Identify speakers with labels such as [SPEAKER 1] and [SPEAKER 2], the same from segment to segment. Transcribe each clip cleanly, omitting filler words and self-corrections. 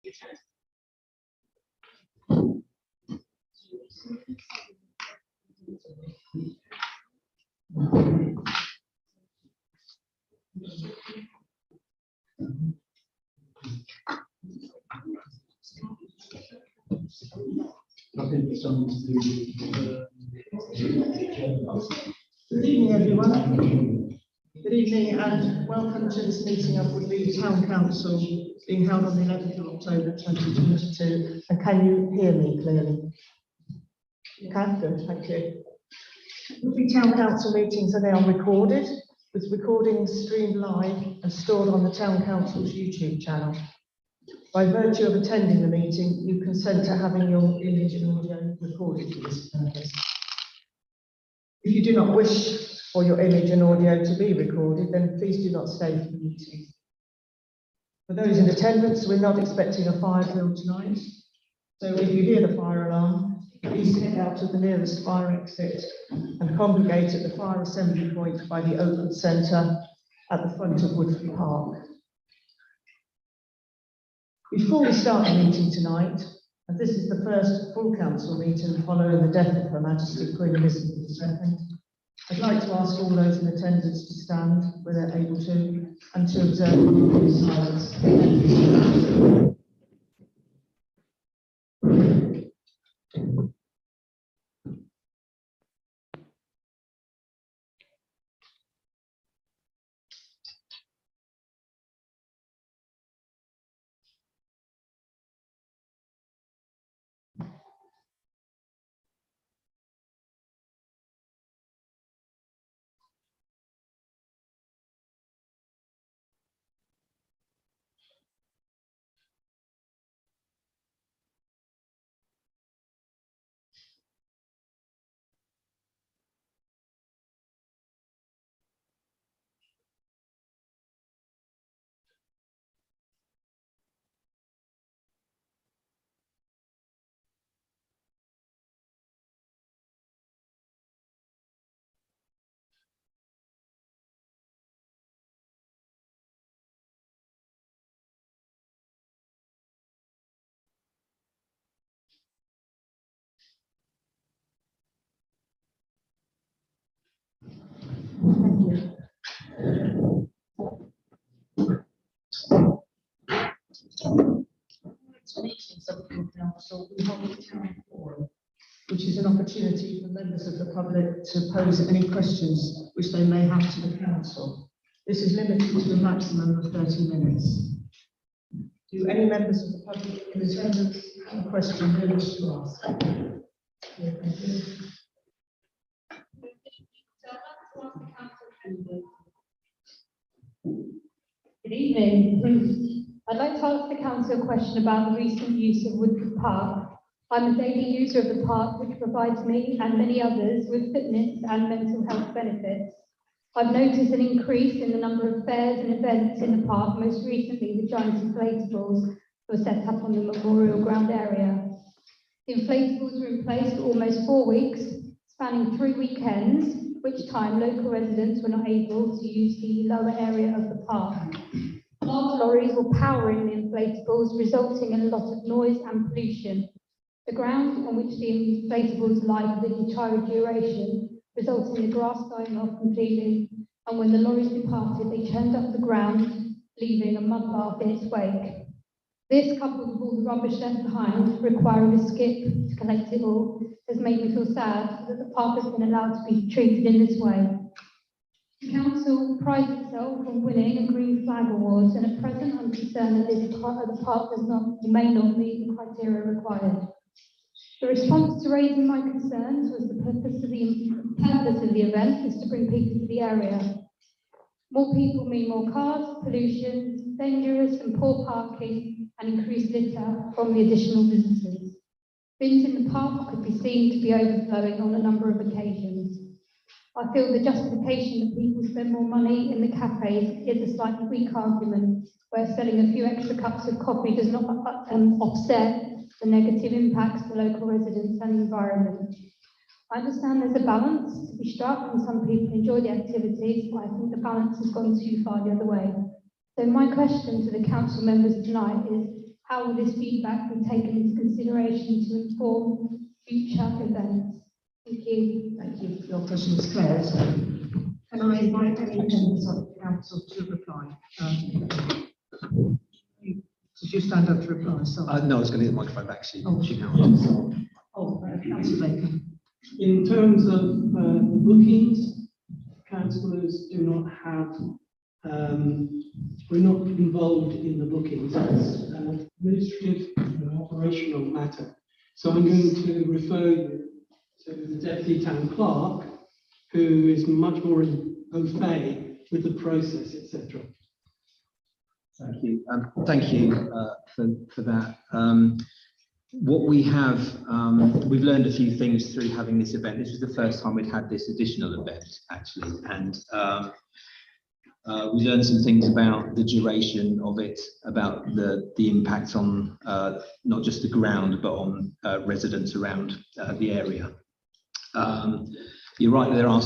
[SPEAKER 1] Good evening, everyone. Good evening and welcome to this meeting of Woodley Town Council being held on the 11th of October 2022. And can you hear me clearly? You can? Good, thank you. Woodley Town Council meetings are now recorded, with recordings streamed live and stored on the Town Council's YouTube channel. By virtue of attending the meeting, you consent to having your image and audio recorded for this purpose. If you do not wish for your image and audio to be recorded, then please do not stay for the meeting. For those in attendance, we're not expecting a fire drill tonight, so if you hear the fire alarm, please head out to the nearest fire exit and congregate at the fire assembly point by the open centre at the front of Woodley Park. Before we start the meeting tonight, and this is the first full council meeting following the death of Her Majesty Queen Elizabeth II, I'd like to ask all those in attendance to stand where they're able to and to observe a minute of silence. Thank you. Meetings of the council, we hold a town forum, which is an opportunity for members of the public to pose any questions which they may have to the council. This is limited to a maximum of 30 minutes. Do any members of the public in attendance have a question they wish to ask? Yeah, thank you.
[SPEAKER 2] Good evening. I'd like to ask the council a question about the recent use of Woodley Park. I'm a daily user of the park, which provides me and many others with fitness and mental health benefits. I've noticed an increase in the number of fairs and events in the park, most recently the giant inflatables were set up on the Memorial Ground area. The inflatables were in place for almost 4 weeks, spanning 3 weekends, which time local residents were not able to use the lower area of the park. Large lorries were powering the inflatables, resulting in a lot of noise and pollution. The ground on which the inflatables lie for the entire duration, resulting in the grass dying off completely, and when the lorries departed, they turned up the ground, leaving a mud bath in its wake. This, coupled with all the rubbish left behind, requiring a skip to collect it all, has made me feel sad that the park has been allowed to be treated in this way. The council prides itself on winning a Green Flag Award, and at present I'm concerned that this part of the park does not, may not meet the criteria required. The response to raising my concerns was the purpose of the event is to bring people to the area. More people mean more cars, pollution, dangerous and poor parking, and increased litter from the additional visitors. Bins in the park could be seen to be overflowing on a number of occasions. I feel the justification that people spend more money in the cafes is a slightly weak argument, where selling a few extra cups of coffee does not offset the negative impacts to local residents and the environment. I understand there's a balance to be struck and some people enjoy the activities, but I think the balance has gone too far the other way. So my question to the council members tonight is, how will this feedback be taken into consideration to inform future events? Thank you.
[SPEAKER 1] Thank you. Your question is clear. So can I invite any members of the council to reply? Did you stand up to reply? Sorry.
[SPEAKER 3] No, I was going to get the microphone back.
[SPEAKER 1] Councillor Bacon.
[SPEAKER 4] In terms of the bookings, councillors do not have, we're not involved in the bookings. It's an administrative and operational matter. So I'm going to refer you to the Deputy Town Clerk, who is much more au fait with the process, etc.
[SPEAKER 3] Thank you. Thank you for that. What we have, we've learned a few things through having this event. This was the first time we'd had this additional event, actually, and we learned some things about the duration of it, about the impact on not just the ground, but on residents around the area. You're right, there are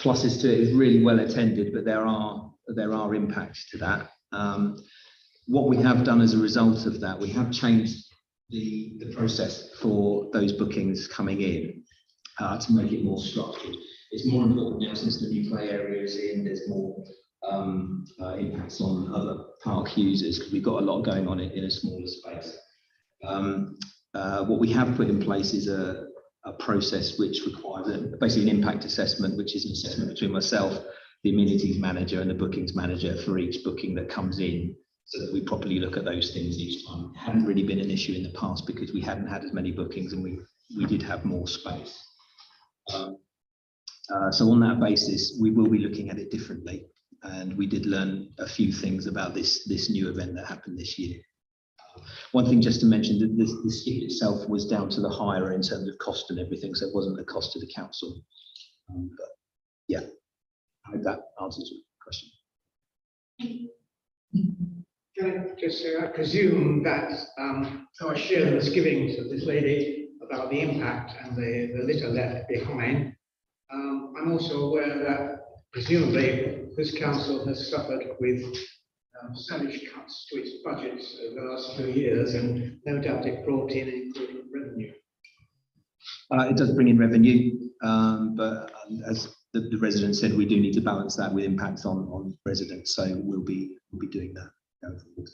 [SPEAKER 3] pluses to it. It's really well attended, but there are impacts to that. What we have done as a result of that, we have changed the process for those bookings coming in to make it more structured. It's more important now since the new play area is in, there's more impacts on other park users because we've got a lot going on in a smaller space. What we have put in place is a process which requires basically an impact assessment, which is an assessment between myself, the amenities manager and the bookings manager for each booking that comes in, so that we properly look at those things each time. It hadn't really been an issue in the past because we hadn't had as many bookings and we did have more space. So on that basis, we will be looking at it differently. And we did learn a few things about this new event that happened this year. One thing just to mention, that the skip itself was down to the hire in terms of cost and everything, so it wasn't a cost to the council. But yeah, I hope that answers your question.
[SPEAKER 5] Can I just say, I presume that so I share the misgivings of this lady about the impact and the litter left behind. I'm also aware that presumably this council has suffered with savage cuts to its budgets over the last few years, and no doubt it brought in important revenue.
[SPEAKER 3] It does bring in revenue, but as the resident said, we do need to balance that with impacts on residents. So we'll be doing that going forward.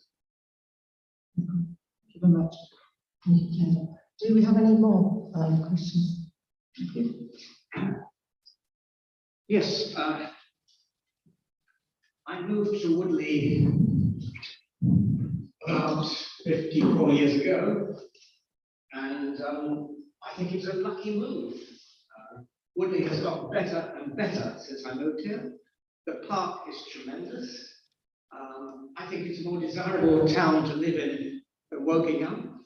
[SPEAKER 1] Thank you very much. Do we have any more questions? Thank you.
[SPEAKER 5] Yes, I moved to Woodley about 54 years ago, and I think it's a lucky move. Woodley has got better and better since I moved here. The park is tremendous. I think it's a more desirable town to live in than Wokingham.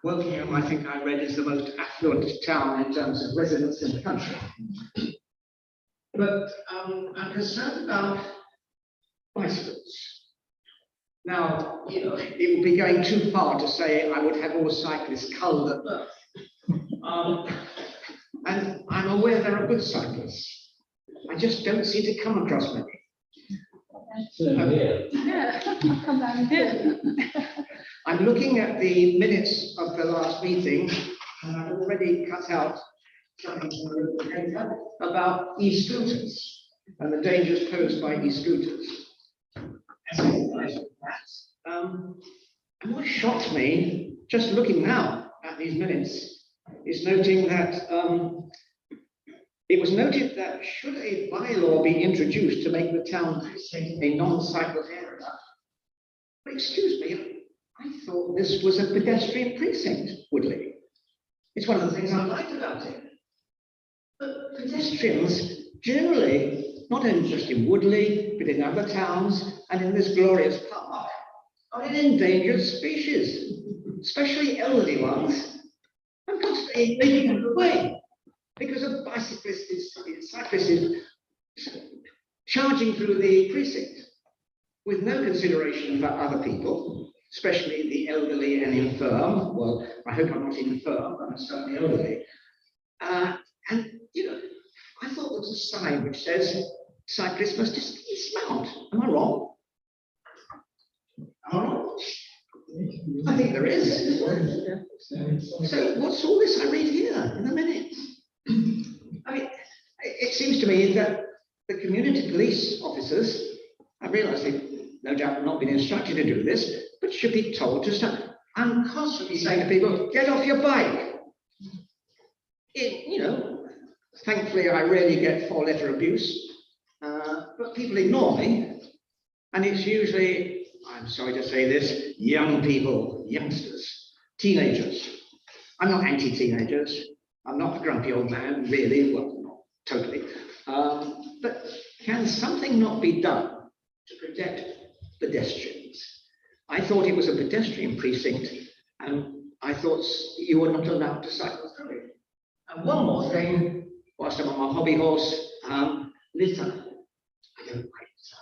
[SPEAKER 5] Wokingham, I think I read, is the most affluent town in terms of residents in the country. But I'm concerned about bicycles. Now, you know, it would be going too far to say I would have all cyclists culled at birth. And I'm aware there are good cyclists. I just don't seem to come across many.
[SPEAKER 2] Come down here.
[SPEAKER 5] I'm looking at the minutes of the last meeting, and I've already cut out something about e-scooters and the dangers posed by e-scooters. And what shocked me, just looking now at these minutes, is noting that it was noted that should a bylaw be introduced to make the town a non-cycle area, but excuse me, I thought this was a pedestrian precinct, Woodley. It's one of the things I liked about it. But pedestrians generally, not only just in Woodley, but in other towns and in this glorious park, are an endangered species, especially elderly ones, and constantly making them away because a cyclist is charging through the precinct with no consideration for other people, especially the elderly and infirm. Well, I hope I'm not infirm, but I'm certainly elderly. And, you know, I thought there was a sign which says cyclists must dismount. Am I wrong? Am I wrong? I think there is. So what's all this I read here in the minutes? I mean, it seems to me that the community police officers, I realise they've no doubt not been instructed to do this, but should be told to stop. I'm constantly saying to people, get off your bike. You know, thankfully I rarely get four-letter abuse, but people ignore me, and it's usually, I'm sorry to say this, young people, youngsters, teenagers. I'm not anti-teenagers. I'm not a grumpy old man, really. Well, not totally. But can something not be done to protect pedestrians? I thought it was a pedestrian precinct, and I thought you were not allowed to cycle through it. And one more thing, whilst I'm on my hobby horse, litter. I don't like litter.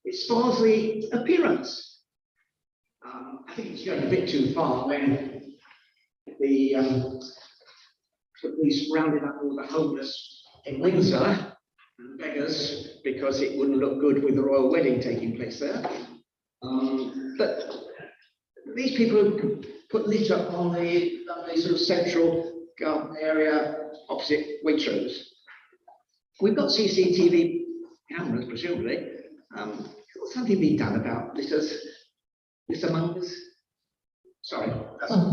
[SPEAKER 5] It spoils the appearance. I think it's going a bit too far when the police rounded up all the homeless in Windsor and beggars because it wouldn't look good with the royal wedding taking place there. But these people who put litter on the lovely sort of central garden area opposite Waitrose. We've got CCTV cameras, presumably. Can something be done about littermongers? Sorry.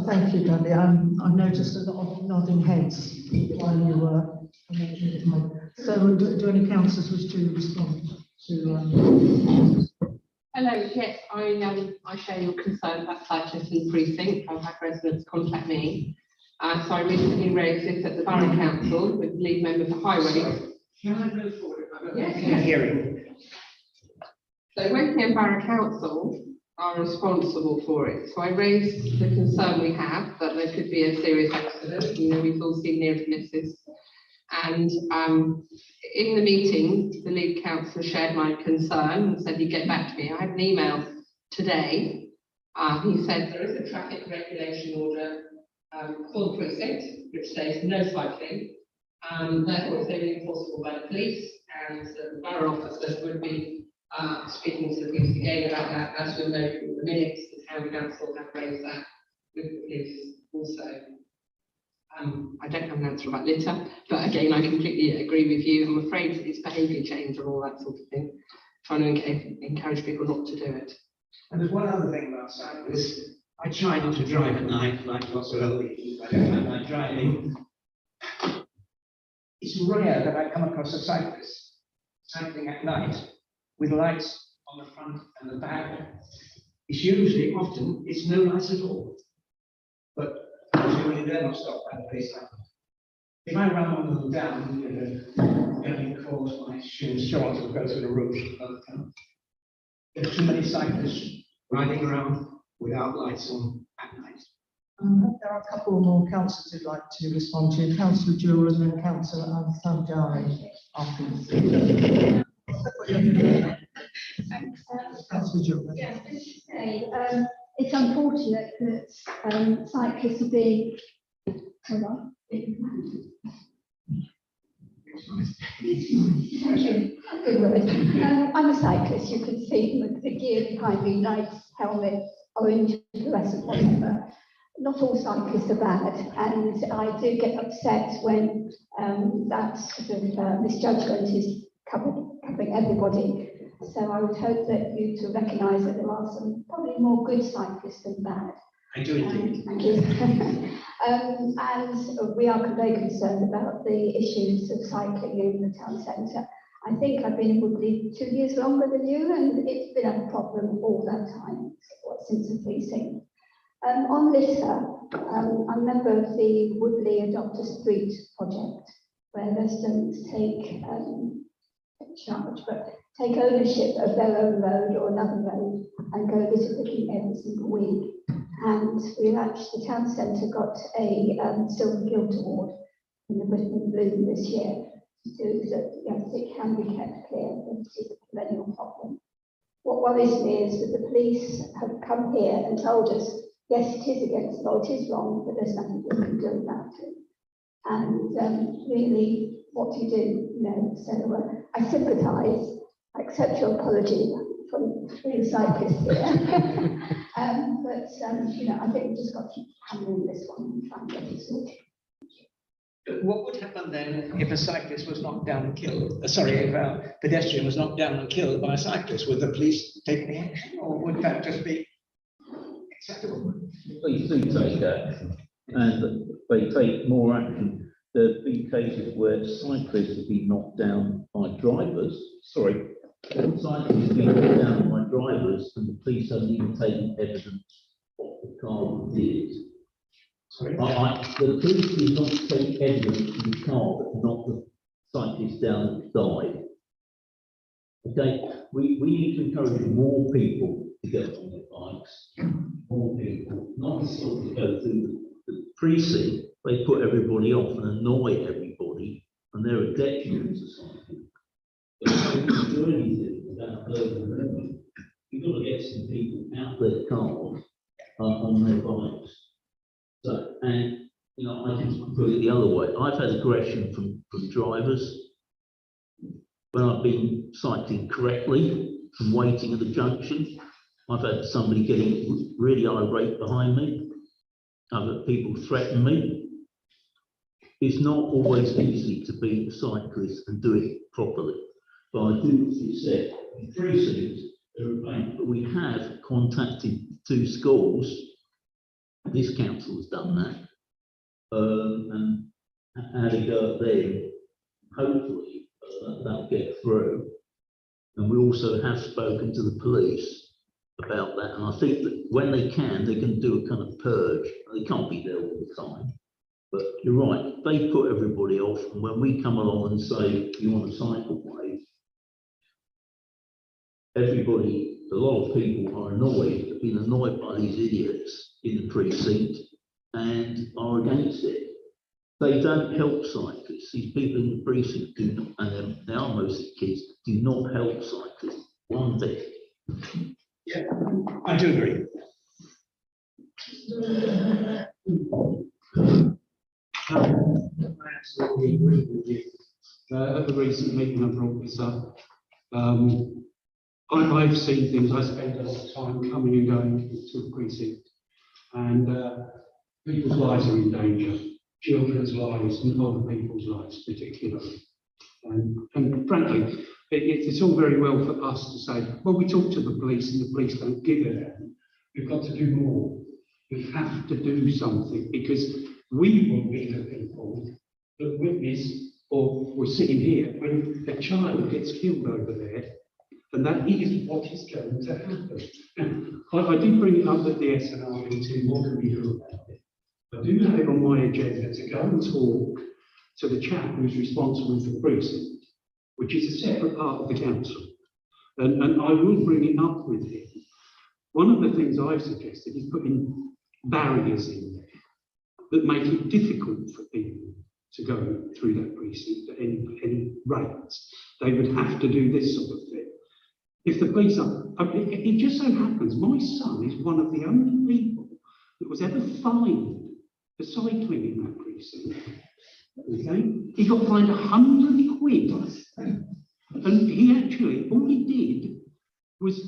[SPEAKER 1] Thank you, Dudley. I noticed a lot of nodding heads while you were mentioning it. So do any councillors wish to respond to?
[SPEAKER 6] Hello, yes, I share your concern about cyclists in the precinct. I've had residents contact me. So I recently raised this at the Borough Council with the lead member for Highways.
[SPEAKER 5] Can I go forward?
[SPEAKER 6] Yes.
[SPEAKER 5] Hearing.
[SPEAKER 6] So Wokingham Borough Council are responsible for it. So I raised the concern we have that there could be a serious accident. You know, we've all seen near misses. And in the meeting, the lead councillor shared my concern and said he'd get back to me. I had an email today. He said there is a traffic regulation order for the precinct, which says no cycling. Therefore, it's only enforceable by the police, and the borough officers would be speaking to the police again about that. As you'll know from the minutes, the town council have raised that with the police also. I don't have an answer about litter, but again, I completely agree with you. I'm afraid it's behaviour change and all that sort of thing, trying to encourage people not to do it.
[SPEAKER 5] And there's one other thing about cyclists. I try not to drive at night, like lots of other people. I don't like night driving. It's rare that I come across a cyclist cycling at night with lights on the front and the back. Often, it's no lights at all. But presumably they're not stopped by the police. If I run one of them down, getting caused by shots will go through the roof. There are too many cyclists riding around without lights on at night.
[SPEAKER 1] There are a couple more councillors who'd like to respond to. Councillor Jewell and then Councillor Al-Samjari afterwards. Councillor Jewell.
[SPEAKER 7] Yeah, I was just say, it's unfortunate that cyclists are being. Hold on. Thank you. Good word. I'm a cyclist. You can see with the gear behind me, lights, helmet, orange, fluorescent, whatever. Not all cyclists are bad, and I do get upset when that sort of misjudgment is covering everybody. So I would hope that you to recognise that there are some probably more good cyclists than bad.
[SPEAKER 5] I do indeed.
[SPEAKER 7] Thank you. And we are very concerned about the issues of cycling in the town centre. I think I've been in Woodley 2 years longer than you, and it's been a problem all that time since the precinct. On litter, I'm a member of the Woodley Adopt a Street project, where residents take take ownership of their own road or another road and go litter picking every single week. And we actually, the town centre got a Silver Gilt Award in the Britain Bloom this year to do that. Yes, it can be kept clear. It is a perennial problem. What worries me is that the police have come here and told us, yes, it is against the law, it is wrong, but there's nothing we can do about it. And really, what do? You know, so I sympathise, I accept your apology from three cyclists here. You know, I think we've just got to keep hammering this one and try and get it sorted.
[SPEAKER 5] What would happen then if a cyclist was knocked down and killed? Sorry, if a pedestrian was knocked down and killed by a cyclist, would the police take any action, or would that just be acceptable?
[SPEAKER 8] Please do take action, and they take more action. There have been cases where cyclists have been knocked down by drivers. Sorry, cyclists have been knocked down by drivers, and the police haven't even taken evidence of the car that did it.
[SPEAKER 5] Sorry.
[SPEAKER 8] The police did not take evidence from the car that knocked the cyclist down and died. Okay, we need to encourage more people to get on their bikes, more people, not sort of go through the precinct. They put everybody off and annoy everybody, and they're a detriment to society. But if we don't do anything about urban renewal, we've got to get some people out their cars on their bikes. So, and you know, I can put it the other way. I've had aggression from drivers when I've been cycling correctly and waiting at the junction. I've had somebody getting really irate behind me. I've had people threaten me. It's not always easy to be a cyclist and do it properly. But I do, as you said, in precincts, but we have contacted 2 schools. This council has done that, and had a go at them. Hopefully, that'll get through. And we also have spoken to the police about that. And I think that when they can do a kind of purge. They can't be there all the time. But you're right, they put everybody off. And when we come along and say, you want a cycleway, everybody, a lot of people are annoyed, have been annoyed by these idiots in the precinct and are against it. They don't help cyclists. These people in the precinct do not, and they are mostly kids, do not help cyclists one bit.
[SPEAKER 5] Yeah, I do agree.
[SPEAKER 4] I absolutely agree with you. At the recent meeting I brought this up. I've seen things. I spend a lot of time coming and going to the precinct, and people's lives are in danger. Children's lives and other people's lives, particularly. And frankly, it's all very well for us to say, well, we talk to the police and the police don't give a damn. We've got to do more. We have to do something, because we will be the people that witness, or we're sitting here when a child gets killed over there, and that is what is going to happen. I did bring it up at the SNR meeting. What can we do about it? I do have it on my agenda to go and talk to the chap who's responsible for the precinct, which is a separate part of the council. And I will bring it up with him. One of the things I've suggested is putting barriers in there that make it difficult for people to go through that precinct at any rates. They would have to do this sort of thing. If the police are, it just so happens, my son is one of the only people that was ever fined for cycling in that precinct. Okay? He got fined 100 quid. And he actually, all he did was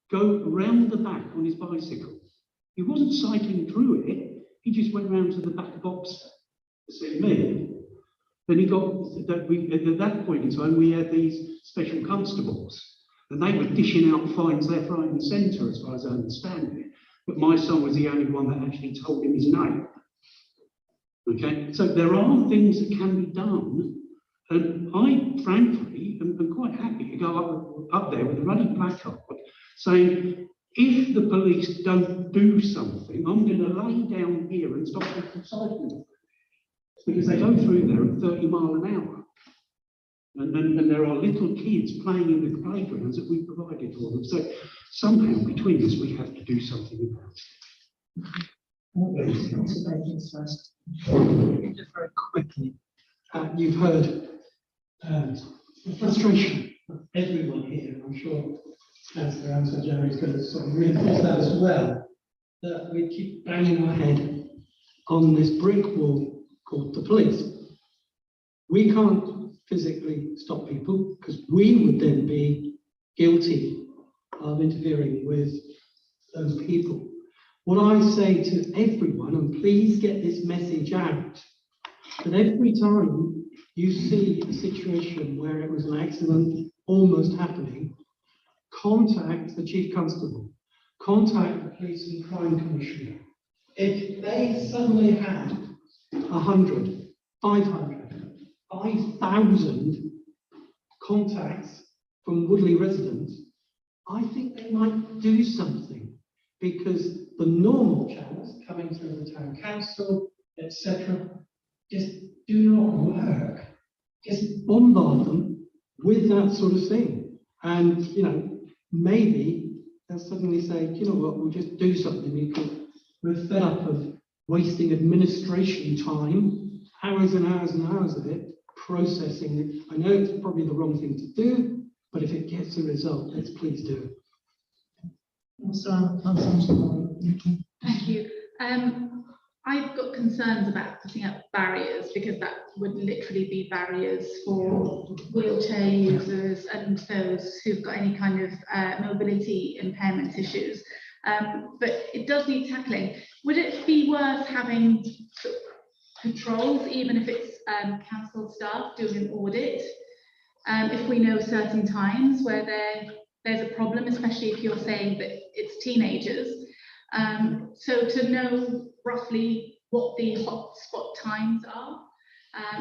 [SPEAKER 4] go round the back on his bicycle. He wasn't cycling through it, he just went round to the back box to see me. Then he got, at that point in time, we had these special constables, and they were dishing out fines left, right, and centre, as far as I understand it. But my son was the only one that actually told him his name. Okay, so there are things that can be done, and I, frankly, am quite happy to go up there with a ruddy placard saying, if the police don't do something, I'm going to lay down here and stop them from cycling, because they go through there at 30 miles an hour. And there are little kids playing in the playgrounds that we provided for them. So somehow between us, we have to do something about it.
[SPEAKER 1] First.
[SPEAKER 4] Just very quickly, you've heard the frustration of everyone here, and I'm sure Councillor Anson Jerry is going to sort of reinforce that as well, that we keep banging our head on this brick wall called the police. We can't physically stop people, because we would then be guilty of interfering with those people. What I say to everyone, and please get this message out, that every time you see a situation where it was an accident almost happening, contact the Chief Constable, contact the Police and Crime Commissioner. If they suddenly had 100, 500, 5,000 contacts from Woodley residents, I think they might do something, because the normal channels coming through the town council, etc., just do not work. Just bombard them with that sort of thing. And, you know, maybe they'll suddenly say, you know what, we'll just do something because we're fed up of wasting administration time, hours and hours and hours of it, processing it. I know it's probably the wrong thing to do, but if it gets a result, let's please do it.
[SPEAKER 9] Thank you. I've got concerns about putting up barriers, because that would literally be barriers for wheelchair users and those who've got any kind of mobility impairment issues. But it does need tackling. Would it be worth having sort of patrols, even if it's council staff doing an audit, if we know certain times where there's a problem, especially if you're saying that it's teenagers? So to know roughly what the hotspot times are,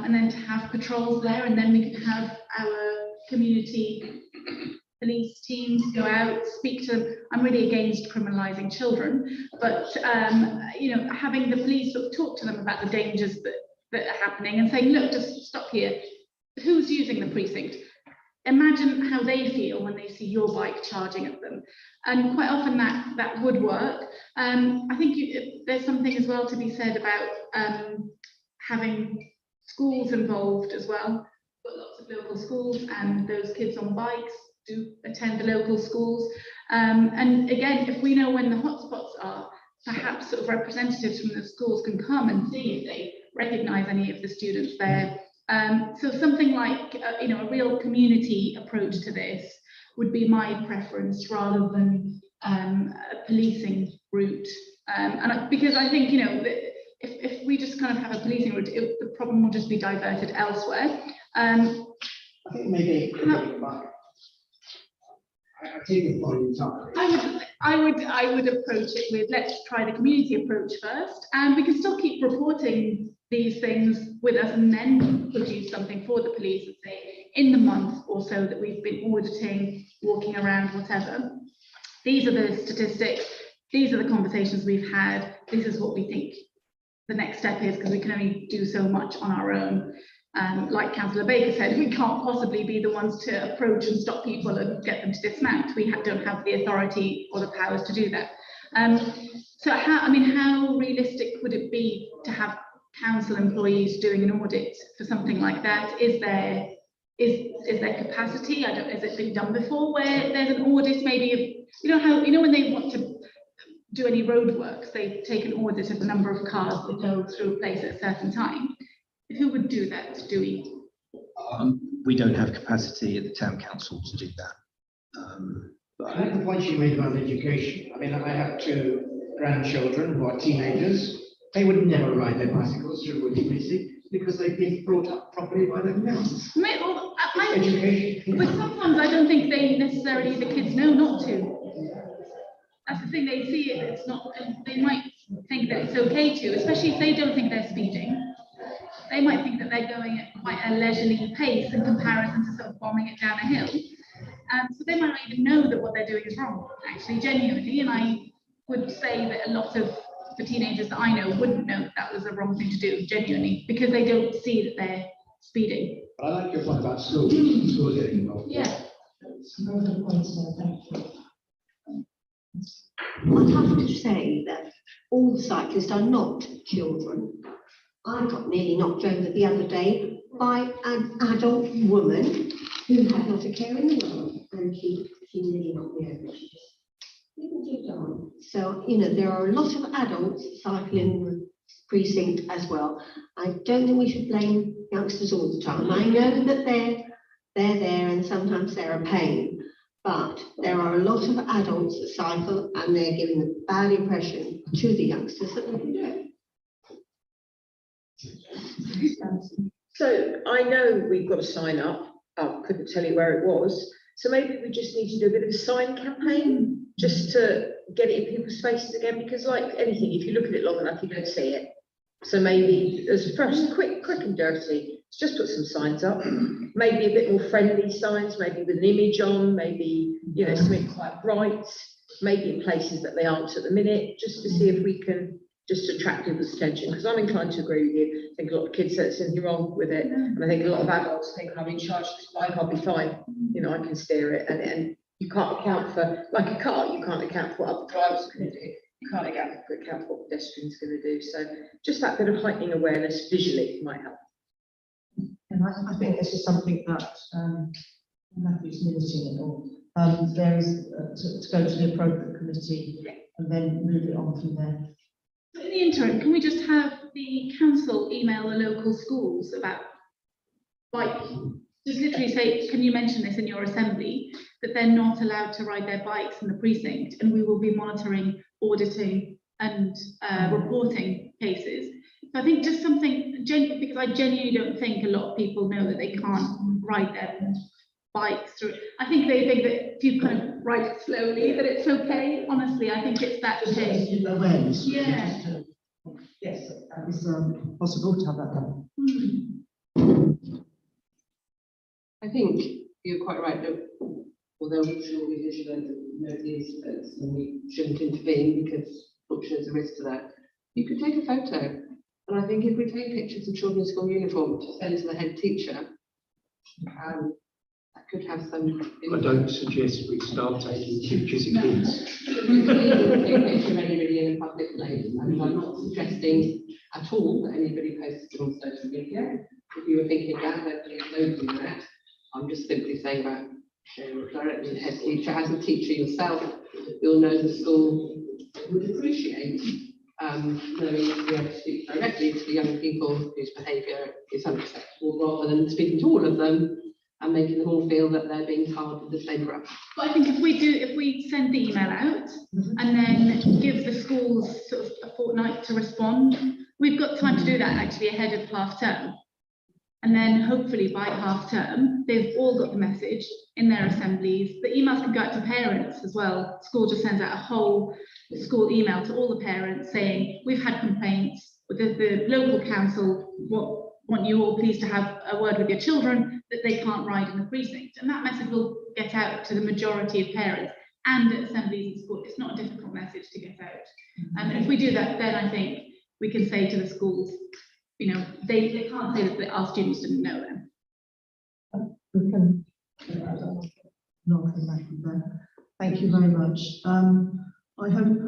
[SPEAKER 9] and then to have patrols there, and then we can have our community police teams go out, speak to them. I'm really against criminalising children, but you know, having the police sort of talk to them about the dangers that are happening and saying, look, just stop here. Who's using the precinct? Imagine how they feel when they see your bike charging at them. And quite often that would work. I think there's something as well to be said about having schools involved as well. We've got lots of local schools, and those kids on bikes do attend the local schools. And again, if we know when the hotspots are, perhaps sort of representatives from the schools can come and see if they recognise any of the students there. So something like, you know, a real community approach to this would be my preference, rather than a policing route. Because I think, you know, if we just kind of have a policing route, the problem will just be diverted elsewhere.
[SPEAKER 5] I think maybe I take your point entirely.
[SPEAKER 9] I would approach it with, let's try the community approach first, and we can still keep reporting these things with us, and then produce something for the police and say, in the month or so that we've been auditing, walking around, whatever, these are the statistics, these are the conversations we've had, this is what we think the next step is, because we can only do so much on our own. Like Councillor Baker said, we can't possibly be the ones to approach and stop people and get them to dismount. We don't have the authority or the powers to do that. So how realistic would it be to have council employees doing an audit for something like that? Is there capacity? Has it been done before, where there's an audit maybe of, when they want to do any road works, they take an audit of the number of cars that go through a place at a certain time. Who would do that? Do we?
[SPEAKER 3] We don't have capacity at the town council to do that.
[SPEAKER 5] I like the point you made about education. I mean, I have 2 grandchildren who are teenagers. They would never ride their bicycles through Woodley Precinct because they've been brought up properly by their parents. Education.
[SPEAKER 9] But sometimes I don't think they necessarily, the kids know not to. That's the thing, they see it, it's not, they might think that it's okay to, especially if they don't think they're speeding. They might think that they're going at quite a leisurely pace in comparison to sort of bombing it down a hill. So they might not even know that what they're doing is wrong, actually, genuinely. And I would say that a lot of the teenagers that I know wouldn't know that that was the wrong thing to do, genuinely, because they don't see that they're speeding.
[SPEAKER 5] But I like your point about schools getting involved.
[SPEAKER 9] Yeah.
[SPEAKER 10] I have to say that all cyclists are not children. I got nearly knocked over the other day by an adult woman who had not a care in the world, and she nearly knocked me over. She just didn't on. So, there are a lot of adults cycling the precinct as well. I don't think we should blame youngsters all the time. I know that they're there and sometimes they're a pain, But there are a lot of adults that cycle and they're giving a bad impression to the youngsters that they can do it.
[SPEAKER 11] So I know we've got to sign up. I couldn't tell you where it was. So maybe we just need to do a bit of a sign campaign just to get it in people's faces again, because like anything, if you look at it long enough, you're going to see it. So maybe as first, quick and dirty, just put some signs up, maybe a bit more friendly signs, maybe with an image on, maybe, you know, something quite bright, maybe in places that they aren't at the minute, just to see if we can just attract people's attention, because I'm inclined to agree with you. I think a lot of kids say there's anything wrong with it, and I think a lot of adults think I'm in charge of this bike, I'll be fine, you know, I can steer it, and you can't account for, like a car, you can't account for what other drivers are going to do, you can't account for what pedestrians are going to do, so just that bit of heightening awareness visually might help.
[SPEAKER 1] And I think this is something that Matthew's minuting it all. There is to go to the appropriate committee and then move it on from there.
[SPEAKER 9] In the interim, can we just have the council email the local schools about, like, just literally say, can you mention this in your assembly, that they're not allowed to ride their bikes in the precinct, and we will be monitoring, auditing and reporting cases. So I think just something, because I genuinely don't think a lot of people know that they can't ride their bikes through. I think they think that if you kind of ride it slowly, that it's okay. Honestly, I think it's that change.
[SPEAKER 1] Awareness.
[SPEAKER 9] Yeah.
[SPEAKER 1] Yes, that is possible to have that done.
[SPEAKER 6] I think you're quite right, that although we should be vigilant and know the incidents and we shouldn't intervene because unfortunately there's a risk to that, you could take a photo. And I think if we take pictures of children in school uniform to send to the head teacher, that could have some.
[SPEAKER 4] I don't suggest we start taking pictures of kids.
[SPEAKER 6] Take a picture of anybody in a public place, and I'm not suggesting at all that anybody posts it on social media. If you were thinking that, then please don't do that. I'm just simply saying about sharing it directly to the head teacher. As a teacher yourself, you'll know the school would appreciate knowing to be able to speak directly to the young people whose behaviour is unacceptable, rather than speaking to all of them and making them all feel that they're being tarred with the same brush.
[SPEAKER 9] But I think if we send the email out and then give the schools sort of a fortnight to respond, we've got time to do that actually ahead of half term. And then hopefully by half term, they've all got the message in their assemblies. The emails can go out to parents as well. School just sends out a whole school email to all the parents saying, we've had complaints, the local council want you all please to have a word with your children that they can't ride in the precinct. And that message will get out to the majority of parents and at assemblies in school. It's not a difficult message to get out. And if we do that, then I think we can say to the schools, you know, they can't say that our students didn't know them.
[SPEAKER 1] We can knock them back from there. Thank you very much. I hope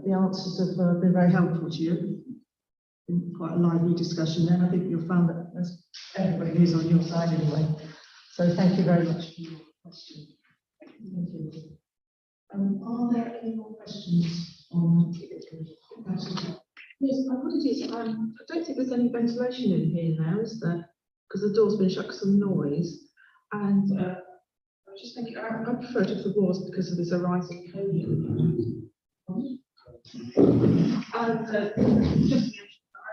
[SPEAKER 1] the answers have been very helpful to you. Been quite a lively discussion there. I think you'll find that everybody is on your side anyway. So thank you very much for your question. Thank you. Are there any more questions on?
[SPEAKER 12] Yes, apologies. I don't think there's any ventilation in here now, is there? Because the door's been shut, some noise. And I was just thinking, I prefer it if there was, because of this arising coding. And just,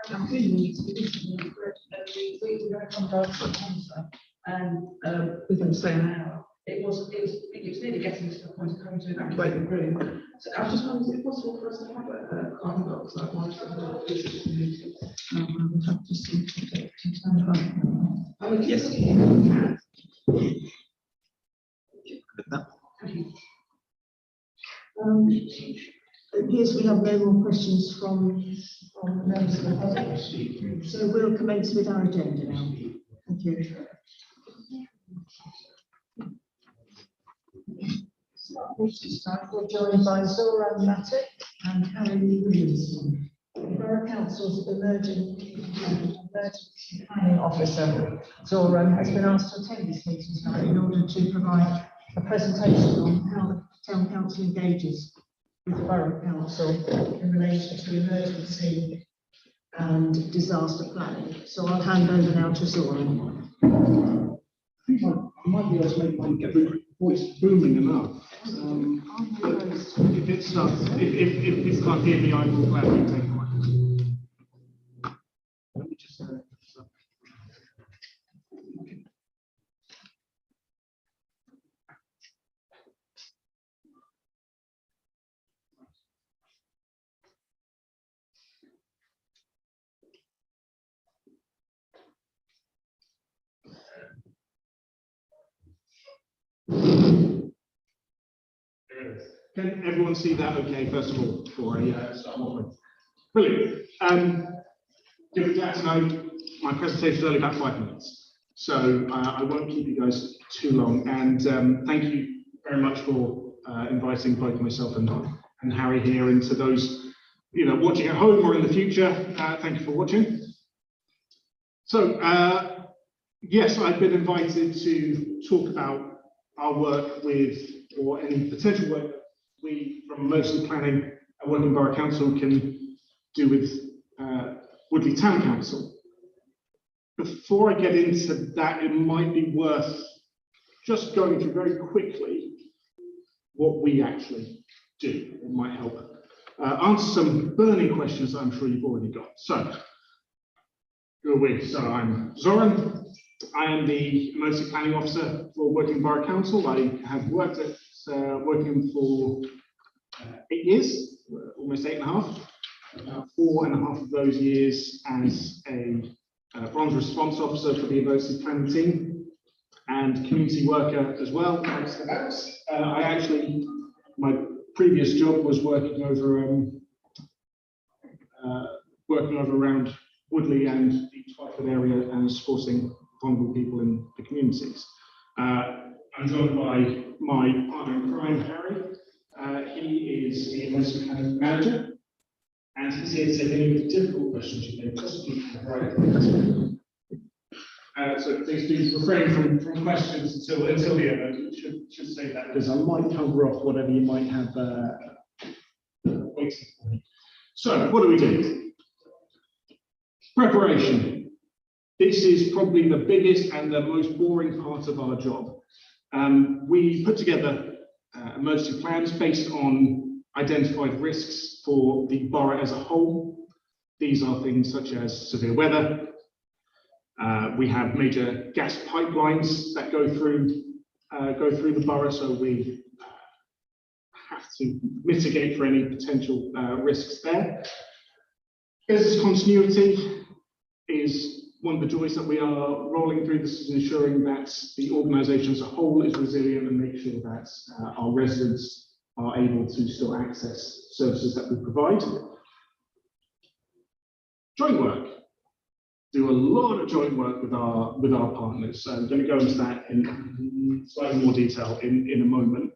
[SPEAKER 12] I'm feeling it's we're going to come down to the concert, and within say an hour. It was nearly getting to the point of having to evacuate the room. So I was just wondering, is it possible for us to have a carbon dioxide monitor visit to the meeting?
[SPEAKER 1] We'll have to see to stand up.
[SPEAKER 12] I mean,
[SPEAKER 3] Yes.
[SPEAKER 1] It appears we have no more questions from the members of the public. So we'll commence with our agenda now. Thank you. We're joined by Zora Matic and Harry Williamson, the Borough Council's emergency planning officer. Zora has been asked to attend this meeting tonight in order to provide a presentation on how the Town Council engages with the Borough Council in relation to emergency and disaster planning. So I'll hand over now to Zora.
[SPEAKER 13] I might be able to make one voice booming enough. But if it starts, if this can't hear me, I will gladly take the microphone. Let me just. Can everyone see that okay, first of all, before I start off with? Brilliant. You'll be glad to know my presentation is only about 5 minutes, so I won't keep you guys too long. And thank you very much for inviting both myself and Harry here, and to those watching at home or in the future, thank you for watching. So yes, I've been invited to talk about our work with, or any potential work that we from Emergency Planning and Woking Borough Council can do with Woodley Town Council. Before I get into that, it might be worth just going through very quickly what we actually do. It might help answer some burning questions that I'm sure you've already got. So, who are we? So I'm Zoran. I am the Emergency Planning Officer for Woking Borough Council. I have worked at Woking for 8 years, almost 8.5. About 4.5 of those years as a bronze response officer for the emergency planning team and community worker as well. I actually, my previous job was working over around Woodley and the Twyford area and supporting vulnerable people in the communities. I'm joined by my partner in crime, Harry. He is the emergency planning manager, and he's here to take any of the difficult questions you may possibly have. So please do refrain from questions until the end. I should say that, because I might cover off whatever you might have waiting for me. So what do we do? Preparation. This is probably the biggest and the most boring part of our job. We put together emergency plans based on identified risks for the borough as a whole. These are things such as severe weather. We have major gas pipelines that go through the borough, so we have to mitigate for any potential risks there. Business continuity is one of the joys that we are rolling through. This is ensuring that the organisation as a whole is resilient and make sure that our residents are able to still access services that we provide. Joint work. Do a lot of joint work with our partners. So I'm going to go into that in slightly more detail in a moment.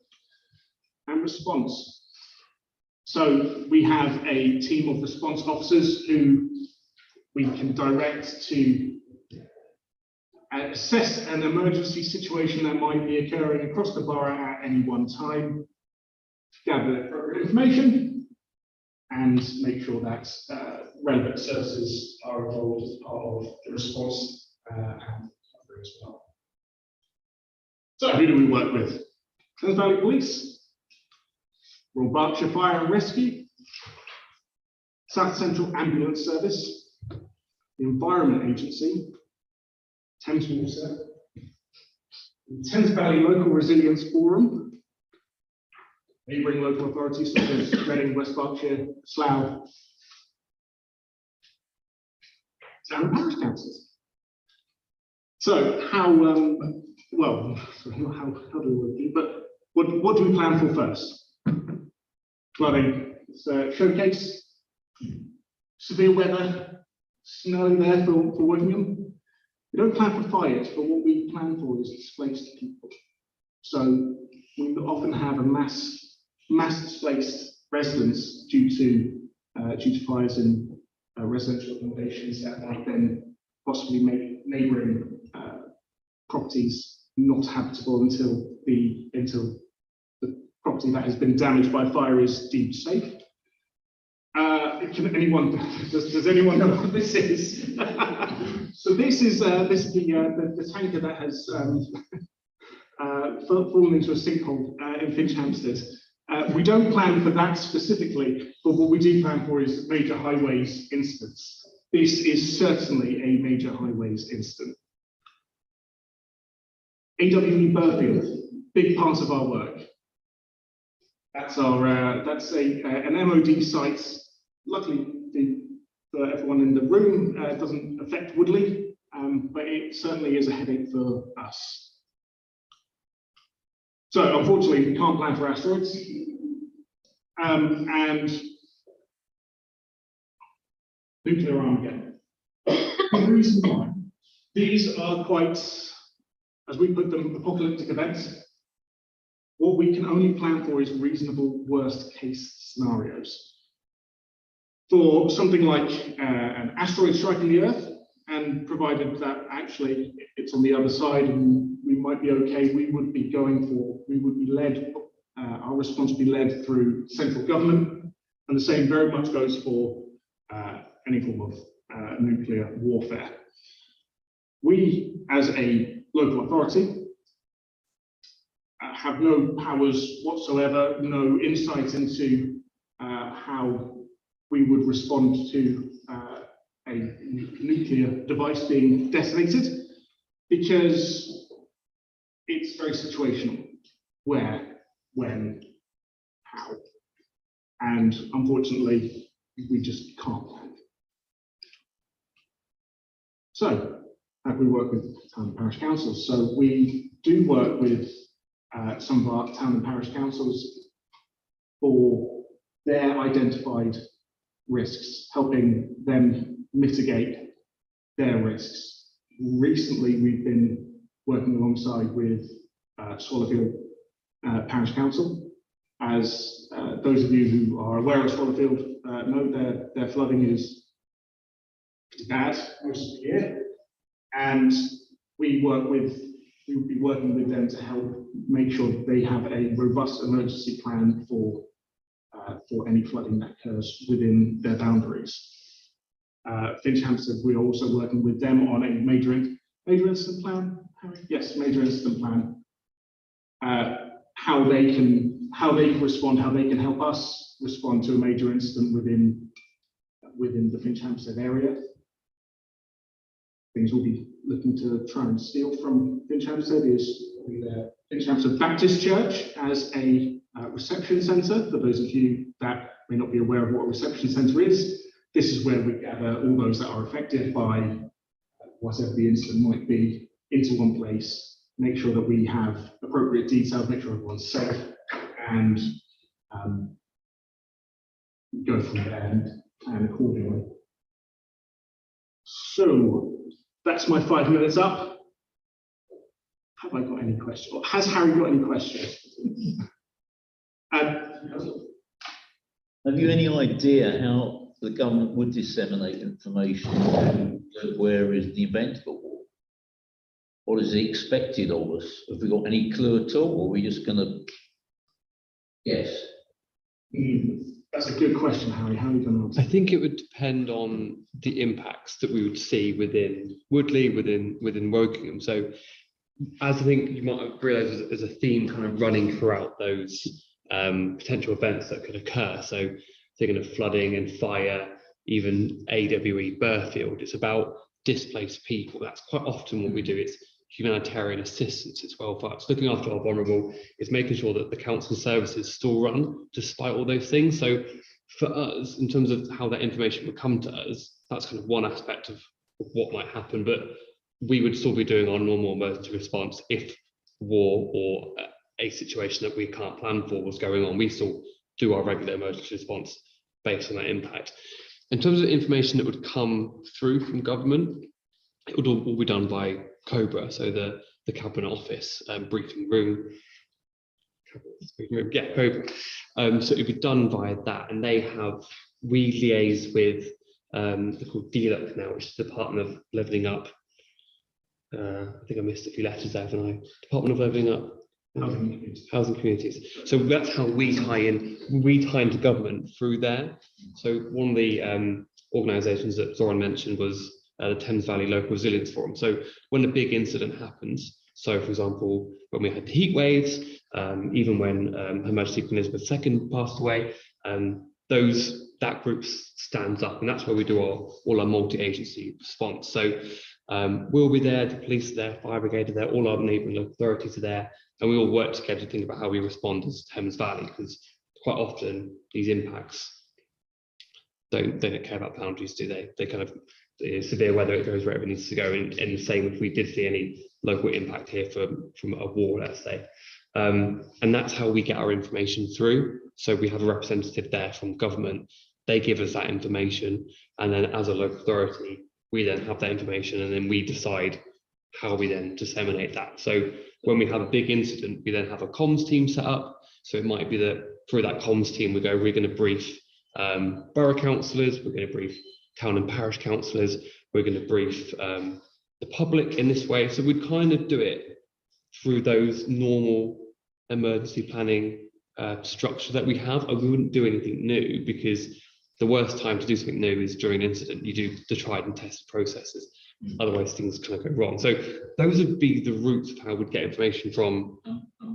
[SPEAKER 13] And response. So we have a team of response officers who we can direct to assess an emergency situation that might be occurring across the borough at any one time, gather appropriate information, and make sure that relevant services are involved as part of the response and recovery as well. So who do we work with? Thames Valley Police, Royal Berkshire Fire and Rescue, South Central Ambulance Service, the Environment Agency, Thames Water, the Thames Valley Local Resilience Forum, neighbouring local authorities such as Reading, West Berkshire, Slough, and parish councils. So how well, sorry, not how do we, but what do we plan for first? Flooding, showcase, severe weather, snow there for Wokingham. We don't plan for fires, but what we plan for is displaced people. So we often have a mass displaced residents due to fires in residential accommodations that might then possibly make neighbouring properties not habitable until the property that has been damaged by fire is deemed safe. Does anyone know what this is? So this is the tanker that has fallen into a sinkhole in Finch Hampstead. We don't plan for that specifically, but what we do plan for is major highways incidents. This is certainly a major highways incident. AWE Burfield, big part of our work. That's our an MOD site. Luckily, for everyone in the room, it doesn't affect Woodley, but it certainly is a headache for us. So unfortunately, we can't plan for asteroids. And nuclear Armageddon. The reason why, these are quite, as we put them, apocalyptic events. What we can only plan for is reasonable worst case scenarios. For something like an asteroid striking the Earth, and provided that actually it's on the other side and we might be okay, we would be led, our response would be led through central government, and the same very much goes for any form of nuclear warfare. We, as a local authority, have no powers whatsoever, no insight into how we would respond to a nuclear device being detonated, because it's very situational. Where, when, how. And unfortunately, we just can't plan. So, how do we work with town and parish councils? So we do work with some of our town and parish councils for their identified risks, helping them mitigate their risks. Recently, we've been working alongside with Swallowfield Parish Council. As those of you who are aware of Swallowfield know, their flooding is pretty bad most of the year, and we will be working with them to help make sure that they have a robust emergency plan for any flooding that occurs within their boundaries. Finch Hampstead, we're also working with them on a major incident plan. Yes, major incident plan. How they can respond, how they can help us respond to a major incident within the Finch Hampstead area. Things we'll be looking to try and steal from Finch Hampstead is the Finch Hampstead Baptist Church as a reception centre. For those of you that may not be aware of what a reception centre is, this is where we gather all those that are affected by whatever the incident might be into one place, make sure that we have appropriate details, make sure everyone's safe, and go from there and plan accordingly. So that's my 5 minutes up. Have I got any questions? Or has Harry got any questions?
[SPEAKER 8] Have you any idea how the government would disseminate information to where is the event or what is expected of us? Have we got any clue at all, or are we just going to guess?
[SPEAKER 13] That's a good question, Harry. How are you going to answer?
[SPEAKER 14] I think it would depend on the impacts that we would see within Woodley, within Wokingham. So, as I think you might have realised, there's a theme kind of running throughout those potential events that could occur. So, thinking of flooding and fire, even AWE Burfield, it's about displaced people. That's quite often what we do. It's humanitarian assistance. It's welfare. It's looking after our vulnerable. It's making sure that the council services still run despite all those things. So for us, in terms of how that information would come to us, that's kind of one aspect of what might happen. But we would still be doing our normal emergency response if war or a situation that we can't plan for was going on. We still do our regular emergency response based on that impact. In terms of information that would come through from government, it would all be done by COBRA, so the Cabinet Office briefing room. Yeah, COBRA. So it'd be done via that, and we liaise with they're called DLUC now, which is the Department of Levelling Up. I think I missed a few letters there, haven't I? Department of Levelling Up. Housing communities. So that's how we tie into government through there. So one of the organisations that Zoran mentioned was the Thames Valley Local Resilience Forum. So when a big incident happens, So, for example, when we had the heat waves, even when Her Majesty Queen Elizabeth II passed away, that group stands up, and that's where we do all our multi-agency response. So we'll be there, the police are there, fire brigade are there, all our neighbouring local authorities are there, and we all work together to think about how we respond as Thames Valley, because quite often these impacts they don't care about boundaries, do they? They kind of, severe weather, it goes wherever it needs to go, and the same if we did see any local impact here from a war, let's say. And that's how we get our information through. So we have a representative there from government, they give us that information, and then as a local authority, we then have that information, and then we decide how we then disseminate that. So when we have a big incident, we then have a comms team set up. So it might be that through that comms team, we're going to brief borough councillors, we're going to brief town and parish councillors, we're going to brief the public in this way. So we'd kind of do it through those normal emergency planning structure that we have, and we wouldn't do anything new, because the worst time to do something new is during an incident. You do the tried and tested processes, otherwise things kind of go wrong. So those would be the routes of how we'd get information from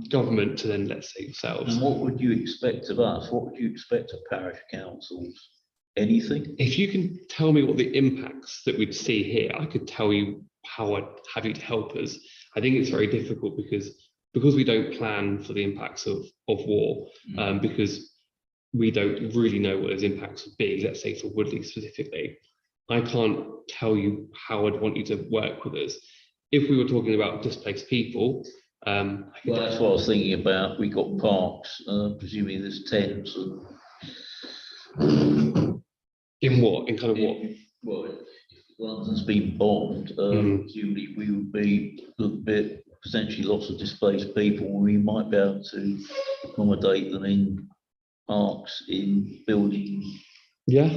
[SPEAKER 14] government to then, let's say, yourselves.
[SPEAKER 8] And what would you expect of us? What would you expect of parish councils? Anything?
[SPEAKER 14] If you can tell me what the impacts that we'd see here, I could tell you how I'd have you to help us. I think it's very difficult because we don't plan for the impacts of war, because we don't really know what those impacts would be, let's say for Woodley specifically. I can't tell you how I'd want you to work with us. If we were talking about displaced people,
[SPEAKER 8] well, that's what I was thinking about. We got parks, presumably there's tents.
[SPEAKER 14] In what? In kind of what?
[SPEAKER 8] Well, if London's been bombed, presumably we would be a little bit potentially lots of displaced people. We might be able to accommodate them in parks, in buildings.
[SPEAKER 14] Yeah,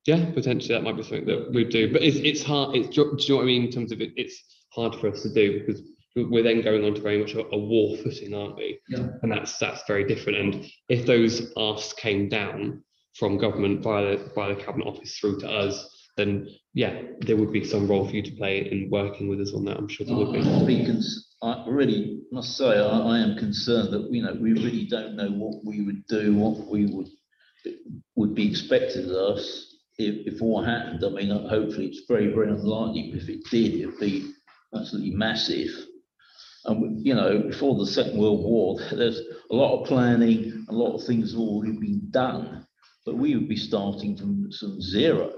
[SPEAKER 14] potentially that might be something that we do, but it's hard. Do you know what I mean? In terms of it, it's hard for us to do, because we're then going on to very much a war footing, aren't we?
[SPEAKER 8] Yeah.
[SPEAKER 14] And that's very different. And if those asks came down from government via the Cabinet Office through to us, then yeah, there would be some role for you to play in working with us on that. I'm sure there would be.
[SPEAKER 8] I really must say I am concerned that we really don't know what we would do, what we would be expected of us if war happened. I mean, hopefully it's very, very unlikely, but if it did, it'd be absolutely massive. And before the Second World War, there's a lot of planning, a lot of things have already been done, but we would be starting from some zero.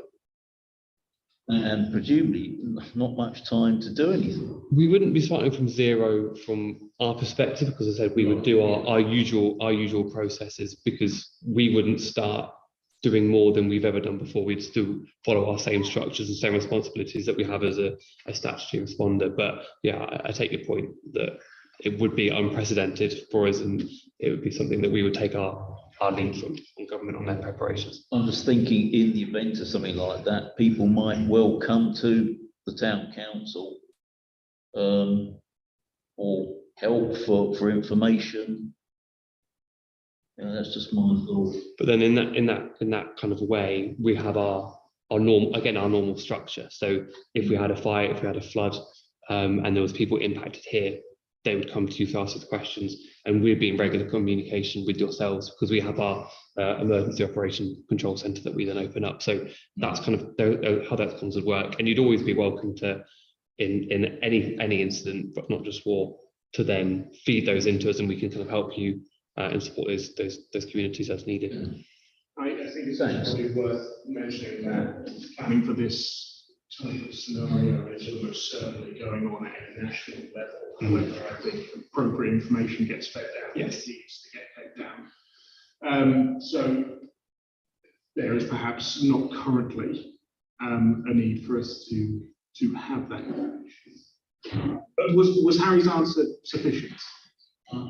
[SPEAKER 8] And presumably not much time to do anything.
[SPEAKER 14] We wouldn't be starting from zero from our perspective, because I said we would do our usual processes, because we wouldn't start doing more than we've ever done before. We'd still follow our same structures and same responsibilities that we have as a statutory responder. But yeah, I take your point that it would be unprecedented for us, and it would be something that we would take our lead from government on their preparations.
[SPEAKER 8] I'm just thinking, in the event of something like that, people might well come to the town council or help for information. That's just my thought.
[SPEAKER 14] But then in that kind of way, we have our normal structure. So if we had a fire, if we had a flood, and there was people impacted here, they would come to you to ask us questions, and we'd be in regular communication with yourselves, because we have our emergency operation control centre that we then open up. So that's kind of how that comes would work. And you'd always be welcome to, in any incident, but not just war, to then feed those into us, and we can kind of help you and support those communities as needed.
[SPEAKER 13] I think it's probably worth mentioning that planning for this type of scenario is almost certainly going on at a national level. However, I think appropriate information gets fed down.
[SPEAKER 14] Yes.
[SPEAKER 13] It needs to get fed down. So there is perhaps not currently a need for us to have that information. But was Harry's answer sufficient?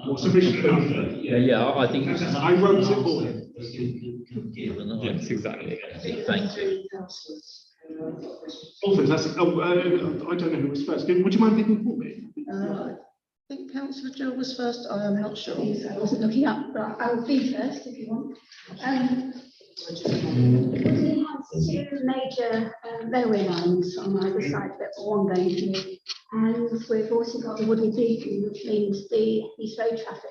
[SPEAKER 13] Or sufficient enough?
[SPEAKER 8] Yeah, I think
[SPEAKER 13] I wrote it for him.
[SPEAKER 14] Yes, exactly.
[SPEAKER 8] Thank you.
[SPEAKER 13] Oh, fantastic. I don't know who was first. Would you mind picking for me?
[SPEAKER 1] I think Councillor Jill was first. I am not sure.
[SPEAKER 7] I wasn't looking up, but I will be first if you want. Woodley has two major railway lines on either side of it, or one going to And we've also got Woodley Beacon, which means the East Road traffic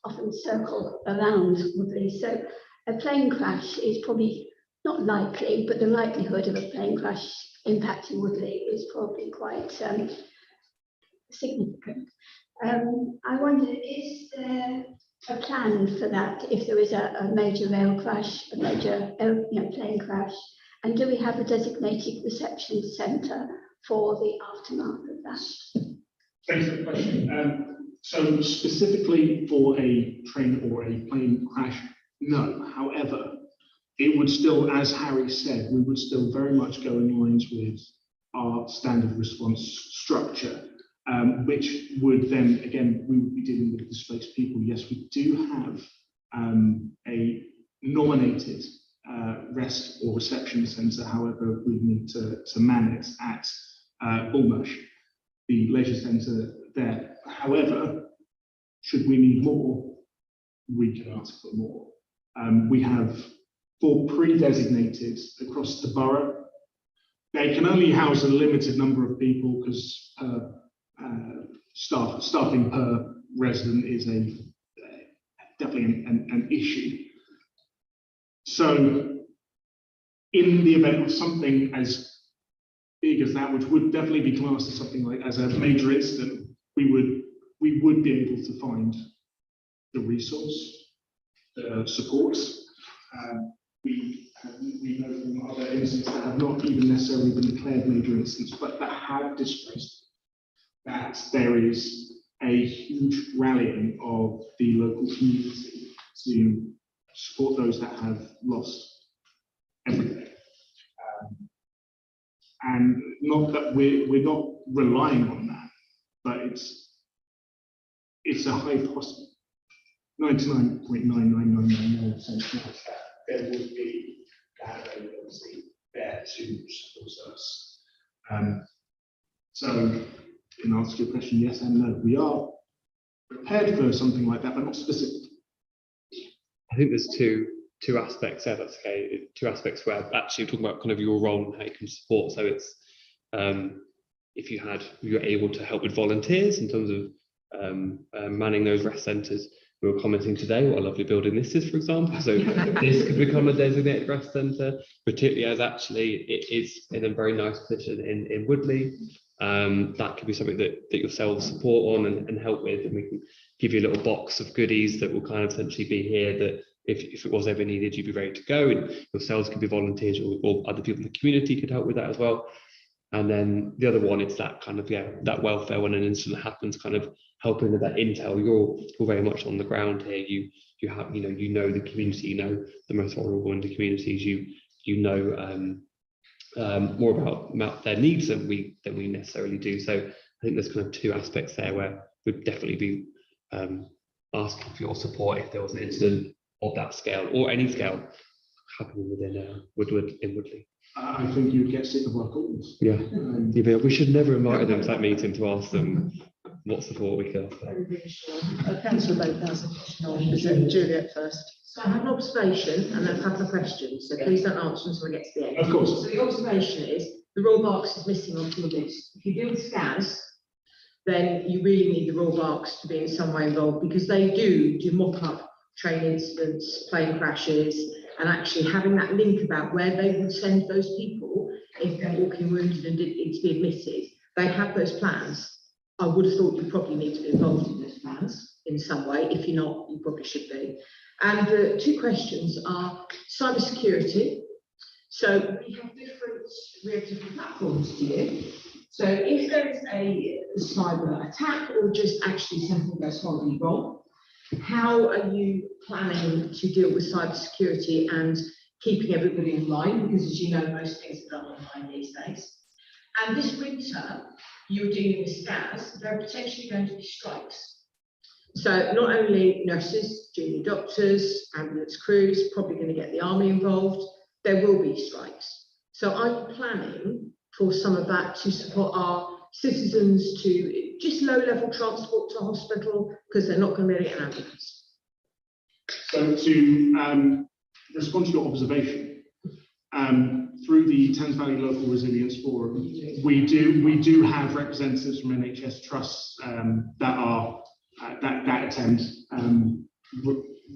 [SPEAKER 7] often circle around Woodley. So a plane crash is probably not likely, but the likelihood of a plane crash impacting Woodley is probably quite significant. I wonder, is there a plan for that if there is a major rail crash, a major plane crash? And do we have a designated reception centre for the aftermath of that?
[SPEAKER 13] Thanks for the question. So specifically for a train or a plane crash, no. However, it would still, as Harry said, we would still very much go in lines with our standard response structure, which would then, again, we would be dealing with displaced people. Yes, we do have a nominated rest or reception centre. However, we need to man it at Bullmarsh, the leisure centre there. However, should we need more, we can ask for more. We have 4 pre-designated across the borough. They can only house a limited number of people because staffing per resident is definitely an issue. So in the event of something as big as that, which would definitely be classed as something like as a major incident, we would be able to find the resource, the supports. We know from other incidents that have not even necessarily been declared major incidents, but that have displaced, that there is a huge rallying of the local community to support those that have lost everything. And not that we're not relying on that, but it's a high possible 99.9999% chance that there would be that availability there to support us. So in answer to your question, yes and no, we are prepared for something like that, but not specific.
[SPEAKER 14] I think there's two aspects there. That's okay. 2 aspects where actually you're talking about kind of your role and how you can support. So it's if you're able to help with volunteers in terms of manning those rest centres. We were commenting today what a lovely building this is, for example. So this could become a designated rest centre, particularly as actually it is in a very nice position in Woodley. That could be something that yourselves support on and help with, and we can give you a little box of goodies that will kind of essentially be here that if it was ever needed, you'd be ready to go, and yourselves could be volunteers or other people in the community could help with that as well. And then the other one is that kind of, that welfare when an incident happens, kind of helping with that intel. You're very much on the ground here. You have, you know the community, you know the most vulnerable in the communities, you know more about their needs than we necessarily do. So I think there's kind of 2 aspects there where we'd definitely be asking for your support if there was an incident of that scale or any scale happening within Woodley.
[SPEAKER 13] I think you'd get sick of our calls.
[SPEAKER 14] Yeah, we should never invite them to that meeting to ask them what support we can offer.
[SPEAKER 1] Councillor Boat has a question on Juliet first.
[SPEAKER 11] So I have an observation and then a couple of questions, so please don't answer until we get to the end.
[SPEAKER 13] Of course.
[SPEAKER 11] So the observation is the Royal Barks is missing on some of this. If you deal with SCAS, then you really need the Royal Barks to be in some way involved, because they do mock-up train incidents, plane crashes, and actually having that link about where they would send those people if they're walking wounded and didn't need to be admitted. They have those plans. I would have thought you probably need to be involved in those plans in some way. If you're not, you probably should be. And the 2 questions are cyber security. So we have different platforms here. So if there is a cyber attack or just actually something goes horribly wrong, how are you planning to deal with cyber security and keeping everybody in line? Because as you know, most things are done online these days. And this winter, you're dealing with SCAS, there are potentially going to be strikes. So not only nurses, junior doctors, ambulance crews, probably going to get the army involved, there will be strikes. So are you planning for some of that to support our citizens to just low-level transport to hospital because they're not going to be able to get an ambulance?
[SPEAKER 13] So to respond to your observation, through the Thames Valley Local Resilience Forum, we do have representatives from NHS trusts that are that attend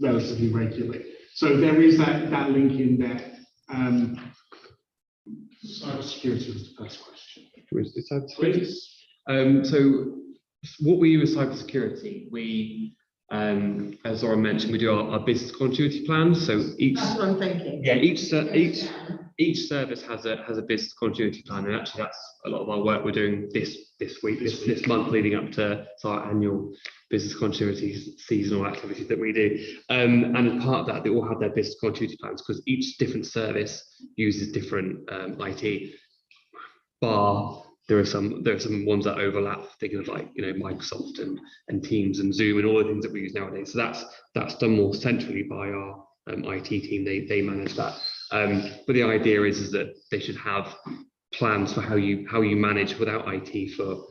[SPEAKER 13] relatively regularly. So there is that link in there. Cybersecurity was the first question.
[SPEAKER 14] Please. So what we do with cybersecurity, we, as Zora mentioned, we do our business continuity plans. So
[SPEAKER 11] That's what I'm thinking.
[SPEAKER 14] yeah, each service has a business continuity plan, and actually that's a lot of our work we're doing this month leading up to our annual business continuity seasonal activities that we do. And as part of that, they all have their business continuity plans because each different service uses different IT. There are some ones that overlap, thinking of like, Microsoft and Teams and Zoom and all the things that we use nowadays. So that's done more centrally by our IT team. They manage that. But the idea is that they should have plans for how you manage without IT for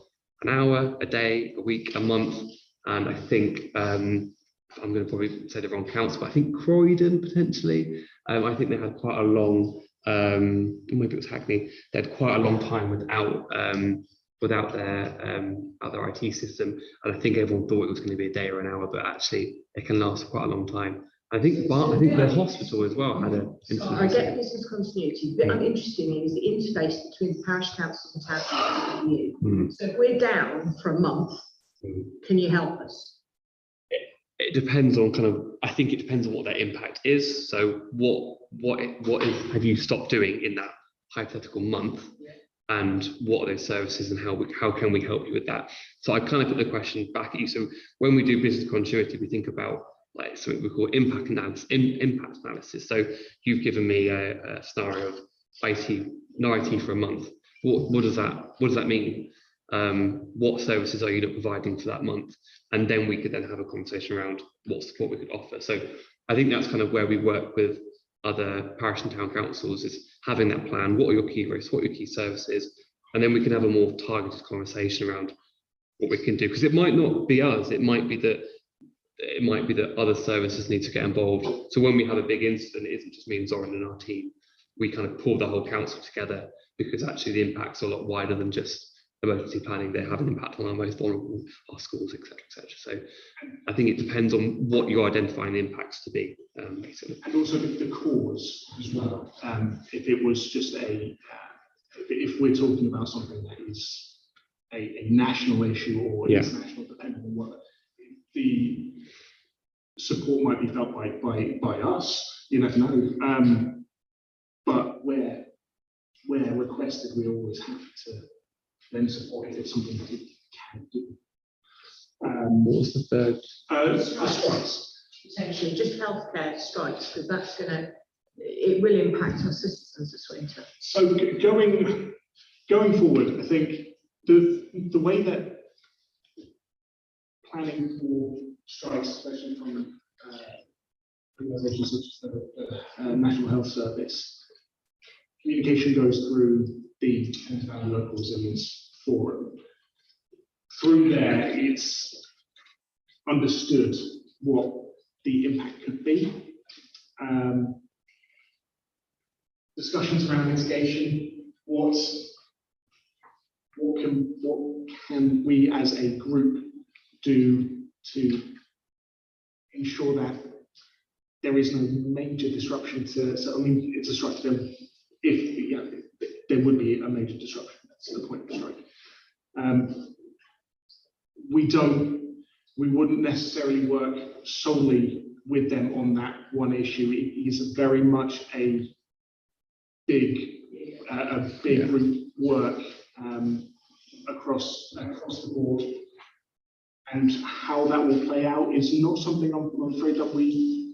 [SPEAKER 14] an hour, a day, a week, a month. And I think I'm going to probably say the wrong council, but I think Croydon potentially. I think they had quite a long, maybe it was Hackney. They had quite a long time without their other IT system, and I think everyone thought it was going to be a day or an hour, but actually it can last quite a long time. I think the hospital as well had a.
[SPEAKER 11] I get business continuity, but I'm interested in is the interface between the parish council and town council and you. So if we're down for a month, can you help us?
[SPEAKER 14] It depends on I think it depends on what their impact is. So what have you stopped doing in that hypothetical month, and what are those services, and how can we help you with that? So I kind of put the question back at you. So when we do business continuity, we think about like something we call impact analysis. So you've given me a scenario of no IT for a month. What does that mean? What services are you not providing for that month? And then we could then have a conversation around what support we could offer. So I think that's kind of where we work with other parish and town councils, is having that plan. What are your key risks? What are your key services? And then we can have a more targeted conversation around what we can do. Because it might not be us. It might be that other services need to get involved. So when we have a big incident, it isn't just me and Zoran and our team. We kind of pull the whole council together, because actually the impact's a lot wider than just emergency planning. They have an impact on our most vulnerable, our schools, etc., etc. So I think it depends on what you're identifying the impacts to be, basically.
[SPEAKER 13] And also the cause as well. If it was just if we're talking about something that is a national issue or international, depending on what the support might be felt by us, you never know. But where requested, we always have to then support if it's something that we can do.
[SPEAKER 14] What was the third?
[SPEAKER 13] Strikes.
[SPEAKER 11] Potentially, just healthcare strikes, because it will impact our citizens this winter.
[SPEAKER 13] So going forward, I think the way that planning for strikes, especially from organisations such as the National Health Service, communication goes through the Thames Valley Local Resilience Forum. Through there, it's understood what the impact could be. Discussions around mitigation. What can we as a group do to ensure that there is no major disruption to? So I mean, it's a strike. If there would be a major disruption. That's the point of the strike. We wouldn't necessarily work solely with them on that one issue. It is very much a big group work across the board, and how that will play out is not something I'm afraid that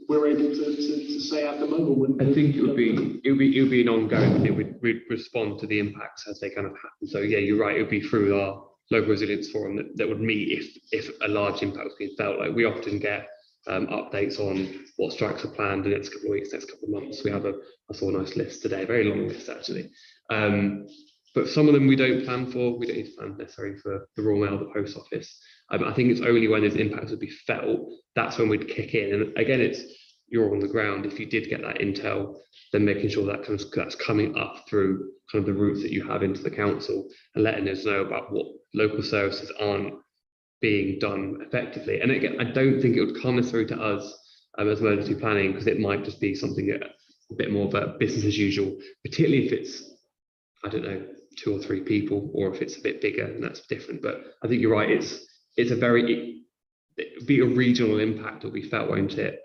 [SPEAKER 13] we're able to say at the moment.
[SPEAKER 14] I think it would be an ongoing thing. We'd respond to the impacts as they kind of happen. So yeah, you're right. It would be through our local resilience forum that would meet if a large impact was being felt. Like we often get updates on what strikes are planned in the next couple of weeks, next couple of months. We have I saw a nice list today, a very long list actually. But some of them we don't plan for. We don't need to plan necessarily for the Royal Mail, the Post Office. I think it's only when those impacts would be felt, that's when we'd kick in. And again, you're on the ground, if you did get that intel, then making sure that that's coming up through kind of the routes that you have into the council and letting us know about what local services aren't being done effectively. And again, I don't think it would come through to us as emergency planning, because it might just be something a bit more of a business as usual, particularly if it's, I don't know, 2 or 3 people, or if it's a bit bigger, and that's different. But I think you're right, it'd be a regional impact will be felt, won't it?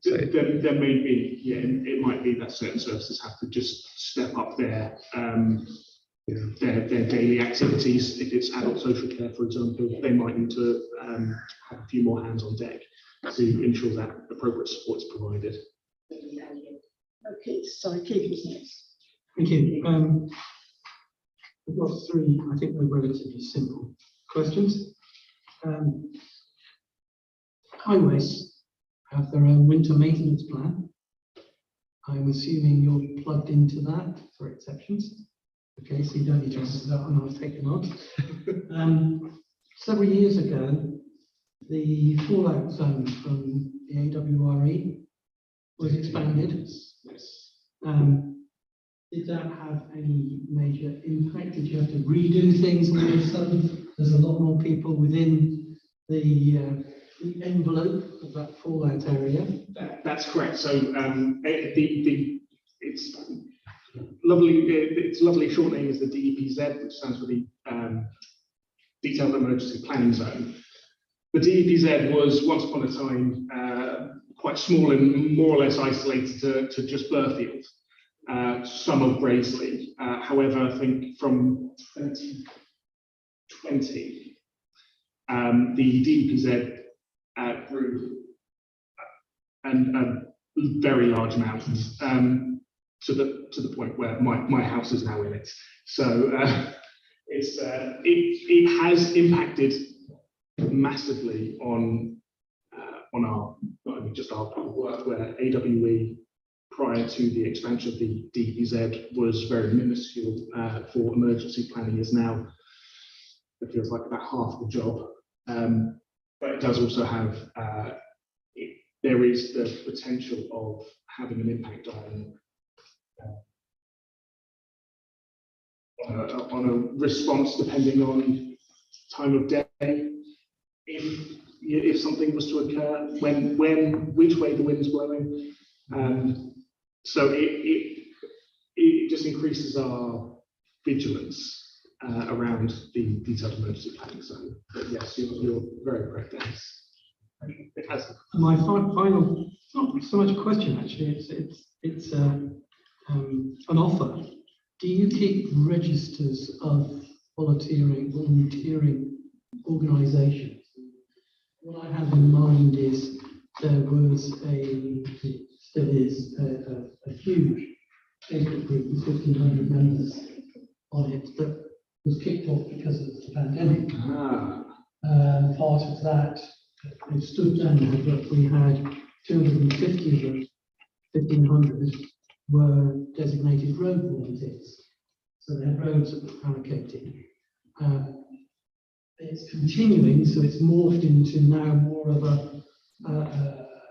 [SPEAKER 14] So
[SPEAKER 13] there may be, yeah, it might be that certain services have to just step up their daily activities. If it's adult social care, for example, they might need to have a few more hands on deck to ensure that appropriate support is provided.
[SPEAKER 1] Okay, sorry, Keith was next.
[SPEAKER 4] Thank you. I've got 3, I think they're relatively simple questions. Highways have their own winter maintenance plan. I'm assuming you're plugged into that for exceptions. Okay, so you don't need to answer that one, I'll take them on. Several years ago, the fallout zone from the AWRE was expanded. Did that have any major impact? Did you have to redo things all of a sudden? There's a lot more people within the envelope of that fallout area.
[SPEAKER 13] That's correct. So it's lovely short name is the DEPZ, which stands for the Detailed Emergency Planning Zone. The DEPZ was once upon a time quite small and more or less isolated to just Burfield, some of Brazeley. However, I think from 2020, the DEPZ grew a very large amount to the point where my house is now in it. So it has impacted massively on our, not only just our work, where AWE prior to the expansion of the DEPZ was very minuscule for emergency planning, is now, it feels like about half the job. But it does also have, there is the potential of having an impact on a response depending on time of day. If something was to occur, which way the wind's blowing. So it just increases our vigilance around the detailed emergency planning zone. But yes, you're very correct, Dennis. It has.
[SPEAKER 4] My final, not so much a question actually, it's an offer. Do you keep registers of volunteering organisations? What I have in mind is there was still is a huge Facebook group with 1,500 members on it that was kicked off because of the pandemic. Part of that, it stood down, but we had 250 of them, 1,500 were designated road volunteers. So their roads that were allocated. It's continuing, so it's morphed into now more of a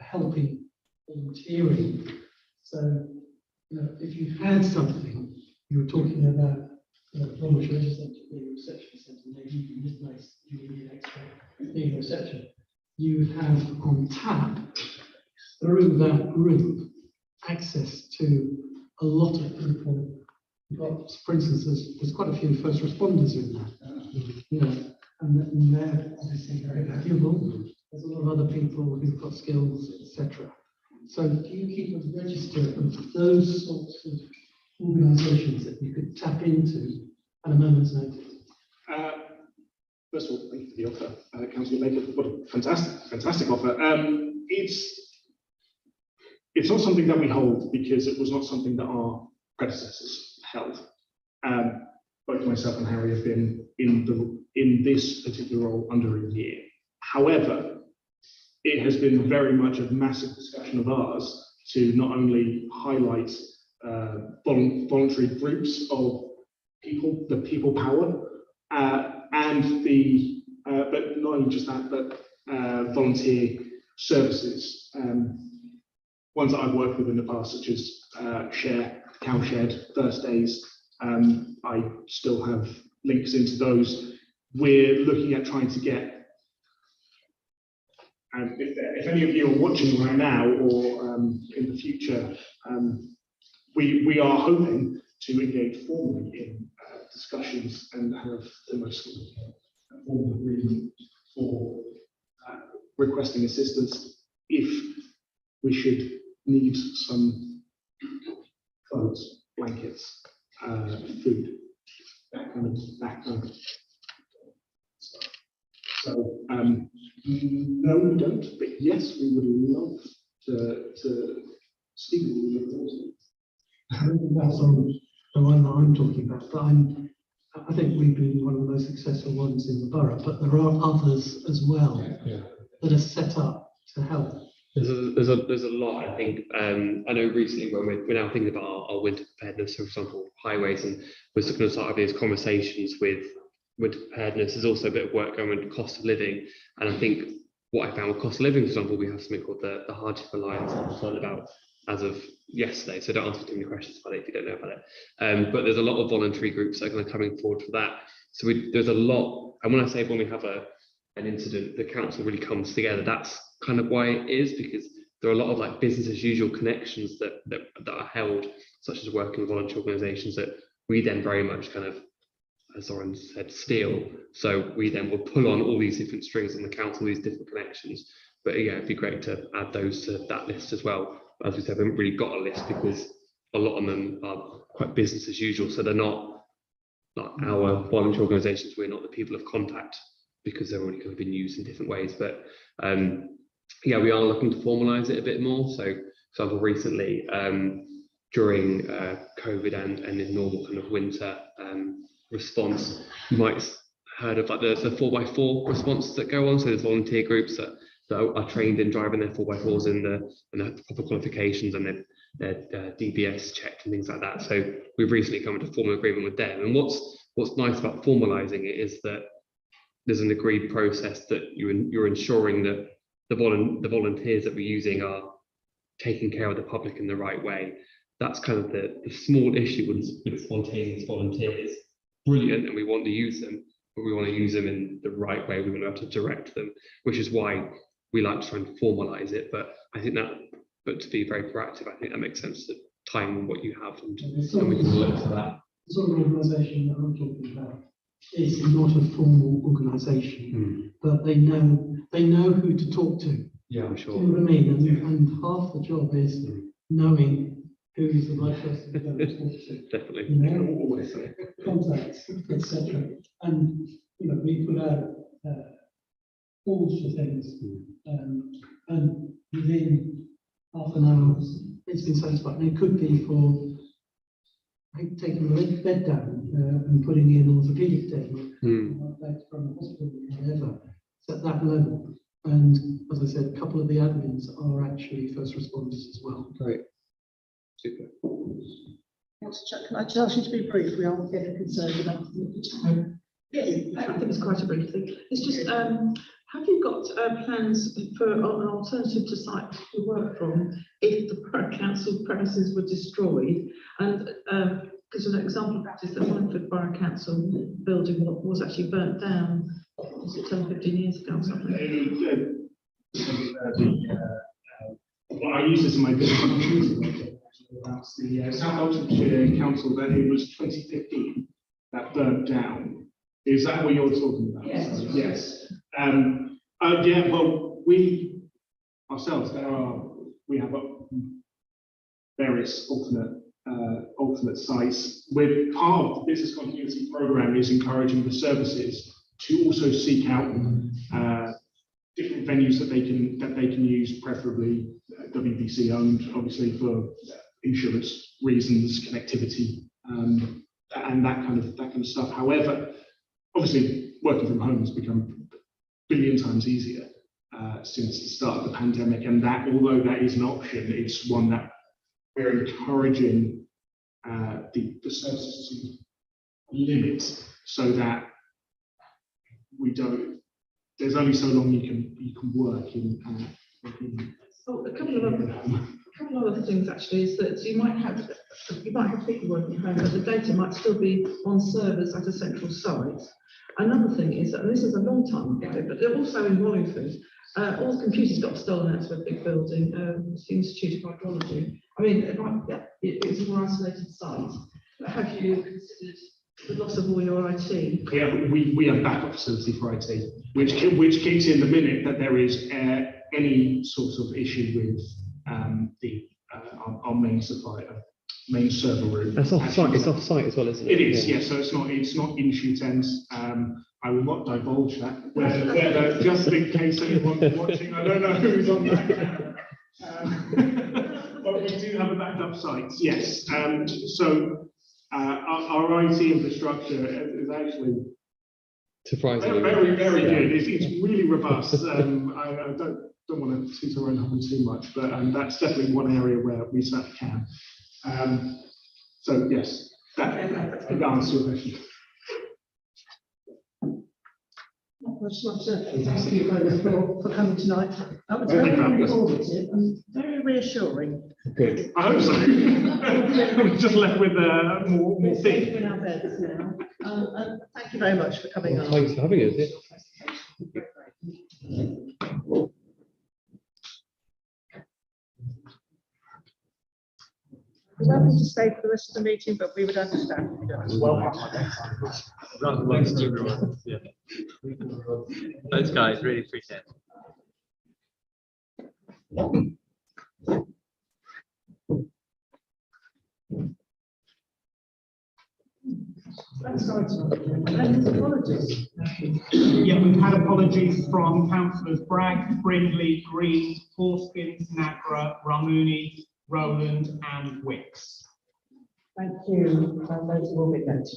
[SPEAKER 4] helping volunteering. So, if you had something, you were talking about Bromwich Legislature being a reception centre, maybe even this place, you would need extra being a reception. You would have on tap, through that group, access to a lot of people. For instance, there's quite a few first responders in that, and they're obviously very valuable. There's a lot of other people who've got skills, etc. So do you keep a register of those sorts of organisations that you could tap into at a moment's notice?
[SPEAKER 13] First of all, thank you for the offer, Councillor Baker. What a fantastic offer. It's not something that we hold because it was not something that our predecessors held. Both myself and Harry have been in this particular role under a year. However, it has been very much a massive discussion of ours to not only highlight voluntary groups of people, the people power, and but not only just that, but volunteer services. ones that I've worked with in the past, such as Cowshed, Thursdays. I still have links into those. We're looking at trying to get, if any of you are watching right now or in the future, we are hoping to engage formally in discussions and have the most formal agreement for requesting assistance if we should need some clothes, blankets, food, that kind of stuff. So no, we don't, but yes, we would love to speak with you.
[SPEAKER 4] I think that's on the one that I'm talking about, but I think we've been one of the most successful ones in the borough, but there are others as well that are set up to help.
[SPEAKER 14] There's a lot, I think. I know recently when we're now thinking about our winter preparedness, for example, highways, and we're going to start having these conversations with winter preparedness. There's also a bit of work going on with cost of living, and I think what I found with cost of living, for example, we have something called the Hardship Alliance that I've learned about as of yesterday, so don't ask too many questions about it if you don't know about it. But there's a lot of voluntary groups that are kind of coming forward for that. So there's a lot, and when I say when we have an incident, the council really comes together. That's kind of why it is, because there are a lot of like business as usual connections that are held, such as working with voluntary organisations that we then very much kind of, as Zoran said, steal. So we then will pull on all these different strings on the council, these different connections. But yeah, it'd be great to add those to that list as well. As we said, we haven't really got a list because a lot of them are quite business as usual. So they're not like our voluntary organisations. We're not the people of contact because they're already kind of been used in different ways. But yeah, we are looking to formalise it a bit more. So, for example, recently during COVID and in normal kind of winter response, you might have heard of like the 4x4 responses that go on. So there's volunteer groups that are trained in driving their 4x4s in the proper qualifications, and they're DBS checked and things like that. So we've recently come into formal agreement with them. And what's nice about formalising it is that there's an agreed process that you're ensuring that the volunteers that we're using are taking care of the public in the right way. That's kind of the small issue with spontaneous volunteers. Brilliant, and we want to use them, but we want to use them in the right way. We want to have to direct them, which is why we like to try and formalise it. But I think but to be very proactive, I think that makes sense to time what you have, and we can look for that.
[SPEAKER 4] The sort of organisation that I'm talking about is not a formal organisation, but they know who to talk to.
[SPEAKER 14] Yeah, I'm sure.
[SPEAKER 4] Do you know what I mean? And half the job is knowing who is the right person to go and talk to.
[SPEAKER 14] Definitely.
[SPEAKER 4] You know, contacts, etc. And you know, we put out calls for things, and within half an hour, it's been satisfied. And it could be for taking the bed down and putting in orthopedic technique from the hospital, whatever. It's at that level. And as I said, a couple of the admins are actually first responders as well.
[SPEAKER 14] Great. Super.
[SPEAKER 1] Can I just ask you to be brief? We are getting concerned about
[SPEAKER 12] Yes, I think it's quite a brief thing. It's just, have you got plans for an alternative to site to work from if the borough council premises were destroyed? And because an example of that is the Wallingford Borough Council building was actually burnt down, was it 10, 15 years ago or something?
[SPEAKER 13] Well, I use this in my business about the South Oxfordshire Council, that it was 2015 that burnt down. Is that what you're talking about?
[SPEAKER 12] Yes.
[SPEAKER 13] So, yes. Yeah, well, we ourselves, we have various alternate sites. We're part of the business continuity program is encouraging the services to also seek out different venues that they can use, preferably WBC owned, obviously for insurance reasons, connectivity, and that kind of stuff. However, obviously working from home has become a billion times easier since the start of the pandemic, and that, although that is an option, it's one that we're encouraging the services to limit, so that we don't. There's only so long you can work in.
[SPEAKER 12] Oh, a couple of other couple of other things actually is that you might have people working at home, but the data might still be on servers at a central site. Another thing is, and this is a long time ago, but they're also in Wallingford, all the computers got stolen out of a big building, the Institute of Hydrology. I mean, it's a more isolated site. But have you considered the loss of all your IT?
[SPEAKER 13] Yeah, we have backup facility for IT, which kicks in the minute that there is any sort of issue with our main supplier, main server room.
[SPEAKER 14] That's off-site, it's off-site as well, isn't it?
[SPEAKER 13] It is, yeah, so it's not in ends. I will not divulge that, whether just in case anyone's watching, I don't know who's on that camera. But we do have a backup site, yes. So our IT infrastructure is actually
[SPEAKER 14] Surprisingly.
[SPEAKER 13] very good. It's really robust. I don't want to toot our own horn too much, but that's definitely one area where we certainly can. So yes, that answers your question.
[SPEAKER 1] I'd just like to thank you both for coming tonight. That was very informative and very reassuring.
[SPEAKER 14] Good.
[SPEAKER 13] I hope so. We're just left with more
[SPEAKER 1] We're safe
[SPEAKER 13] things.
[SPEAKER 1] in our beds now. And thank you very much for coming on.
[SPEAKER 14] Thanks for having us.
[SPEAKER 1] You're welcome to stay for the rest of the meeting, but we would understand if you don't.
[SPEAKER 15] Thanks to everyone. Yeah. Thanks, guys. Really appreciate it.
[SPEAKER 1] Thanks, and apologies.
[SPEAKER 16] Yeah, we've had apologies from councillors Bragg, Brindley, Green, Horskins, Nagra, Ramuni, Rowland and Wicks.
[SPEAKER 1] Thank you, and those will be noted.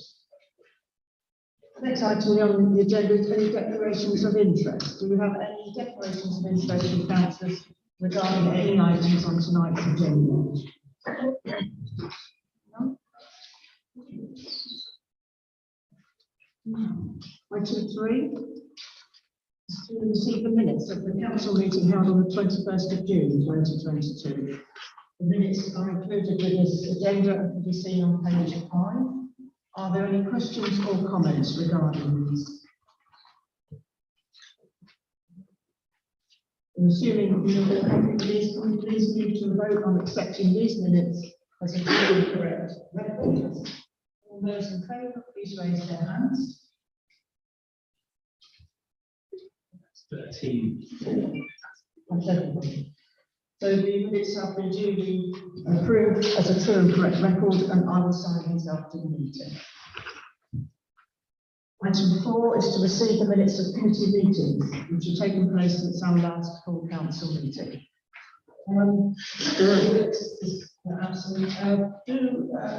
[SPEAKER 1] Next item on the agenda is any declarations of interest. Do we have any declarations of interest from councillors regarding any items on tonight's agenda? No? Item 3 is to receive the minutes of the council meeting held on the 21st of June 2022. The minutes are included with this agenda and can be seen on page 5. Are there any questions or comments regarding these? Assuming you're all happy with these, can we please move to a vote on accepting these minutes as a correct record? All those in favour, please raise their hands.
[SPEAKER 8] 13.
[SPEAKER 1] So the minutes have been duly approved as a true and correct record, and I will sign these after the meeting. Item 4 is to receive the minutes of committee meetings which have taken place since our last full council meeting.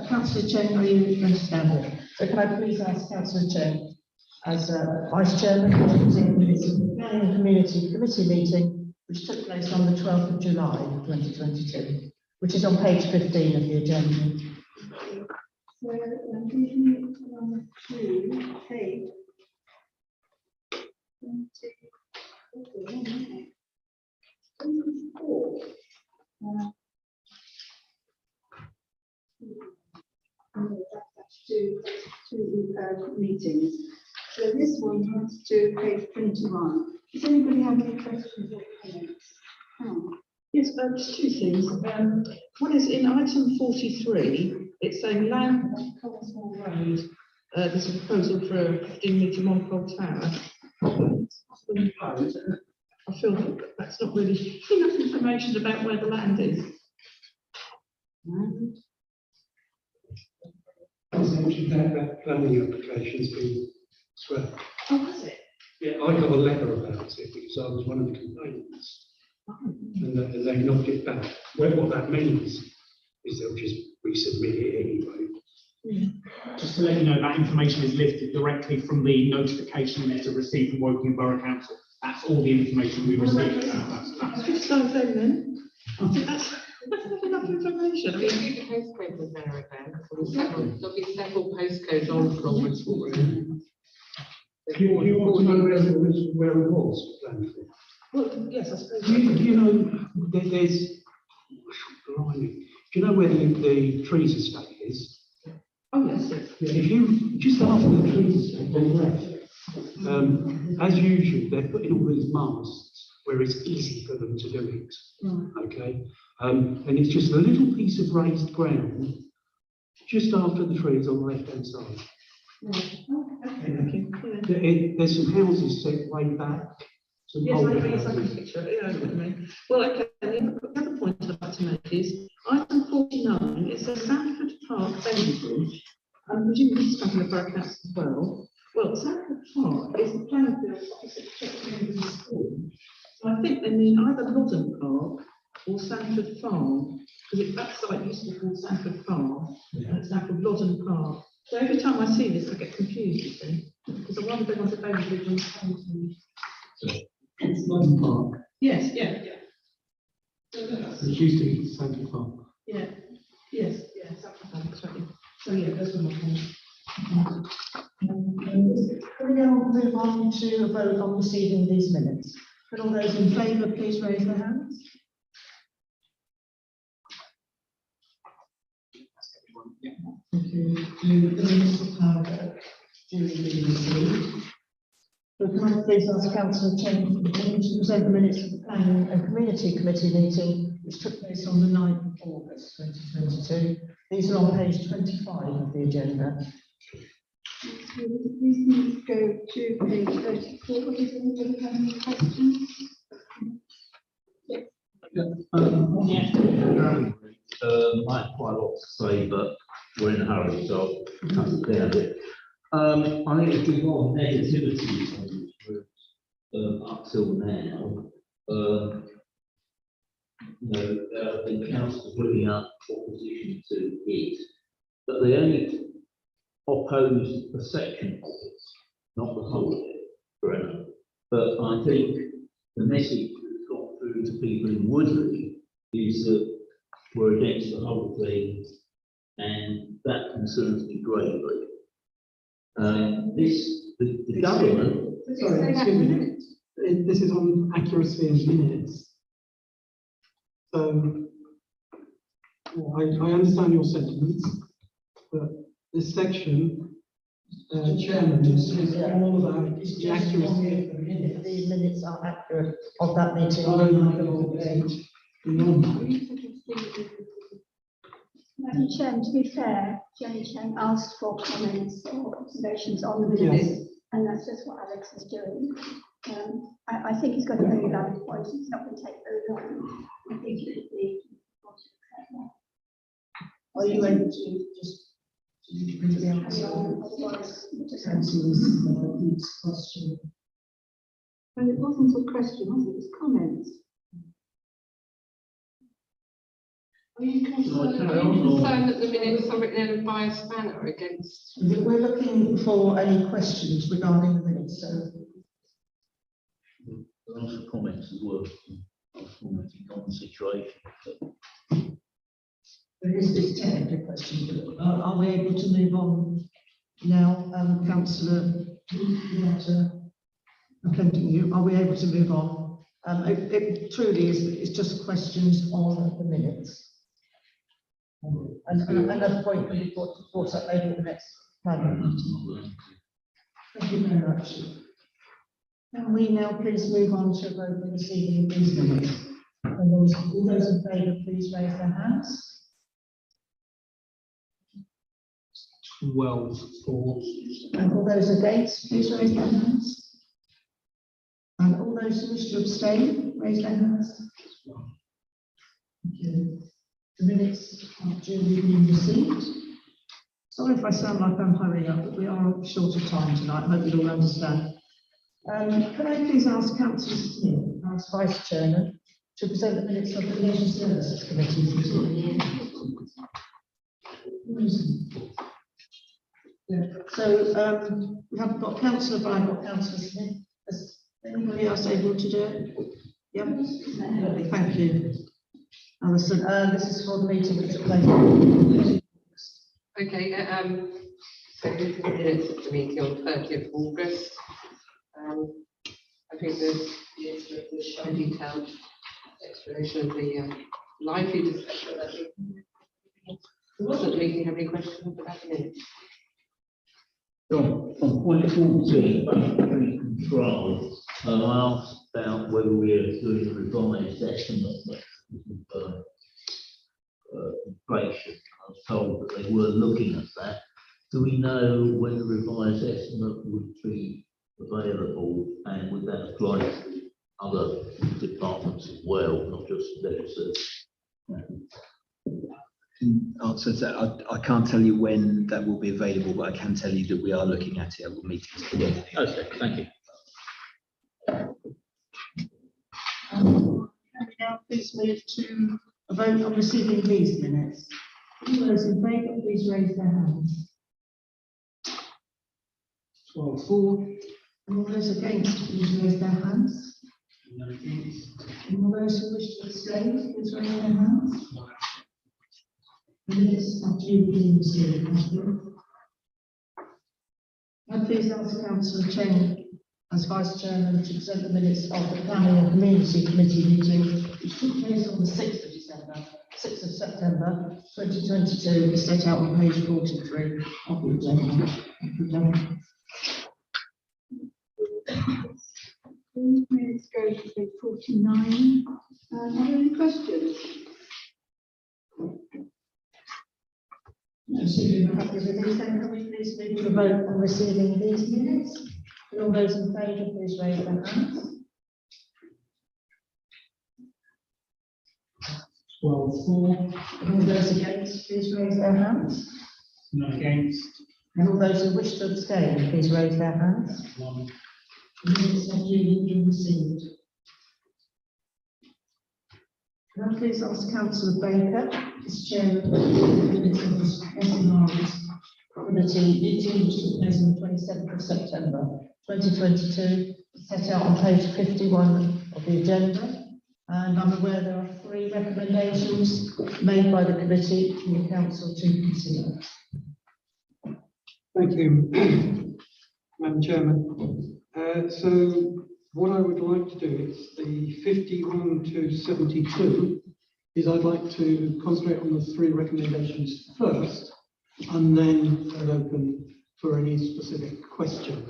[SPEAKER 1] Councillor Chen, are you understanding? So can I please ask Councillor Chen, as Vice Chairman, to present the minutes of the Planning and Community Committee meeting which took place on the 12th of July 2022, which is on page 15 of the agenda.
[SPEAKER 7] So, moving on to page 24. Two meetings. So this one runs to page 21. Does anybody have any questions or comments?
[SPEAKER 12] Yes, just two things. One is in item 43, it's saying land on Colesmore Road. There's a proposal for a 15-metre monopole tower. I feel that that's not really enough information about where the land is.
[SPEAKER 4] That planning application's been swept.
[SPEAKER 12] Oh, has it?
[SPEAKER 4] Yeah, I got a letter about it because I was one of the complainants. And they knocked it back. Well, what that means is they'll just resubmit it anyway.
[SPEAKER 16] Just to let you know, that information is lifted directly from the notification letter received from Woking Borough Council. That's all the information we received.
[SPEAKER 12] That's just so then. I think that's not enough information. I mean,
[SPEAKER 6] The postcode was there again. There'll be several postcodes on Cromwell Road.
[SPEAKER 4] You want to know where it was planned for?
[SPEAKER 12] well, yes, I suppose.
[SPEAKER 4] You know, there's Blimey. Do you know where the trees estate is?
[SPEAKER 12] Oh, yes, yes.
[SPEAKER 4] If you, just after the trees estate on the left, as usual, they're putting all these masts where it's easy for them to do it.
[SPEAKER 12] Right.
[SPEAKER 4] Okay, and it's just a little piece of raised ground just after the trees on the left-hand side.
[SPEAKER 12] Right. Okay, thank you. Yeah.
[SPEAKER 4] There's some houses set way back. Some
[SPEAKER 12] Yes,
[SPEAKER 4] older
[SPEAKER 12] yes, I can
[SPEAKER 4] houses.
[SPEAKER 12] picture it, yeah, with me. Well, okay, the other point I'd like to make is, item 49, it says Sanford Park, Bainbridge. I'm presuming this is something the Borough Council as well. Well, Sanford Park is the playing field opposite Chepstow School. So I think they mean either Loddon Park or Sanford Farm, because that site used to be called Sanford Farm, and it's now called Loddon Park. So every time I see this, I get confused, you see, because I wonder if they want a Bainbridge on the
[SPEAKER 4] It's Loddon Park.
[SPEAKER 12] Yes, yeah, yeah.
[SPEAKER 4] It used to be Sanford Park.
[SPEAKER 12] Yeah, yes, yeah, exactly. So yeah, those were my comments.
[SPEAKER 1] Can we now move on to a vote on receiving these minutes? Could all those in favour please raise their hands? Thank you. The minutes of power duly received. So can I please ask Councillor Chen to present the minutes of the Planning and Community Committee meeting, which took place on the 9th of August 2022. These are on page 25 of the agenda.
[SPEAKER 7] Please go to page 34. Is anybody have any questions?
[SPEAKER 8] I have quite a lot to say, but we're in a hurry, so I'll cut it down a bit. I think there's been a lot of negativity on this route up till now. There have been councillors putting up opposition to it, but they only opposed a section of it, not the whole of it. But I think the message that's got through to people in Woodley is that we're against the whole thing, and that concerns me greatly. The government.
[SPEAKER 4] Sorry, excuse me. This is on accuracy of minutes. So, I understand your sentiments, but this section, Chairman, just says all about the accuracy.
[SPEAKER 1] The minutes are accurate of that meeting.
[SPEAKER 7] Madam Chair, to be fair, Jenny Chen asked for comments or observations on the minutes,
[SPEAKER 4] Yes.
[SPEAKER 7] and that's just what Alex is doing. I think he's got a very valid point. It's not going to take very long. I think it would be.
[SPEAKER 1] Are you able to just briefly answer Councillor's question?
[SPEAKER 7] Well, it wasn't a question, was it? It was comments.
[SPEAKER 6] Are you concerned that the minutes are written in a biased manner against?
[SPEAKER 1] We're looking for any questions regarding the minutes, so.
[SPEAKER 8] There are some comments as well. Commenting on the situation.
[SPEAKER 1] There is this technical question, but are we able to move on now, Councillor? Offending you, are we able to move on? It truly is, it's just questions on the minutes. And another point can be brought up later at the next planning meeting. Thank you very much. Can we now please move on to a vote on receiving these minutes? And all those in favour, please raise their hands.
[SPEAKER 4] 12 for.
[SPEAKER 1] And all those against, please raise their hands. And all those who wish to abstain, raise their hands. Thank you. The minutes are duly being received. Sorry if I sound like I'm hurrying up, but we are short of time tonight. I hope you'll all understand. Can I please ask Councillor Smith, as Vice Chairman, to present the minutes of the Leisure Services Committee? Yeah. So we haven't got Councillor Bragg or Councillor Smith. Is anybody else able to do it? Yep. Lovely, thank you. Alison, this is for the meeting which took place.
[SPEAKER 6] Okay, so these are the minutes of the meeting on 30th of August. I think there's a detailed explanation of the lively discussion. I think. There wasn't really have any questions about the minutes.
[SPEAKER 8] On point 14, budgetary control, I asked about whether we are doing a revised estimate of inflation. I was told that they were looking at that. Do we know when the revised estimate would be available, and would that apply to other departments as well, not just legislators?
[SPEAKER 3] In answer to that, I can't tell you when that will be available, but I can tell you that we are looking at it. We'll meet together.
[SPEAKER 8] Okay, thank you.
[SPEAKER 1] Can we now please move to a vote on receiving these minutes? All those in favour, please raise their hands. 12-4. And all those against, please raise their hands. And all those who wish to abstain, please raise their hands. The minutes are duly received. Thank you. I please ask Councillor Chen, as Vice Chairman, to present the minutes of the Planning and Community Committee meeting, which took place on the 6th of September 2022, is set out on page 43 of the agenda. Thank you, Chairman.
[SPEAKER 7] Minutes go to page 49. Are there any questions?
[SPEAKER 1] No, so you're happy with these, then can we please move to a vote on receiving these minutes? And all those in favour, please raise their hands. 12-4. And all those against, please raise their hands.
[SPEAKER 16] No against.
[SPEAKER 1] And all those who wish to abstain, please raise their hands.
[SPEAKER 16] 1.
[SPEAKER 1] The minutes are duly received. Can I please ask Councillor Baker, as Chair of the minutes of the SNR's committee meeting, which took place on the 27th of September 2022, set out on page 51 of the agenda. And I'm aware there are 3 recommendations made by the committee for the council to consider.
[SPEAKER 4] Thank you, Madam Chairman. So what I would like to do is the 51 to 72 is I'd like to concentrate on the 3 recommendations first, and then I'll open for any specific questions.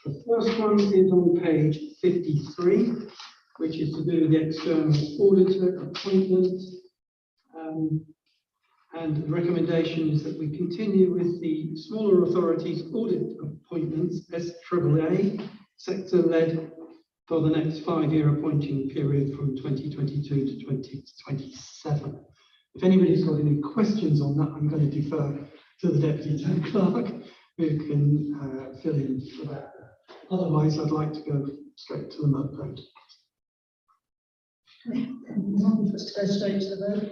[SPEAKER 4] The first one is on page 53, which is to do with the external auditor appointment. And the recommendation is that we continue with the smaller authorities audit appointments, SAAA, sector-led, for the next 5-year appointing period from 2022 to 2027. If anybody's got any questions on that, I'm going to defer to the Deputy Town Clerk, who can fill in for that. Otherwise, I'd like to go straight to the vote.
[SPEAKER 1] Just go straight to the vote.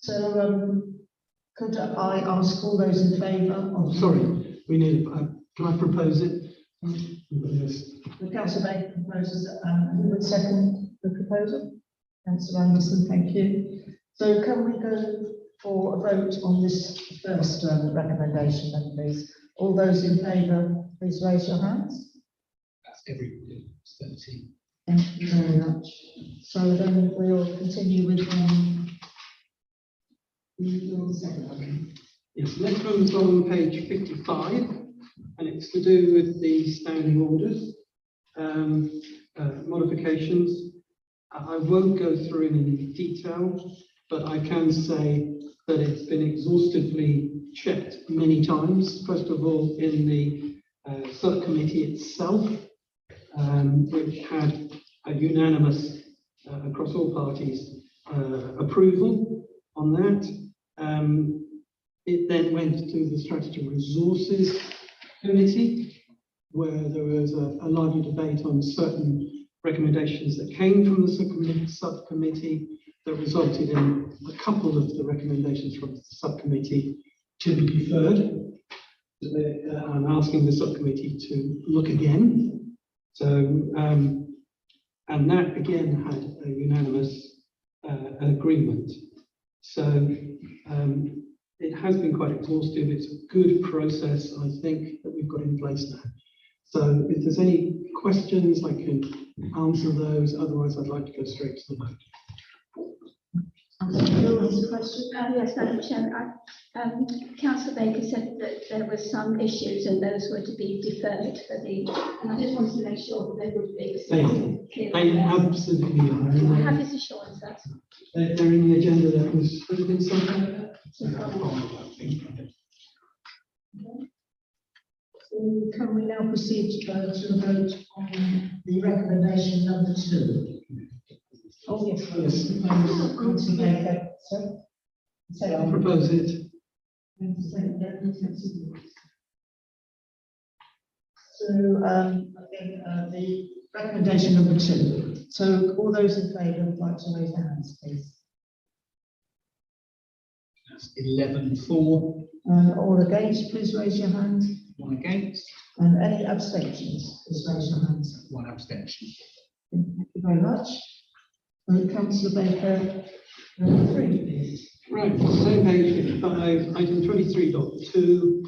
[SPEAKER 1] So, could I ask all those in favour of?
[SPEAKER 4] Sorry, we need. Can I propose it?
[SPEAKER 1] The Councillor Baker proposes, who would second the proposal? Councillor Anderson, thank you. So, can we go for a vote on this first recommendation, then, please? All those in favour, please raise your hands.
[SPEAKER 16] That's everybody. 13.
[SPEAKER 1] Thank you very much. So then we'll continue with the second one.
[SPEAKER 4] Yes, next one's on page 55, and it's to do with the standing orders modifications. I won't go through in any detail, but I can say that it's been exhaustively checked many times. First of all, in the subcommittee itself, which had a unanimous across all parties approval on that. It then went to the Strategy Resources Committee, where there was a lively debate on certain recommendations that came from the subcommittee that resulted in a couple of the recommendations from the subcommittee to be deferred. I'm asking the subcommittee to look again. So, and that again had a unanimous agreement. So it has been quite exhaustive. It's a good process, I think, that we've got in place now. So if there's any questions, I can answer those. Otherwise, I'd like to go straight to the vote.
[SPEAKER 7] Yes, Madam Chair. Councillor Baker said that there were some issues and those were to be deferred for the, and I just wanted to make sure that they would be.
[SPEAKER 4] They absolutely are.
[SPEAKER 7] I have his assurance that.
[SPEAKER 4] They're in the agenda that was, has it been sent out?
[SPEAKER 1] So can we now proceed to go to a vote on the recommendation number 2? Oh, yes, please. Councillor Baker, sir? Say
[SPEAKER 4] I'll
[SPEAKER 1] on.
[SPEAKER 4] propose it.
[SPEAKER 1] So, I think, the recommendation number 2. So all those in favour would like to raise their hands, please.
[SPEAKER 16] That's 11-4,
[SPEAKER 1] All against, please raise your hand.
[SPEAKER 16] 1 against,
[SPEAKER 1] And any abstentions, please raise your hands.
[SPEAKER 16] 1 abstention.
[SPEAKER 1] Thank you very much. Councillor Baker, number 3, please.
[SPEAKER 4] Right, same page 55, item 23.2.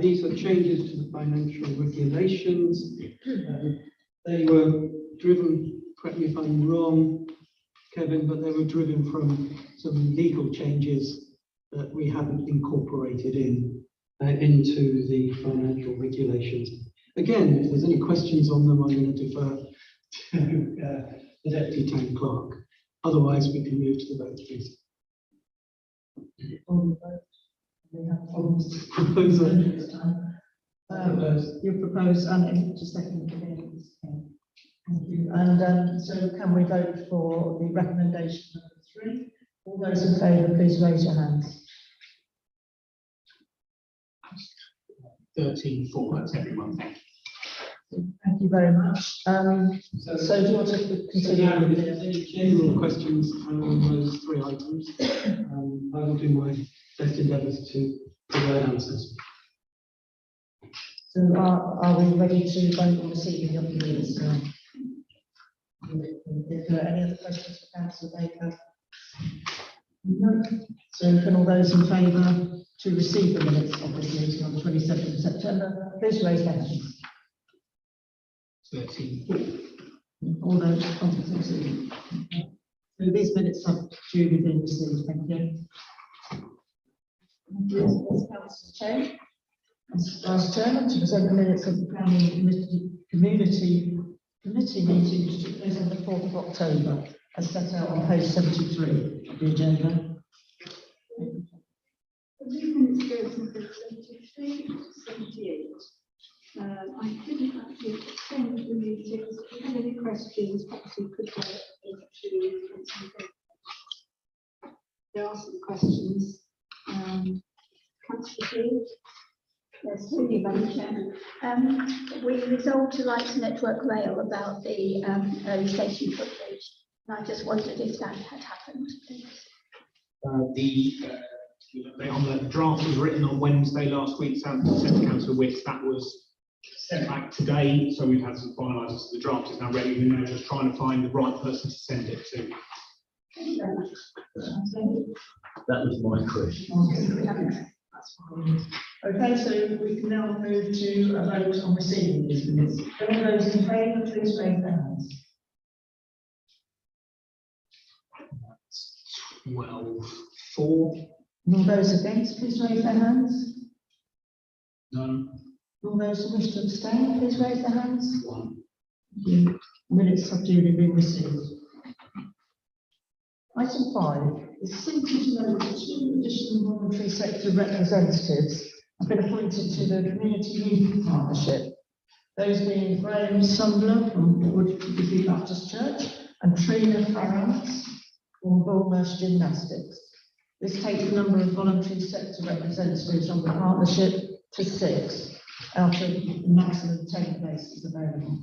[SPEAKER 4] These are changes to the financial regulations. They were driven, correct me if I'm wrong, Kevin, but they were driven from some legal changes that we haven't incorporated into the financial regulations. Again, if there's any questions on them, I'm going to defer to the Deputy Town Clerk. Otherwise, we can move to the vote, please.
[SPEAKER 1] We have problems.
[SPEAKER 4] Proposer.
[SPEAKER 1] You propose, and just a second. Thank you. And so can we vote for the recommendation number 3? All those in favour, please raise your hands.
[SPEAKER 16] 13-4, that's everyone, thank you.
[SPEAKER 1] Thank you very much. So do you want to continue with
[SPEAKER 4] If there's any general questions on those 3 items, I will do my best endeavours to provide answers.
[SPEAKER 1] So are we ready to vote on receiving of the minutes now? If there are any other questions for Councillor Baker? No. So can all those in favour to receive the minutes of this meeting on the 27th of September, please raise their hands.
[SPEAKER 16] 13-4.
[SPEAKER 1] All those opposed. So these minutes have duly been received. Thank you. Councillor Chair. Vice Chairman to present the minutes of the Planning Community meeting which took place on the 4th of October, as set out on page 73 of the agenda.
[SPEAKER 7] These minutes go from page 73 to 78. I didn't actually attend the meetings. If you have any questions, perhaps you could go to. There are some questions. Councillor Field. Yes, thank you, Madam Chair. We resolved to write to Network Rail about the early station footage. And I just wondered if that had happened.
[SPEAKER 16] The draft was written on Wednesday last week, sent to Councillor Wicks. That was sent back today, so we've had some finalisers. So the draft is now ready. We're now just trying to find the right person to send it to.
[SPEAKER 8] That was my question.
[SPEAKER 1] Okay, so we can now move to a vote on receiving these minutes. All those in favour, please raise their hands.
[SPEAKER 16] 12-4.
[SPEAKER 1] All those against, please raise their hands.
[SPEAKER 16] None.
[SPEAKER 1] All those who wish to abstain, please raise their hands.
[SPEAKER 16] 1.
[SPEAKER 1] Thank you. Minutes have duly been received. Item 5 is simply to know that 2 additional voluntary sector representatives have been appointed to the Community Youth Partnership. Those being Graham Sundler from Woodby Baptist Church and Trina Farrance from Bullmarsh Gymnastics. This takes the number of voluntary sector representatives on the partnership to 6 out of the maximum 10 places available.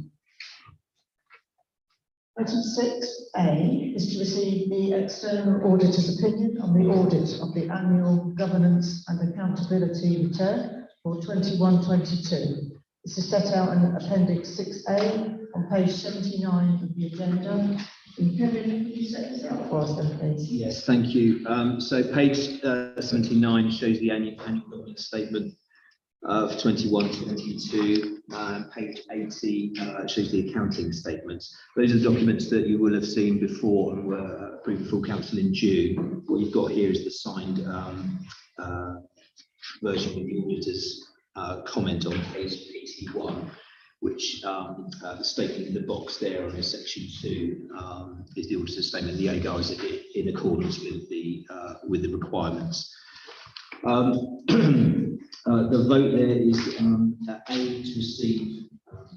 [SPEAKER 1] Item 6A is to receive the external auditor's opinion on the audit of the annual governance and accountability return for 21-22. This is set out in Appendix 6A on page 79 of the agenda. And Kevin, can you set this out for us then, please?
[SPEAKER 3] Yes, thank you. So page 79 shows the annual governance statement for 21-22, page 80 shows the accounting statements. Those are the documents that you will have seen before and were approved full council in June. What you've got here is the signed version of the auditor's comment on page 81, which the statement in the box there on section 2 is the auditor's statement. The AGAR is in accordance with the requirements. The vote there is A, to receive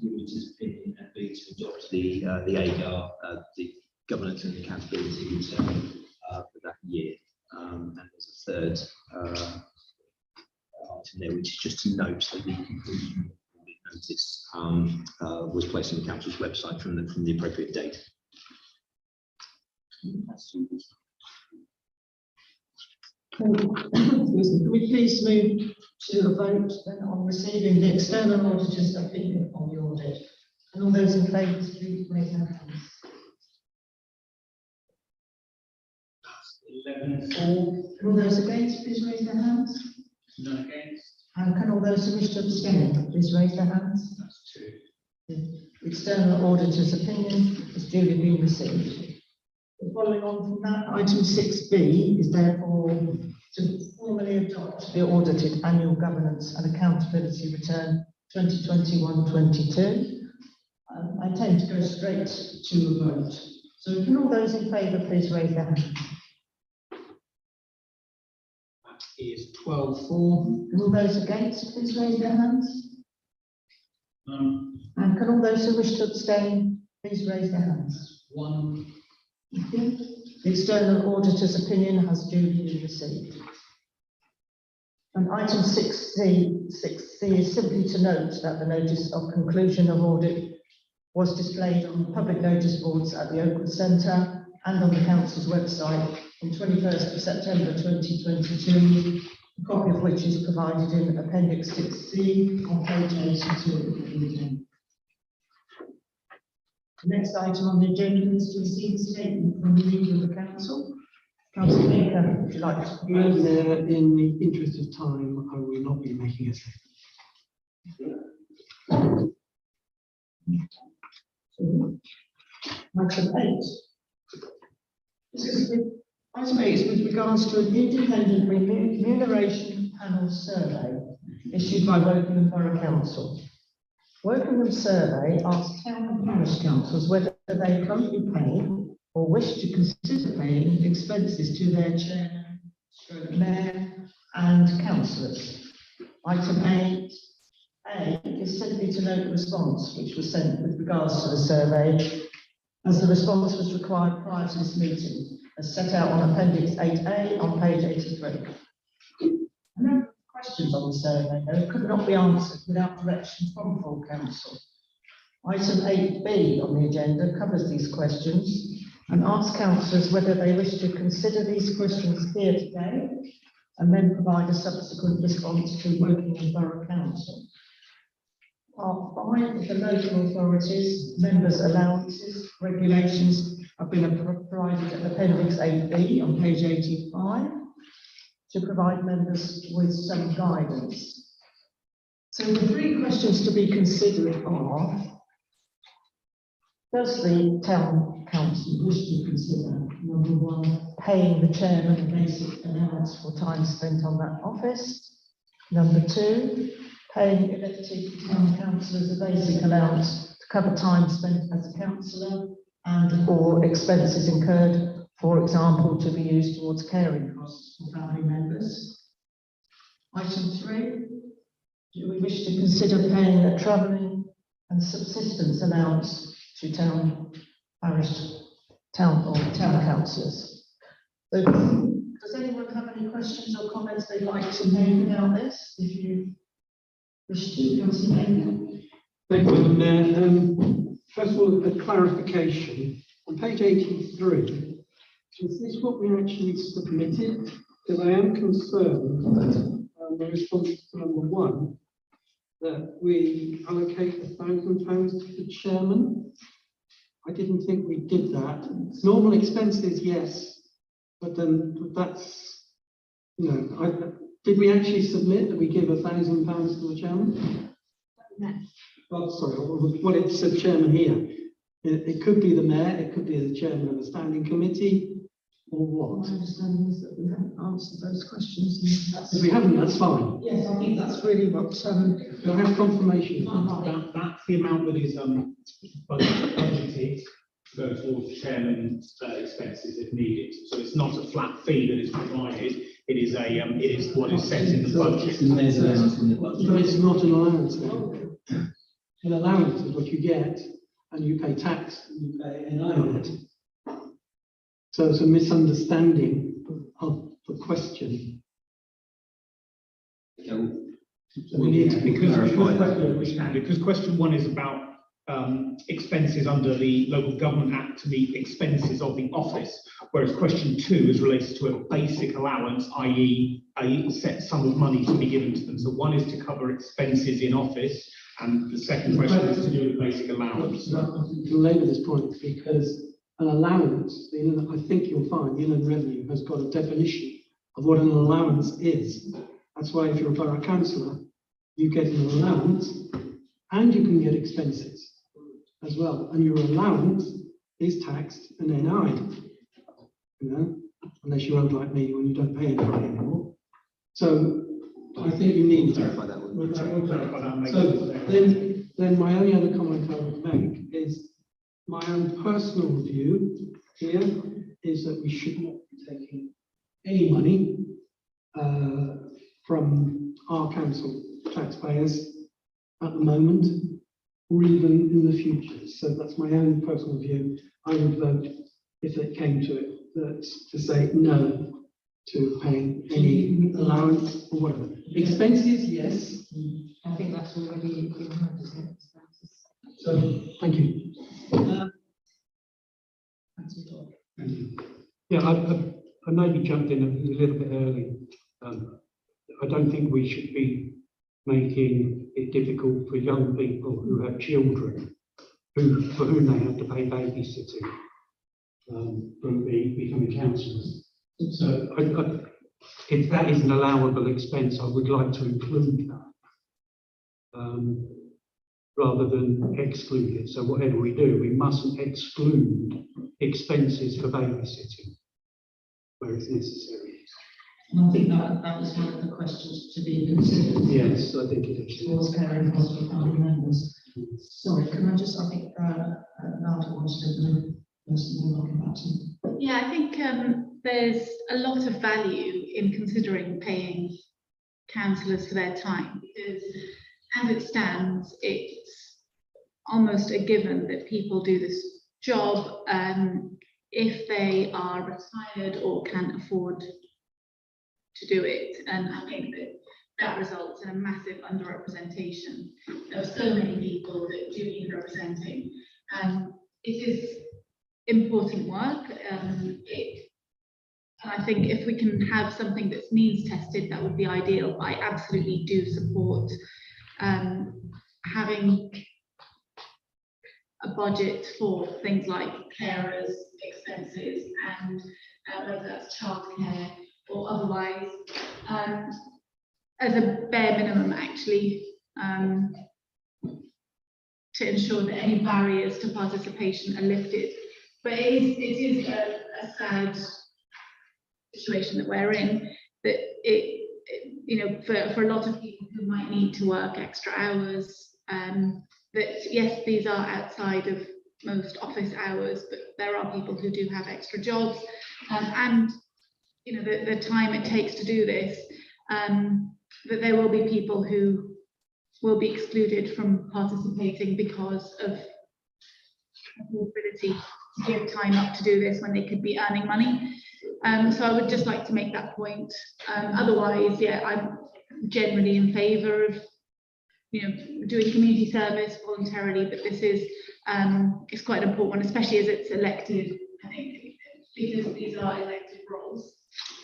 [SPEAKER 3] the auditor's opinion, and B, to adopt the AGAR, the governance and accountability return for that year. And there's a third item there, which is just to note that the conclusion notice was placed on the council's website from the appropriate date.
[SPEAKER 1] Can we please move to a vote then on receiving the external auditor's opinion on the audit? And all those in favour, please raise their hands.
[SPEAKER 16] 11-4.
[SPEAKER 1] And all those against, please raise their hands.
[SPEAKER 16] None against.
[SPEAKER 1] And can all those who wish to abstain, please raise their hands.
[SPEAKER 16] That's 2.
[SPEAKER 1] The external auditor's opinion has duly been received. Following on from that, item 6B is therefore to formally adopt the audited annual governance and accountability return 2021-22. I intend to go straight to a vote. So can all those in favour please raise their hands?
[SPEAKER 16] That is 12-4.
[SPEAKER 1] Can all those against please raise their hands?
[SPEAKER 16] None.
[SPEAKER 1] And can all those who wish to abstain please raise their hands?
[SPEAKER 16] 1.
[SPEAKER 1] Thank you. The external auditor's opinion has duly been received. And item 6C is simply to note that the notice of conclusion of audit was displayed on public notice boards at the Oakwood Centre and on the council's website on 21st of September 2022, a copy of which is provided in Appendix 6C on page 82 of the agenda. The next item on the agenda is to receive a statement from the leader of the council. Councillor Baker, would you like to propose?
[SPEAKER 4] In the interest of time, I will not be making a statement.
[SPEAKER 1] Item 8. Item 8 is with regards to an independent remuneration panel survey issued by Wokingham Borough Council. Wokingham survey asks town and parish councils whether they currently pay or wish to consider paying expenses to their chairman, mayor and councillors. Item 8A is simply to note the response which was sent with regards to the survey, as the response was required prior to this meeting, as set out on Appendix 8A on page 83. Questions on the survey, though, could not be answered without direction from full council. Item 8B on the agenda covers these questions and asks councillors whether they wish to consider these questions here today and then provide a subsequent response to Wokingham Borough Council. Part 5 of the local authorities, members' allowances, regulations have been provided at Appendix 8B on page 85. To provide members with some guidance. So the 3 questions to be considered are: does the town council wish to consider, number 1, paying the chairman a basic allowance for time spent on that office? Number 2, paying elected town councillors a basic allowance to cover time spent as a councillor and or expenses incurred, for example, to be used towards caring costs for family members. Item 3, do we wish to consider paying a travelling and subsistence allowance to town councillors? So, does anyone have any questions or comments they'd like to make about this? If you wish to, Councillor Baker.
[SPEAKER 4] Thank you, Mayor. First of all, a clarification. On page 83, is this what we actually submitted? Because I am concerned that the response to number 1, that we allocate £1,000 to the chairman. I didn't think we did that. Normal expenses, yes, but then that's, Did we actually submit that we give £1,000 to the chairman? Well, sorry, well, it said chairman here. It could be the mayor, it could be the chairman of a standing committee, or what?
[SPEAKER 1] My understanding is that we haven't answered those questions.
[SPEAKER 4] If we haven't, that's fine.
[SPEAKER 1] Yes, I think that's really what,
[SPEAKER 4] Do I have confirmation?
[SPEAKER 16] That's the amount that is budgeted to go towards the chairman's expenses if needed. So it's not a flat fee that is provided. It is what is set in the budget.
[SPEAKER 4] So it's not an allowance then. An allowance is what you get, and you pay tax, and you pay NI on it. So it's a misunderstanding of the question. So we need to
[SPEAKER 16] because question one is about expenses under the Local Government Act to meet expenses of the office, whereas question two is related to a basic allowance, i.e. a set sum of money to be given to them. So one is to cover expenses in office, and the second question is to do with basic allowance.
[SPEAKER 4] To labour this point, because an allowance, I think you'll find the Inland Revenue has got a definition of what an allowance is. That's why if you're a borough councillor, you get an allowance and you can get expenses as well. And your allowance is taxed and NI, unless you're old like me when you don't pay NI anymore. So I think you need to clarify that. So then my only other comment I would make is my own personal view here is that we should not be taking any money from our council taxpayers at the moment, or even in the future. So that's my own personal view. I would vote, if it came to it, to say no to paying any allowance or whatever. Expenses, yes.
[SPEAKER 1] I think that's already in hand, isn't it?
[SPEAKER 4] So, thank you.
[SPEAKER 1] Thank you.
[SPEAKER 17] Yeah, I maybe jumped in a little bit early. I don't think we should be making it difficult for young people who have children for whom they have to pay babysitting from becoming counsellors. So if that is an allowable expense, I would like to include that rather than exclude it. So whatever we do, we mustn't exclude expenses for babysitting where it's necessary.
[SPEAKER 1] And I think that was one of the questions to be considered.
[SPEAKER 17] Yes, I think it is.
[SPEAKER 1] Towards caring for family members. Sorry, can I just, I think, Nada wants to personally about it.
[SPEAKER 9] Yeah, I think there's a lot of value in considering paying councillors for their time, because as it stands, it's almost a given that people do this job if they are retired or can't afford to do it. And I think that results in a massive underrepresentation. There are so many people that do need representing. It is important work. And I think if we can have something that's means tested, that would be ideal. I absolutely do support having a budget for things like carers, expenses, and whether that's childcare or otherwise, as a bare minimum, actually, to ensure that any barriers to participation are lifted. But it is a sad situation that we're in, that for a lot of people who might need to work extra hours, that yes, these are outside of most office hours, but there are people who do have extra jobs, and the time it takes to do this, that there will be people who will be excluded from participating because of the ability to give time up to do this when they could be earning money. So I would just like to make that point. Otherwise, yeah, I'm generally in favour of doing community service voluntarily, but this is it's quite an important one, especially as it's elected. I think because these are elected roles,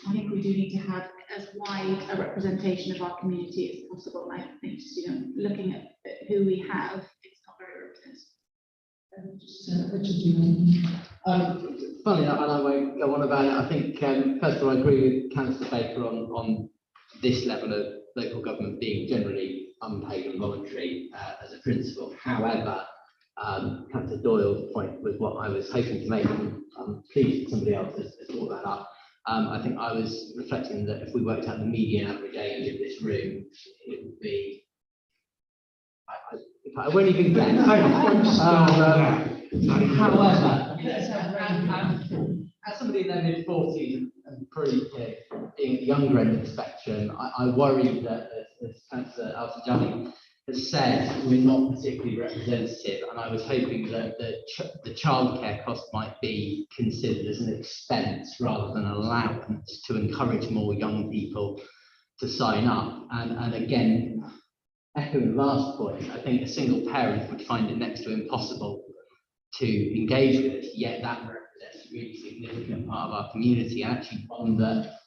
[SPEAKER 9] I think we do need to have as wide a representation of our community as possible. I think just looking at who we have, it's not very representative.
[SPEAKER 18] Funny enough, and I won't go on about it. I think first of all, I agree with Councillor Baker on this level of local government being generally unpaid and voluntary as a principle. However, Councillor Doyle's point was what I was hoping to make, and I'm pleased somebody else has brought that up. I think I was reflecting that if we worked out the median average age of this room, it would be, I won't even guess. However, as somebody in their mid-40s and pretty being at the younger end of the spectrum, I worry that, as Councillor Al-Sajani has said, we're not particularly representative, and I was hoping that the childcare cost might be considered as an expense rather than an allowance to encourage more young people to sign up. And again, echoing the last point, I think a single parent would find it next to impossible to engage with this, yet that represents a really significant part of our community, and actually one that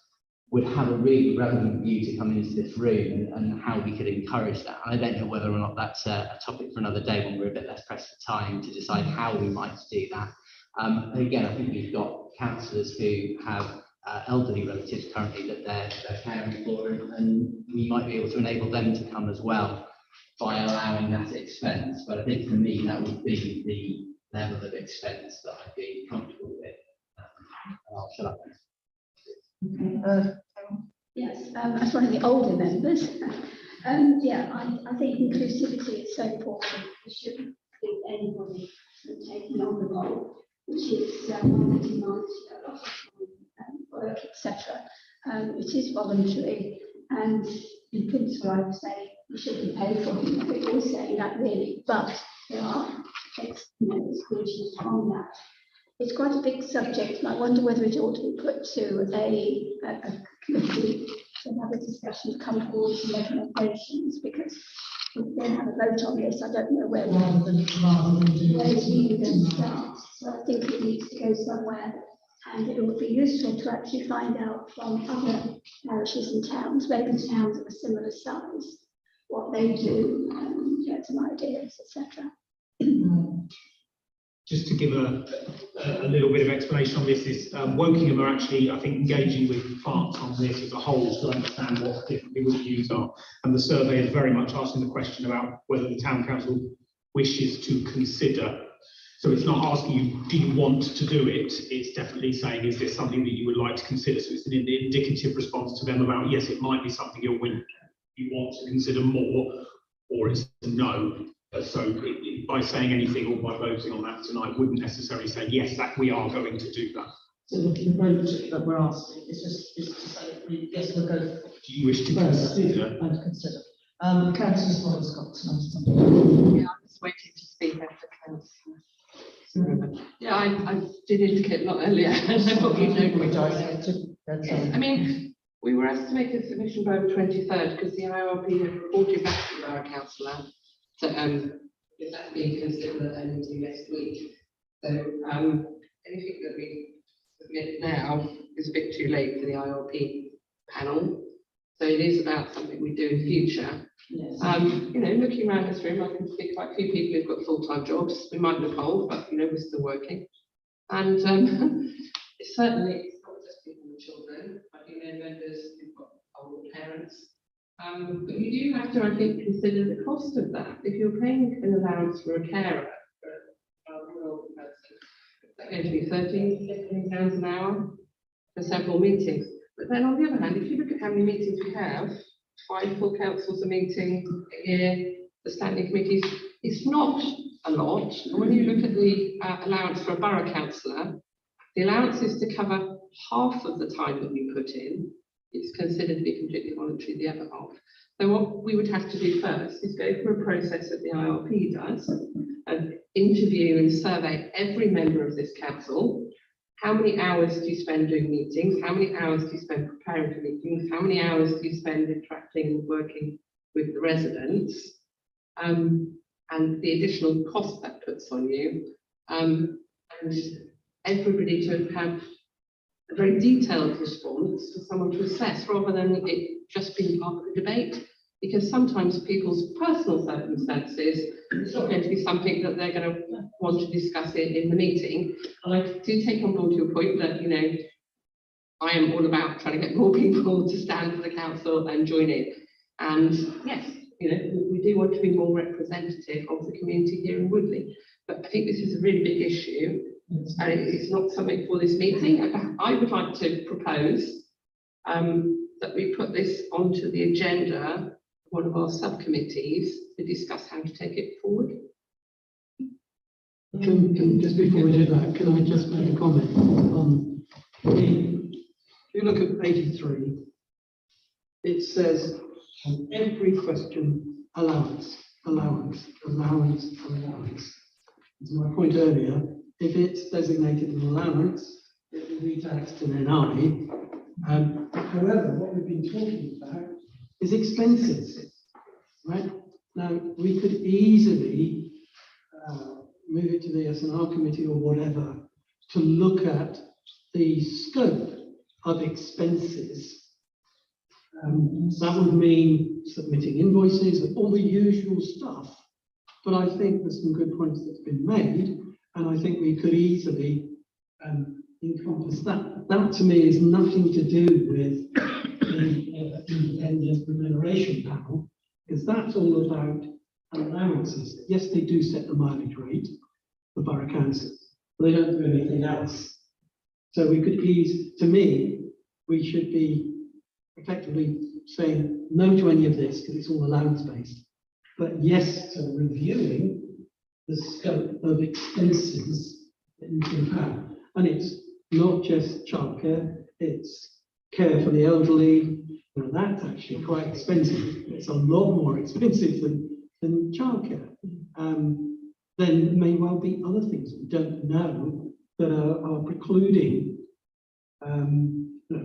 [SPEAKER 18] would have a really relevant view to come into this room and how we could encourage that. And I don't know whether or not that's a topic for another day when we're a bit less pressed for time to decide how we might do that. And again, I think we've got councillors who have elderly relatives currently that they're caring for, and we might be able to enable them to come as well by allowing that expense. But I think for me, that would be the level of expense that I'd be comfortable with. I'll shut up.
[SPEAKER 7] Yes, as one of the older members, yeah, I think inclusivity is so important. We shouldn't think anybody from taking on the role, which is one that demands a lot of work, etc. It is voluntary, and in principle, I would say we should be paid for it. We're all saying that really, but there are exclusions from that. It's quite a big subject, and I wonder whether it ought to be put to a committee to have a discussion, to come forward with some recommendations, because if we don't have a vote on this, I don't know where it's even going to start. So I think it needs to go somewhere, and it would be useful to actually find out from other parishes and towns, maybe towns of a similar size, what they do, and get some ideas, etc.
[SPEAKER 16] Just to give a little bit of explanation on this, is Wokingham are actually, I think, engaging with FART on this as a whole to understand what different people's views are. And the survey is very much asking the question about whether the town council wishes to consider. So it's not asking you, do you want to do it? It's definitely saying, is this something that you would like to consider? So it's an indicative response to them about, yes, it might be something you want to consider more, or it's a no. So by saying anything or by voting on that tonight wouldn't necessarily say, yes, that we are going to do that.
[SPEAKER 1] So the vote that we're asking is to say, yes, we'll go.
[SPEAKER 16] Do you wish to consider?
[SPEAKER 1] And consider. Councillor Swan's got something.
[SPEAKER 6] Yeah, I'm just waiting to speak after Councillor. Yeah, I did indicate a lot earlier. I thought you'd know. I mean, we were asked to make a submission by the 23rd because the IRP had reported back to the Borough Councillor. So is that being considered at the meeting next week? So anything that we submit now is a bit too late for the IRP panel. So it is about something we do in future.
[SPEAKER 1] Yes.
[SPEAKER 6] You know, looking around this room, I can see quite a few people who've got full-time jobs. We might look old, but you know, we're still working. And it's certainly not just people with children, but you know, members who've got older parents. But you do have to, I think, consider the cost of that. If you're paying an allowance for a carer, for an older person, that's going to be £13 an hour for several meetings. But then on the other hand, if you look at how many meetings we have, 5 full councils a meeting a year, the standing committees, it's not a lot. And when you look at the allowance for a borough councillor, the allowance is to cover half of the time that you put in. It's considered to be completely voluntary, the other half. So what we would have to do first is go through a process that the IRP does and interview and survey every member of this council. How many hours do you spend doing meetings? How many hours do you spend preparing for meetings? How many hours do you spend interacting and working with the residents? And the additional cost that puts on you. And everybody to have a very detailed response for someone to assess rather than it just being part of the debate, because sometimes people's personal circumstances, it's not going to be something that they're going to want to discuss in the meeting. And I do take on board your point that, you know, I am all about trying to get more people to stand for the council and join in. And yes, you know, we do want to be more representative of the community here in Woodley. But I think this is a really big issue, and it's not something for this meeting. I would like to propose that we put this onto the agenda, one of our subcommittees, to discuss how to take it forward.
[SPEAKER 4] Just before we do that, can I just make a comment on if you look at 83, it says on every question, allowance, allowance, allowance, allowance. To my point earlier, if it's designated an allowance, it will be taxed an NI. However, what we've been talking about is expenses, right? Now, we could easily move it to the S&R committee or whatever to look at the scope of expenses. That would mean submitting invoices, all the usual stuff. But I think there's some good points that's been made, and I think we could easily encompass that. That to me is nothing to do with the independent remuneration panel, because that's all about allowances. Yes, they do set the mileage rate for borough councils, but they don't do anything else. So we could to me, we should be effectively saying no to any of this because it's all allowance based, but yes to reviewing the scope of expenses that you can have. And it's not just childcare, it's care for the elderly. Now that's actually quite expensive. It's a lot more expensive than childcare. Then there may well be other things we don't know that are precluding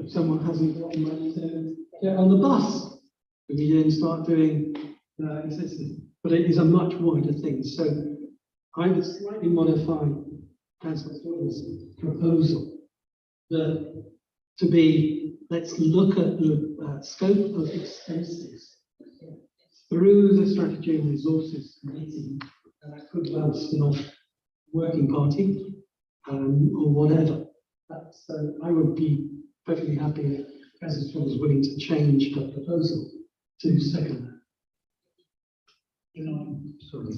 [SPEAKER 4] someone hasn't got money to get on the bus. We then start doing expenses. But it is a much wider thing. So I would slightly modify Councillor Thorne's proposal to be, let's look at the scope of expenses through the strategy and resources committee, and that could well spin off working party or whatever. So I would be perfectly happy if Councillor Thorne is willing to change her proposal to second that. Sorry,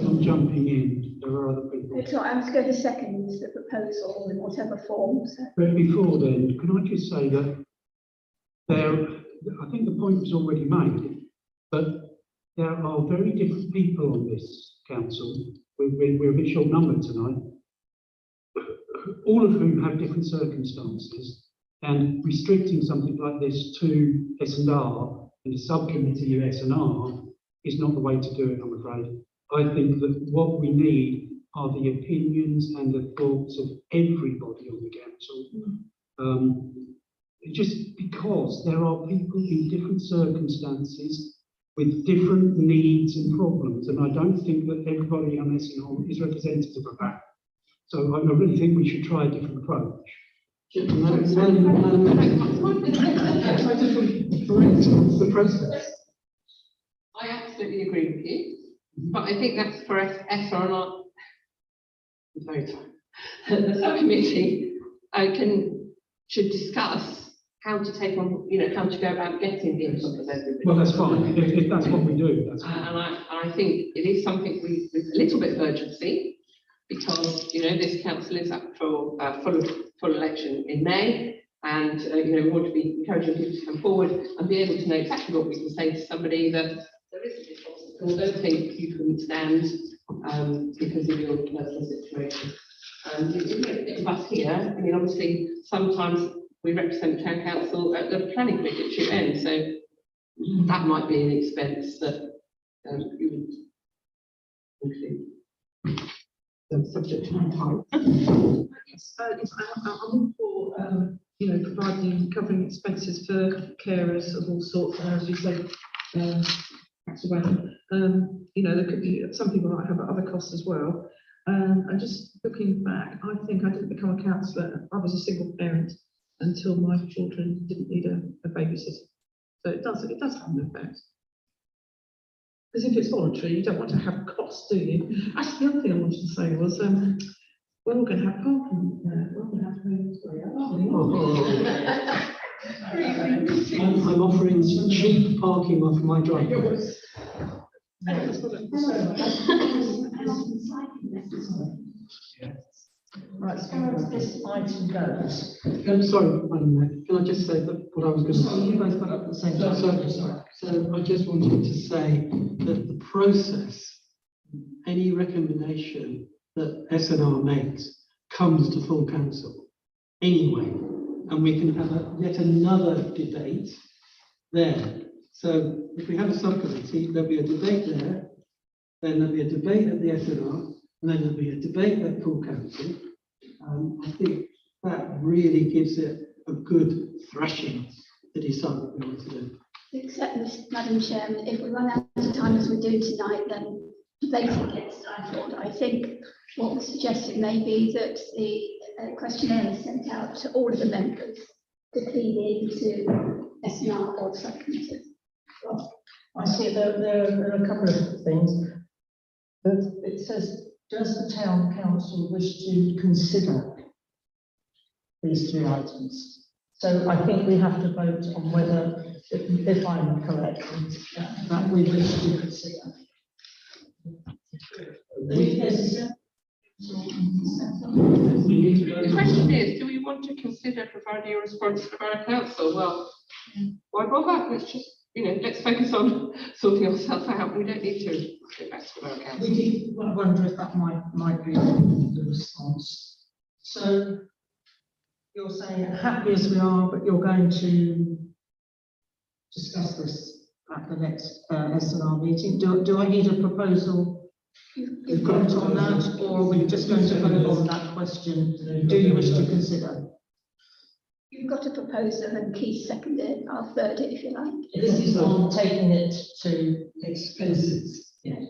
[SPEAKER 4] I'm jumping in. There are other people.
[SPEAKER 7] It's not, I was going to second the proposal in whatever form. So.
[SPEAKER 17] But before then, can I just say that I think the point was already made, but there are very different people on this council. We're a bit short-numbered tonight, all of whom have different circumstances, and restricting something like this to S&R and a subcommittee of S&R is not the way to do it, I'm afraid. I think that what we need are the opinions and the thoughts of everybody on the council. Just because there are people in different circumstances with different needs and problems, and I don't think that everybody on S&R is representative of that. So I really think we should try a different approach.
[SPEAKER 4] The process.
[SPEAKER 6] I absolutely agree with you, but I think that's for S&R. Very tired. The subcommittee should discuss how to take on, how to go about getting the input of everybody.
[SPEAKER 17] Well, that's fine. If that's what we do, that's fine.
[SPEAKER 6] And I think it is something with a little bit of urgency, because this council is up for full election in May, and we want to be encouraging people to come forward and be able to know exactly what we can say to somebody that there is a response. I don't think you can stand because of your personal situation. And of us here, obviously sometimes we represent the town council at the planning committee at end, so that might be an expense that you would include. Subject to time.
[SPEAKER 12] Yes, I'm all for covering expenses for carers of all sorts, and as you said, there could be some people might have other costs as well. And just looking back, I think I didn't become a councillor. I was a single parent until my children didn't need a babysitter. So it does have an effect. Because if it's voluntary, you don't want to have costs, do you? Actually, the other thing I wanted to say was We're all going to have parking there. We're all going to have to.
[SPEAKER 4] I'm offering cheap parking off my driveway.
[SPEAKER 1] Right, as far as this item goes.
[SPEAKER 4] I'm sorry, Madam Mayor, can I just say that what I was going to say?
[SPEAKER 1] You both got up at the same time.
[SPEAKER 4] So I just wanted to say that the process, any recommendation that SNR makes comes to full council anyway, and we can have yet another debate there. So if we have a subcommittee, there'll be a debate there, then there'll be a debate at the SNR, and then there'll be a debate at full council. I think that really gives it a good thrashing to decide what we want to do.
[SPEAKER 7] Except, Madam Chairman, if we run out of time as we do tonight, then debating gets stifled. I think what was suggested may be that the questionnaire is sent out to all of the members to feed into SNR or subcommittee.
[SPEAKER 1] I see there are a couple of things. It says, does the town council wish to consider these three items? So I think we have to vote on whether, if I'm correct, that we wish to consider.
[SPEAKER 6] The question is, do we want to consider providing a response to the Borough Council? Well, why bother? Let's just, let's focus on sorting ourselves out. We don't need to go back to the Borough Council.
[SPEAKER 1] We did wonder if that might be the response. So you're saying happy as we are, but you're going to discuss this at the next SNR meeting. Do I need a proposal? You've got on that, or are we just going to vote on that question? Do you wish to consider?
[SPEAKER 7] You've got a proposal and Keith seconded it, I'll third it if you like.
[SPEAKER 1] This is on taking it to expenses. Yeah.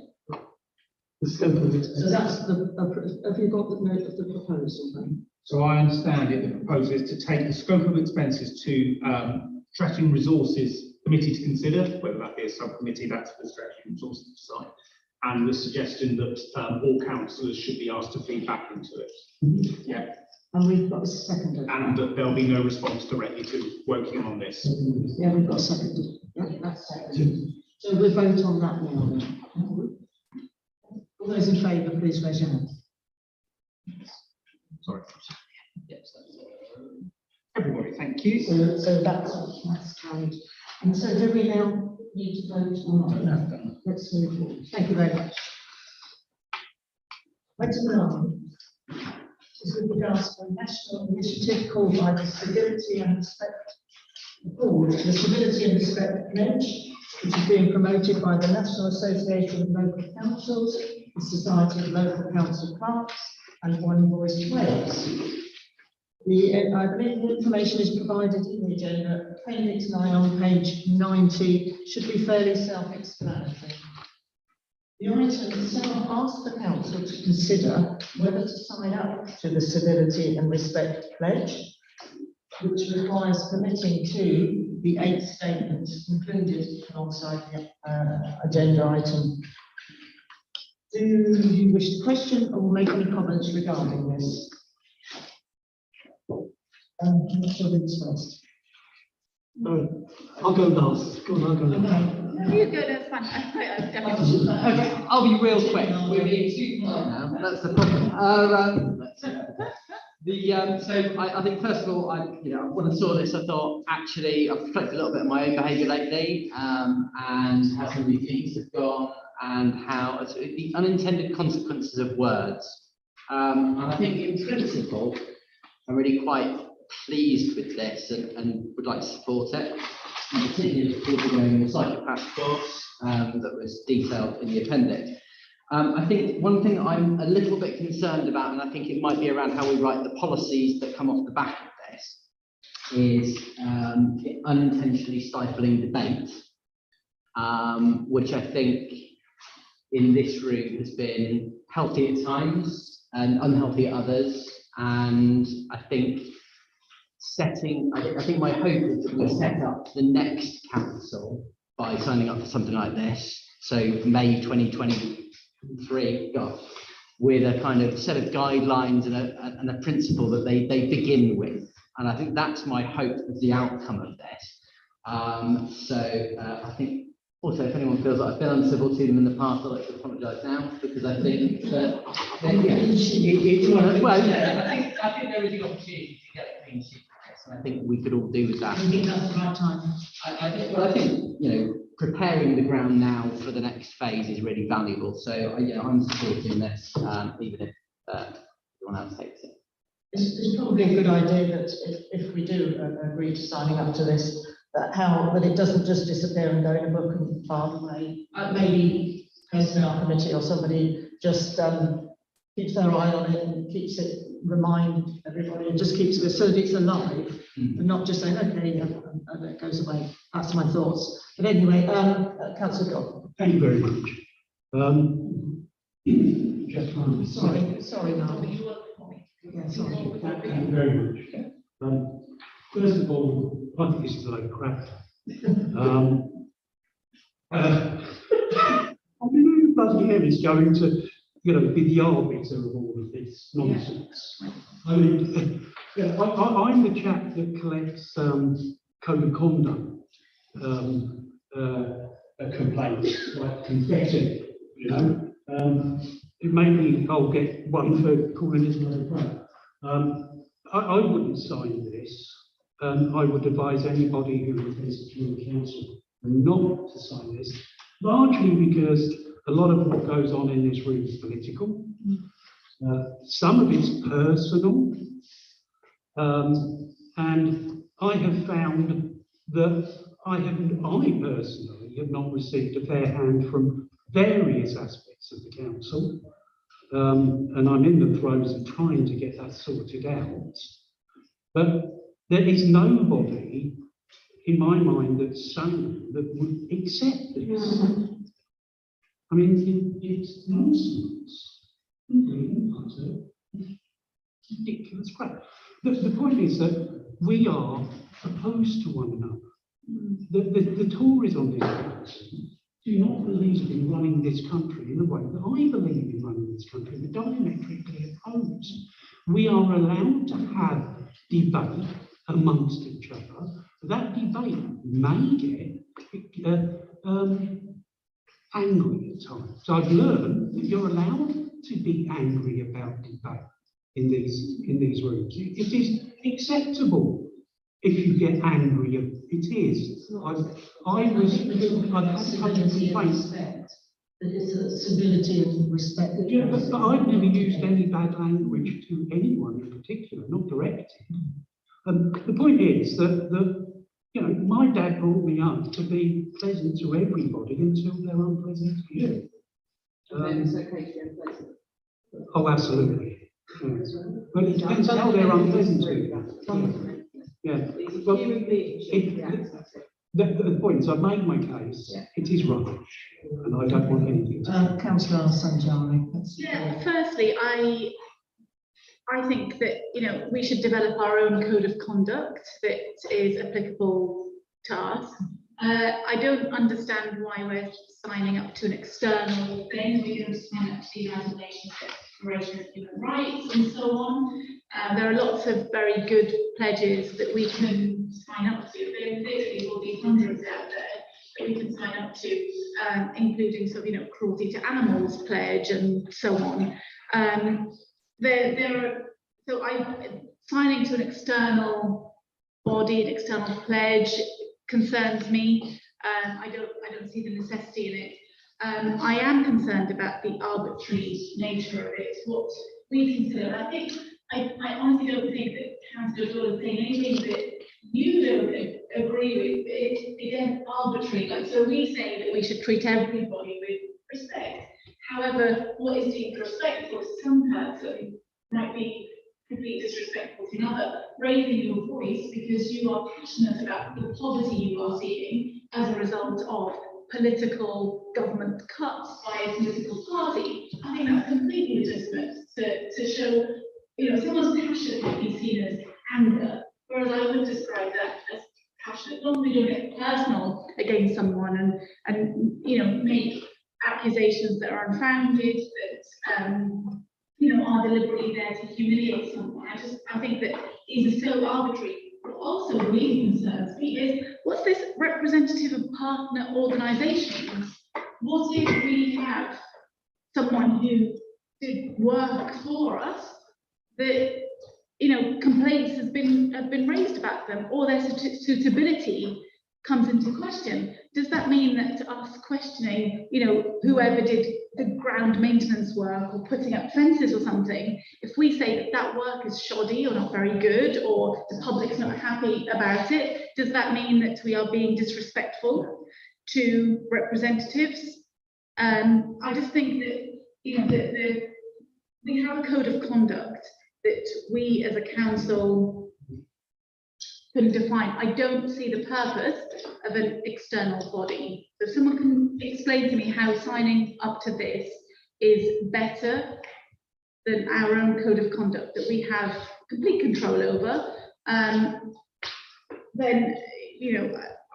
[SPEAKER 4] The scope of it.
[SPEAKER 1] So that's have you got the note of the proposal then?
[SPEAKER 16] So I understand it, the proposal is to take the scope of expenses to Strategy and Resources Committee to consider, whether that be a subcommittee, that's for the Strategy and Resources to decide. And the suggestion that all councillors should be asked to feed back into it. Yeah.
[SPEAKER 1] And we've got a second.
[SPEAKER 16] And that there'll be no response directly to working on this.
[SPEAKER 1] Yeah, we've got a second. Yeah, that's second. So we'll vote on that now then. All those in favour, please raise your hand.
[SPEAKER 16] Sorry. Everybody, thank you.
[SPEAKER 1] So that's carried. And so do we now need to vote on that? No. Let's move forward. Thank you very much. Item 9 is with regards to a national initiative called by the Civility and Respect Board, the Civility and Respect Pledge, which is being promoted by the National Association of Local Councils, the Society of Local Council Clerks, and One Voice Wales. The information is provided in the agenda. Appendix 9 on page 90 should be fairly self-explanatory. The item itself asks the council to consider whether to sign up to the Civility and Respect Pledge, which requires committing to the 8 statements included alongside the agenda item. Do you wish to question or make any comments regarding this? First.
[SPEAKER 4] No, I'll go last. Go on, I'll go last.
[SPEAKER 9] You go, that's fine.
[SPEAKER 18] Okay, I'll be real quick. We're being too quiet now. That's the problem. So I think first of all, when I saw this, I thought actually I've reflected a little bit on my own behaviour lately, and how some of these things have gone, and how the unintended consequences of words. And I think in principle, I'm really quite pleased with this and would like to support it. And particularly the psychopath course that was detailed in the appendix. I think one thing I'm a little bit concerned about, and I think it might be around how we write the policies that come off the back of this, is unintentionally stifling debate, which I think in this room has been healthy at times and unhealthy at others. And I think I think my hope is that we set up the next council by signing up for something like this. So May 2023, with a kind of set of guidelines and a principle that they begin with. And I think that's my hope of the outcome of this. I think also, if anyone feels like I've been uncivil to them in the past, I'd like to apologise now, because I think that I think there is the opportunity to get a clean sheet, and I think we could all do with that.
[SPEAKER 1] I think that's the right time.
[SPEAKER 18] I think, you know, preparing the ground now for the next phase is really valuable. So, you know, I'm supporting this, even if everyone else takes it.
[SPEAKER 1] It's probably a good idea that if we do agree to signing up to this, that it doesn't just disappear and go in a book and filed away. Maybe personnel committee or somebody just keeps their eye on it and keeps it, remind everybody, and just keeps it so that it's alive, and not just saying, okay, and it goes away. That's my thoughts. But anyway, Councillor Goff.
[SPEAKER 17] Thank you very much. Just one.
[SPEAKER 1] Sorry, Mark. Yeah, sorry.
[SPEAKER 17] Thank you very much. First of all, I think this is a load of crap. I mean, who bloody hell is going to, you know, be the arbiter of all of this nonsense? I mean, I'm the chap that collects code of conduct complaints, like confetti, you know. Maybe I'll get one for calling this another crap. I wouldn't sign this. I would advise anybody who intends to join the council not to sign this, largely because a lot of what goes on in this room is political. Some of it's personal. And I have found that I personally have not received a fair hand from various aspects of the council. And I'm in the throes of trying to get that sorted out. But there is nobody in my mind that's sane that would accept this. I mean, it's nonsense. It's ridiculous crap. The point is that we are opposed to one another. The Tories on this council do not believe in running this country in the way that I believe in running this country. They're diametrically opposed. We are allowed to have debate amongst each other. That debate may get angry at times. So I've learned that you're allowed to be angry about debate in these rooms. It is acceptable if you get angry. It is. I've had a couple of complaints.
[SPEAKER 1] It's a civility and respect.
[SPEAKER 17] Yeah, but I've never used any bad language to anyone in particular, not directed. The point is that you know, my dad brought me up to be pleasant to everybody until they're unpleasant to you.
[SPEAKER 6] Then it's okay to be unpleasant.
[SPEAKER 17] Oh, absolutely. Yes. But it depends how they're unpleasant to you. Yeah. Well, the point is, I've made my case. It is rubbish, and I don't want anything to.
[SPEAKER 1] Councillor Sanjari.
[SPEAKER 9] Yeah. Firstly, I think that, you know, we should develop our own code of conduct that is applicable to us. I don't understand why we're signing up to an external thing. We don't sign up to the United Nations Declaration of Human Rights and so on. There are lots of very good pledges that we can sign up to. There are literally all these hundreds out there that we can sign up to, including sort of, you know, cruelty to animals pledge and so on. So signing to an external body, an external pledge concerns me. I don't see the necessity in it. I am concerned about the arbitrary nature of it. What we consider, I honestly don't think that Councillor Doyle is saying anything that you don't agree with. It's again arbitrary. Like, so we say that we should treat everybody with respect. However, what is deemed respectful to some person might be completely disrespectful to another. Raising your voice because you are passionate about the poverty you are seeing as a result of political government cuts by a political party, I think that's completely legitimate to show, you know, someone's passion might be seen as anger, whereas I would describe that as passion. As long as we don't get personal against someone and you know, make accusations that are unfounded, that are deliberately there to humiliate someone. I think that these are so arbitrary. What also really concerns me is, what's this representative of partner organisations? What if we have someone who did work for us that, complaints have been raised about them, or their suitability comes into question? Does that mean that us questioning, whoever did the ground maintenance work or putting up fences or something, if we say that that work is shoddy or not very good, or the public's not happy about it, does that mean that we are being disrespectful to representatives? I just think that, that we have a code of conduct that we as a council can define. I don't see the purpose of an external body. So if someone can explain to me how signing up to this is better than our own code of conduct that we have complete control over, then,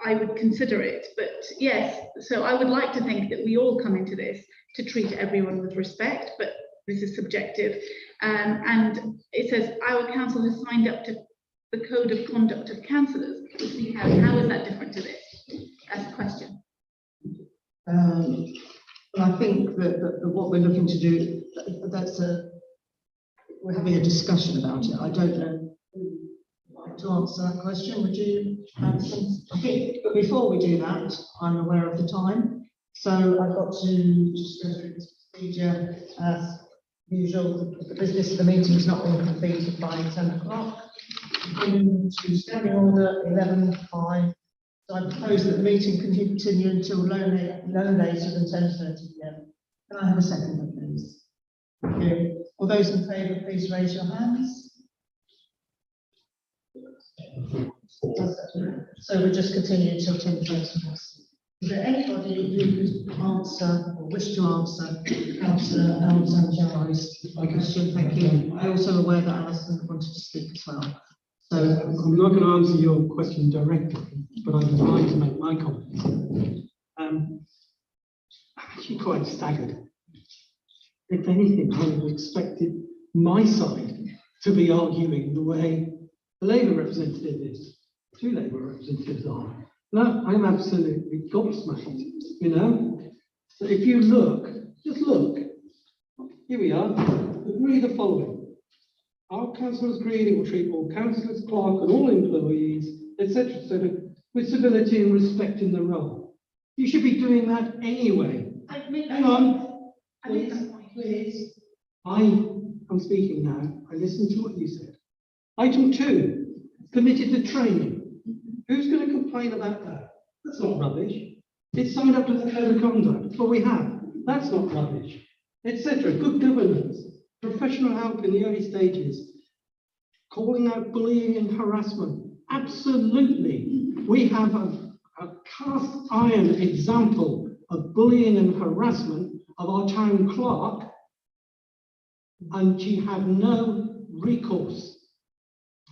[SPEAKER 9] I would consider it. But yes, so I would like to think that we all come into this to treat everyone with respect, but this is subjective. And it says our council has signed up to the code of conduct of councillors. How is that different to this? That's a question.
[SPEAKER 1] Well, I think that what we're looking to do, we're having a discussion about it. I don't know who would like to answer that question. Would you have some? I think, but before we do that, I'm aware of the time. So I've got to just go through this procedure as usual. The business of the meeting is not being completed by 10 o'clock. To standing order 11:05. So I propose that the meeting can continue until no later than 10:30 p.m. Can I have a second, please? Thank you. All those in favour, please raise your hands. So we'll just continue until 10:30. Is there anybody who could answer or wish to answer Councillor Alexander-Jarry's question? Thank you. I'm also aware that Alison wanted to speak as well. So
[SPEAKER 17] I'm not going to answer your question directly, but I'd like to make my comments. I'm actually quite staggered. If anything, I would have expected my side to be arguing the way the Labour representative is. Two Labour representatives are. No, I'm absolutely gobsmacked, So if you look, just look, here we are, agree the following. Our councillors agree it will treat all councillors, clerk and all employees, etc., with civility and respect in the role. You should be doing that anyway. Hang on, please. I'm speaking now. I listened to what you said. Item 2, committed to training. Who's going to complain about that? That's not rubbish. It's signed up to the code of conduct. That's what we have. That's not rubbish, etc. Good governance. Professional help in the early stages, calling out bullying and harassment. Absolutely. We have a cast iron example of bullying and harassment of our town clerk, and she had no recourse.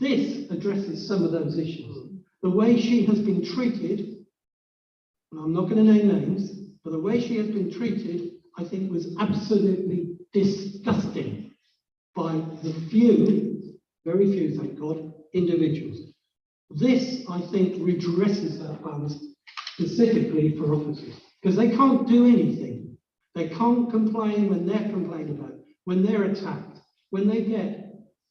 [SPEAKER 17] This addresses some of those issues. The way she has been treated, and I'm not going to name names, but the way she has been treated, I think was absolutely disgusting by the few, very few, thank God, individuals. This, I think, redresses that balance specifically for officers, because they can't do anything. They can't complain when they're complained about, when they're attacked, when they get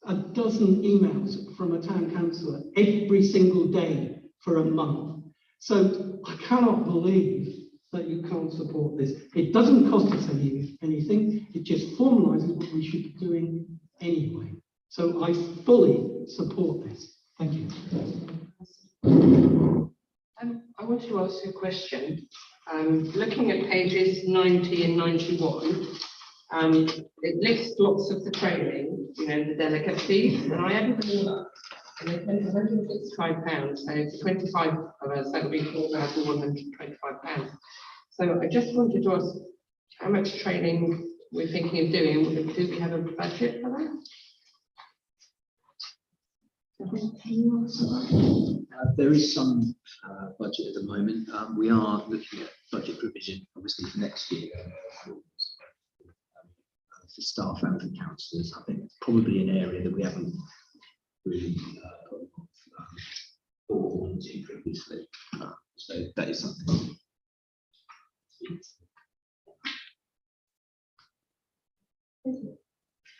[SPEAKER 17] a dozen emails from a town councillor every single day for a month. So I cannot believe that you can't support this. It doesn't cost us anything. It just formalises what we should be doing anyway. So I fully support this. Thank you.
[SPEAKER 6] I want to ask you a question. Looking at pages 90 and 91, it lists lots of the training, the delegate fees, and I added them all up. And they came to £165, so 25 of us, that would be £4,125. So I just wanted to ask how much training we're thinking of doing. Do we have a budget for that?
[SPEAKER 3] There is some budget at the moment. We are looking at budget provision, obviously, for next year. staff and for councillors. I think it's probably an area that we haven't really put thought into previously. So that is something.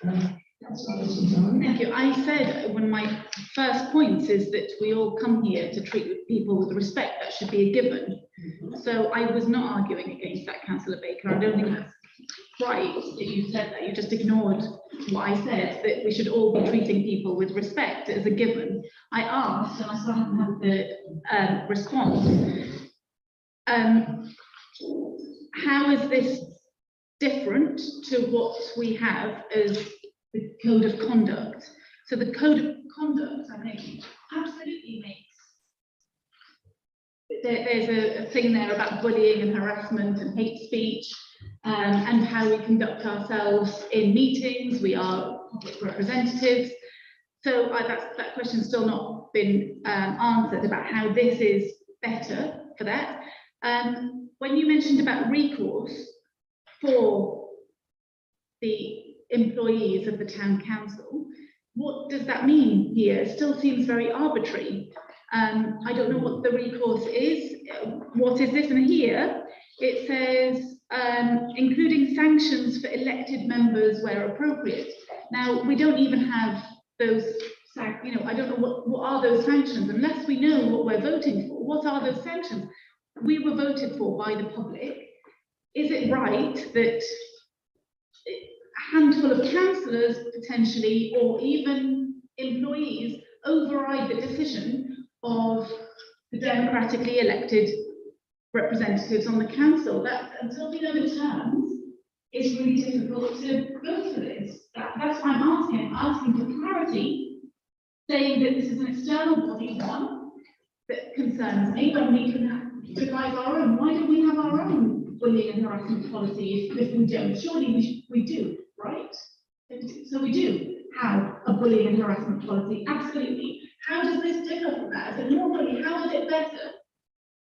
[SPEAKER 9] Thank you. I said one of my first points is that we all come here to treat people with respect. That should be a given. So I was not arguing against that, Councillor Baker. I don't think that's right that you said that. You just ignored what I said, that we should all be treating people with respect as a given. I asked, and I still haven't had the response. How is this different to what we have as the code of conduct? So the code of conduct, I think, absolutely makes there's a thing there about bullying and harassment and hate speech, and how we conduct ourselves in meetings. We are public representatives. So that question's still not been answered about how this is better for that. When you mentioned about recourse for the employees of the town council, what does that mean here? It still seems very arbitrary. I don't know what the recourse is. What is this? And here it says, including sanctions for elected members where appropriate. Now, we don't even have those, I don't know what are those sanctions, unless we know what we're voting for. What are those sanctions? We were voted for by the public. Is it right that a handful of councillors potentially, or even employees, override the decision of the democratically elected representatives on the council? That, until we know the terms, it's really difficult to go for this. That's why I'm asking for clarity, saying that this is an external body, one, that concerns me, when we can devise our own. Why don't we have our own bullying and harassment policy if we don't? Surely we do, right? So we do have a bullying and harassment policy, absolutely. How does this differ from that? Is it more bullying? How is it better?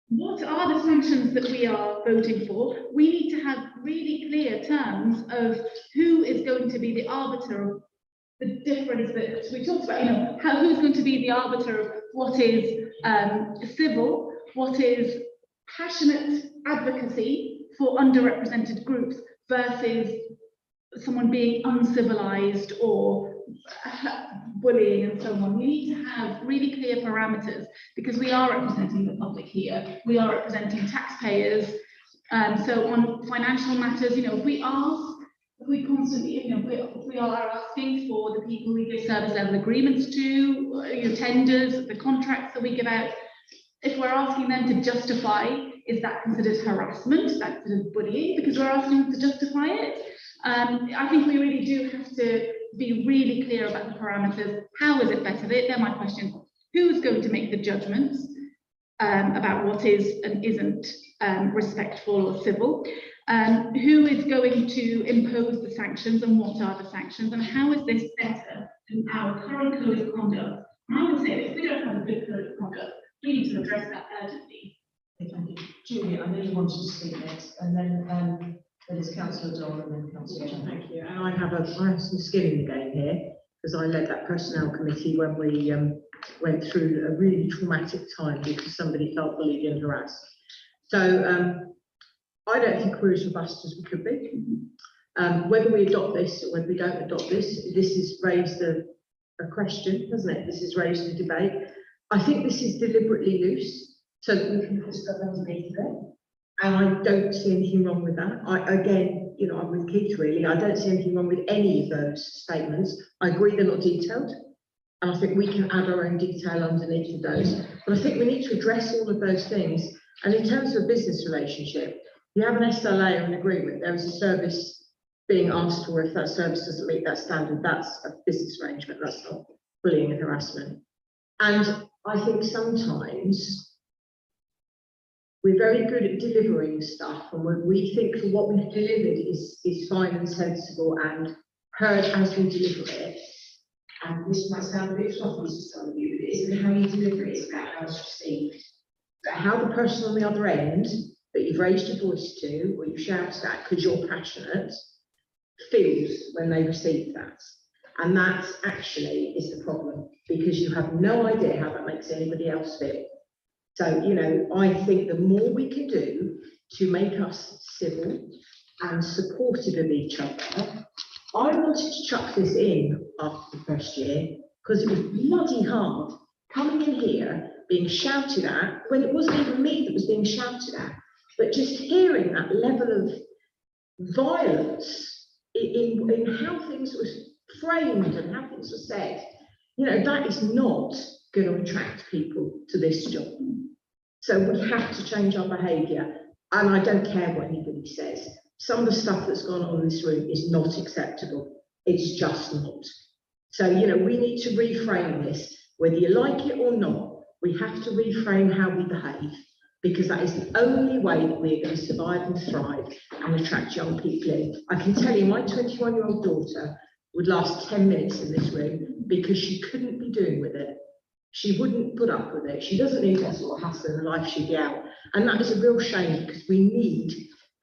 [SPEAKER 9] What are the sanctions that we are voting for? We need to have really clear terms of who is going to be the arbiter of the difference that we talked about. Who's going to be the arbiter of what is civil, what is passionate advocacy for underrepresented groups versus someone being uncivilized or bullying and so on. We need to have really clear parameters, because we are representing the public here. We are representing taxpayers. So on financial matters, if we constantly, if we are asking for the people we give service level agreements to, tenders, the contracts that we give out, if we're asking them to justify, is that considered harassment? Is that considered bullying? Because we're asking them to justify it. I think we really do have to be really clear about the parameters. How is it better? They're my questions. Who's going to make the judgments about what is and isn't respectful or civil? Who is going to impose the sanctions, and what are the sanctions? And how is this better than our current code of conduct? And I would say that if we don't have a good code of conduct, we need to address that urgently.
[SPEAKER 1] Thank you. Julie, I know you wanted to speak next, and then there's Councillor Doyle and then Councillor John.
[SPEAKER 11] Thank you. And I have some skin in the game here, because I led that personnel committee when we went through a really traumatic time because somebody felt bullied and harassed. So I don't think we're as robust as we could be. Whether we adopt this or whether we don't adopt this, this has raised a question, hasn't it? This has raised a debate. I think this is deliberately loose so that we can put stuff underneath of it. And I don't see anything wrong with that. Again, I'm with Keith really. I don't see anything wrong with any of those statements. I agree they're not detailed. And I think we can add our own detail underneath of those. But I think we need to address all of those things. And in terms of a business relationship, you have an SLA or an agreement. There is a service being asked for. If that service doesn't meet that standard, that's a business arrangement. That's not bullying and harassment. And I think sometimes we're very good at delivering stuff, and we think that what we've delivered is fine and sensible and heard as we deliver it. And this might sound a bit sloppy to some of you, but it isn't how you deliver it, it's about how it's received. But how the person on the other end that you've raised your voice to, or you shouted at because you're passionate, feels when they receive that. And that actually is the problem, because you have no idea how that makes anybody else feel. So, you know, I think the more we can do to make us civil and supportive of each other. I wanted to chuck this in after the first year because it was bloody hard coming in here, being shouted at, when it wasn't even me that was being shouted at, but just hearing that level of violence in how things were framed and how things were said. You know, that is not going to attract people to this job. So we have to change our behaviour, and I don't care what anybody says. Some of the stuff that's gone on in this room is not acceptable. It's just not. So, you know, we need to reframe this, whether you like it or not. We have to reframe how we behave, because that is the only way that we're going to survive and thrive and attract young people in. I can tell you, my 21-year-old daughter would last 10 minutes in this room because she couldn't be doing with it. She wouldn't put up with it. She doesn't need that sort of hassle in her life. She'd be out. And that is a real shame, because we need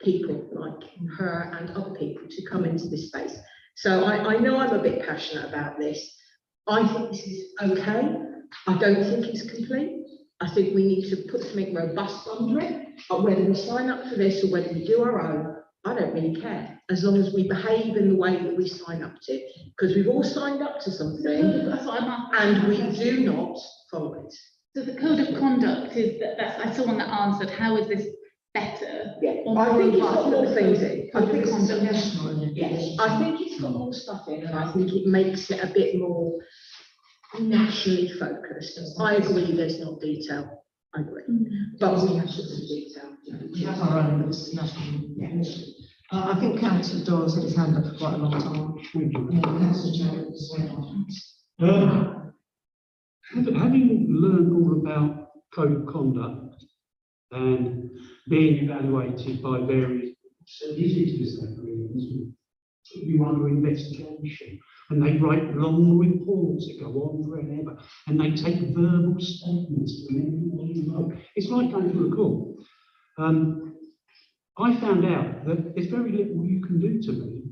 [SPEAKER 11] people like her and other people to come into this space. So I know I'm a bit passionate about this. I think this is okay. I don't think it's complete. I think we need to put something robust under it. But whether we sign up for this or whether we do our own, I don't really care, as long as we behave in the way that we sign up to, because we've all signed up to something and we do not follow it.
[SPEAKER 9] So the code of conduct is that's I saw one that answered, how is this better?
[SPEAKER 11] Yeah, I think it's got more things in. I think it's yes, I think it's got more stuff in, and I think it makes it a bit more nationally focused. I agree there's not detail. I agree. But we have to do detail.
[SPEAKER 1] We have our own national. Yes. I think Councillor Doyle's had his hand up for quite a long time.
[SPEAKER 17] Having learned all about code of conduct and being evaluated by various, so this is you under investigation, and they write long reports that go on forever, and they take verbal statements from everybody involved. It's like going to a court. I found out that there's very little you can do to me,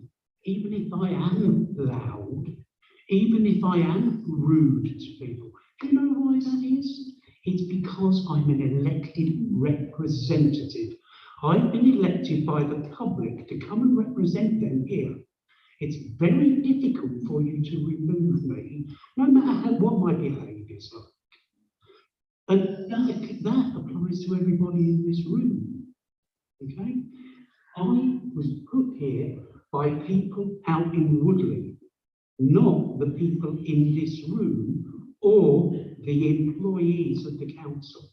[SPEAKER 17] even if I am loud, even if I am rude to people. Do you know why that is? It's because I'm an elected representative. I've been elected by the public to come and represent them here. It's very difficult for you to remove me, no matter what my behaviour is like. And that applies to everybody in this room. Okay? I was put here by people out in Woodley, not the people in this room or the employees of the council.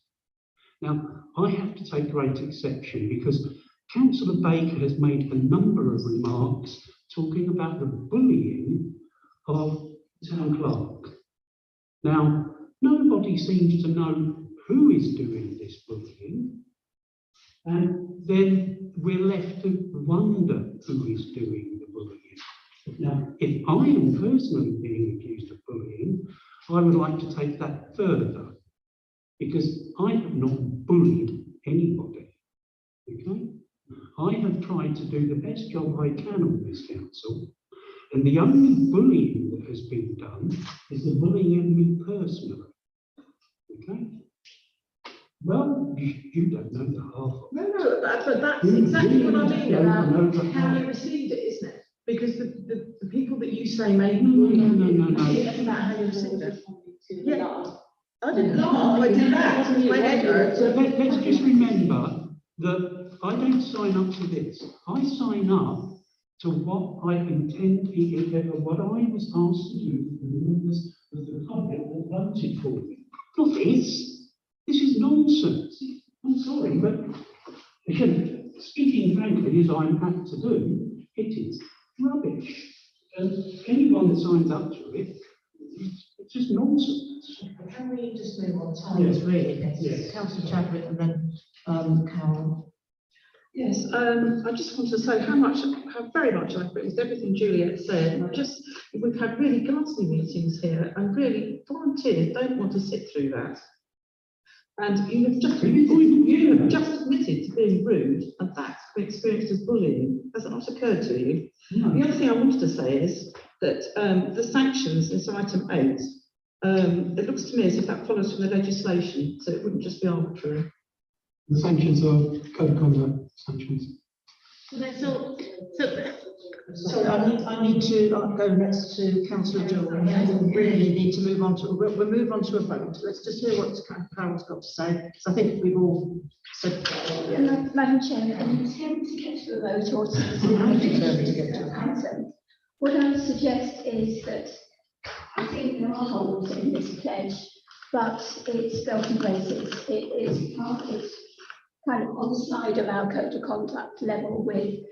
[SPEAKER 17] Now, I have to take great exception because Councillor Baker has made a number of remarks talking about the bullying of town clerk. Now, nobody seems to know who is doing this bullying, and then we're left to wonder who is doing the bullying. Now, if I am personally being accused of bullying, I would like to take that further, because I have not bullied anybody. Okay? I have tried to do the best job I can on this council, and the only bullying that has been done is the bullying of me personally. Okay? Well, you don't know the half.
[SPEAKER 11] No, but that's exactly what I mean about how you received it, isn't it? Because the people that you say maybe
[SPEAKER 17] no.
[SPEAKER 11] It's about how you received it. Yeah. I didn't laugh, I did that. My head hurt.
[SPEAKER 17] So let's just remember that I don't sign up to this. I sign up to what I intend, what I was asked to do for the members of the public that voted for me. Not this. This is nonsense. I'm sorry, but again, speaking frankly, as I'm happy to do, it is rubbish. And anyone that signs up to it, it's just nonsense.
[SPEAKER 1] Can we just move on? Time is really
[SPEAKER 17] Yes.
[SPEAKER 1] Councillor Chadwick and then Carol.
[SPEAKER 12] Yes, I just want to say how very much I agree with everything Juliet said. We've had really ghastly meetings here, and really volunteers don't want to sit through that. And you have just admitted to being rude, and that's been experienced as bullying. Has that not occurred to you?
[SPEAKER 1] No.
[SPEAKER 12] The other thing I wanted to say is that the sanctions in item 8, it looks to me as if that follows from the legislation, so it wouldn't just be arbitrary.
[SPEAKER 4] The sanctions are code of conduct sanctions.
[SPEAKER 1] So I need to go next to Councillor Jordan. We really need to move on to, we'll move on to a vote. Let's just hear what Carol's got to say, because I think we've all said.
[SPEAKER 7] Madam Chair, an attempt to get to a vote or to answer. What I would suggest is that I think there are holes in this pledge, but it's belt and braces. It's kind of on the side of our code of conduct level with,